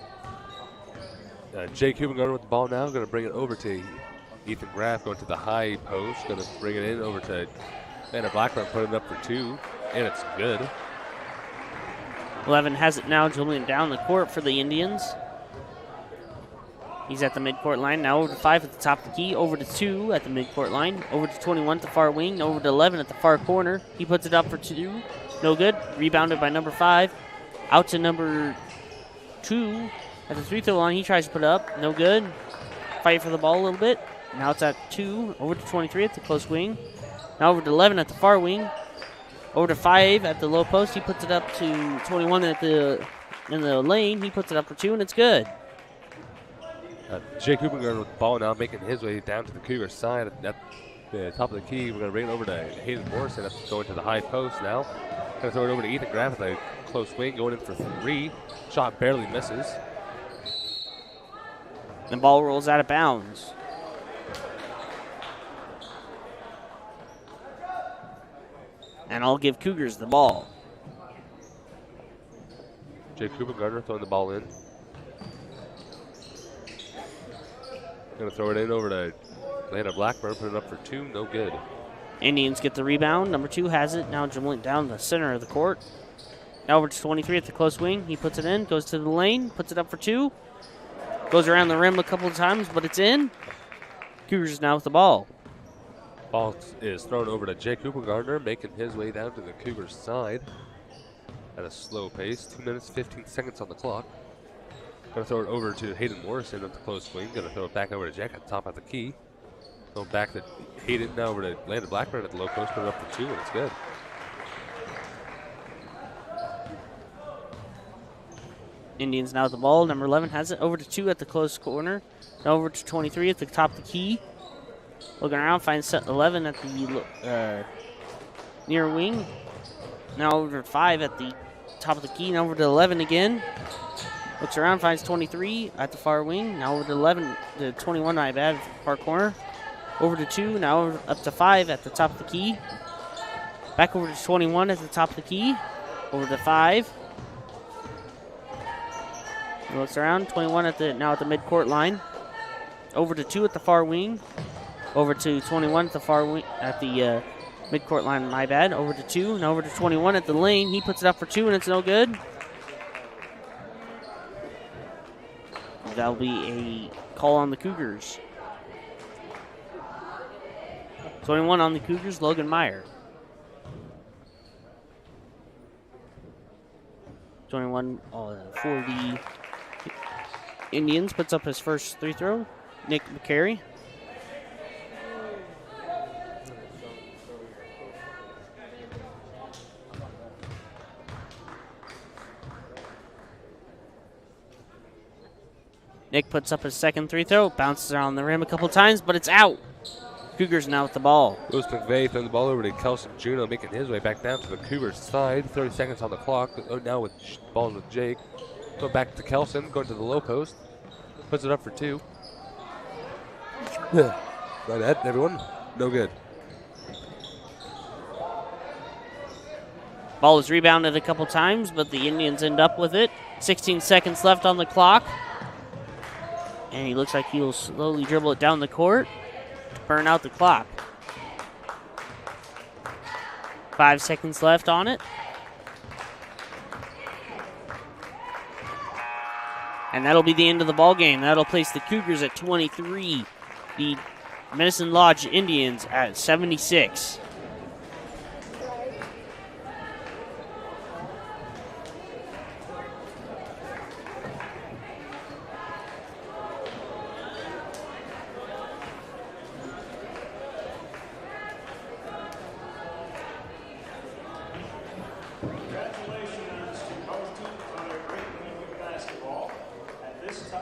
A: Jake Hubengarter with the ball now. Going to bring it over to Ethan Graff, going to the high post. Going to bring it in over to Banner Blackburn, putting it up for 2, and it's good.
C: 11 has it now, dribbling down the court for the Indians. He's at the midcourt line. Now over to 5 at the top of the key. Over to 2 at the midcourt line. Over to 21 at the far wing. Over to 11 at the far corner. He puts it up for 2. No good. Rebounded by number 5. Out to number 2 at the free throw line. He tries to put it up. No good. Fight for the ball a little bit. Now it's at 2. Over to 23 at the close wing. Now over to 11 at the far wing. Over to 5 at the low post. He puts it up to 21 in the lane. He puts it up for 2, and it's good.
A: Jake Hubengarter with the ball now, making his way down to the Cougar side. the top of the key. We're going to bring it over to Hayden Morrison. That's going to the high post now. Going to throw it over to Ethan Graff with a close swing, going in for 3. Shot barely misses.
C: The ball rolls out of bounds. And I'll give Cougars the ball.
A: Jake Gardner throwing the ball in. Going to throw it in over to Landon Blackburn, put it up for 2, no good.
C: Indians get the rebound. Number 2 has it, now dribbling down the center of the court. Now over to 23 at the close wing. He puts it in, goes to the lane, puts it up for 2. Goes around the rim a couple of times, but it's in. Cougars now with the ball.
A: Ball is thrown over to Jake Gardner, making his way down to the Cougars side at a slow pace. 2 minutes, 15 seconds on the clock. Going to throw it over to Hayden Morrison at the close wing. Going to throw it back over to Jack at the top of the key. Going back to Hayden, now over to Landon Blackburn at the low post, put it up for 2, and it's good.
C: Indians now with the ball. Number 11 has it over to 2 at the close corner. Now over to 23 at the top of the key. Looking around, finds 11 at the near wing. Now over to 5 at the top of the key. Now over to 11 again. Looks around, finds 23 at the far wing. Now over to 11, to 21, my bad, far corner. Over to 2, now over, up to 5 at the top of the key. Back over to 21 at the top of the key. Over to 5. He looks around, 21 at the now at the midcourt line. Over to 2 at the far wing. Over to 21 at the far wing at the midcourt line, my bad. Over to 2, and over to 21 at the lane. He puts it up for 2, and it's no good. That'll be a call on the Cougars. 21 on the Cougars, Logan Meyer. 21 for the Indians puts up his first free throw. Nick McCary. Nick puts up his second free throw, bounces around the rim a couple times, but it's out. Cougars now with the ball.
A: Lewis McVeigh throwing the ball over to Kelson Juno, making his way back down to the Cougars side. 30 seconds on the clock. Now with ball with Jake. Go back to Kelson, going to the low post. Puts it up for 2. Right at everyone. No good.
C: Ball is rebounded a couple times, but the Indians end up with it. 16 seconds left on the clock. And he looks like he'll slowly dribble it down the court to burn out the clock. 5 seconds left on it. And that'll be the end of the ball game. That'll place the Cougars at 23. The Medicine Lodge Indians at 76.
B: Congratulations to both teams on their great win with basketball. At this time,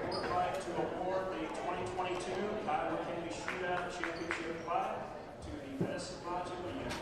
B: we would like to award the 2022 Kiowa County Shootout Championship plaque to the Medicine Lodge Indians.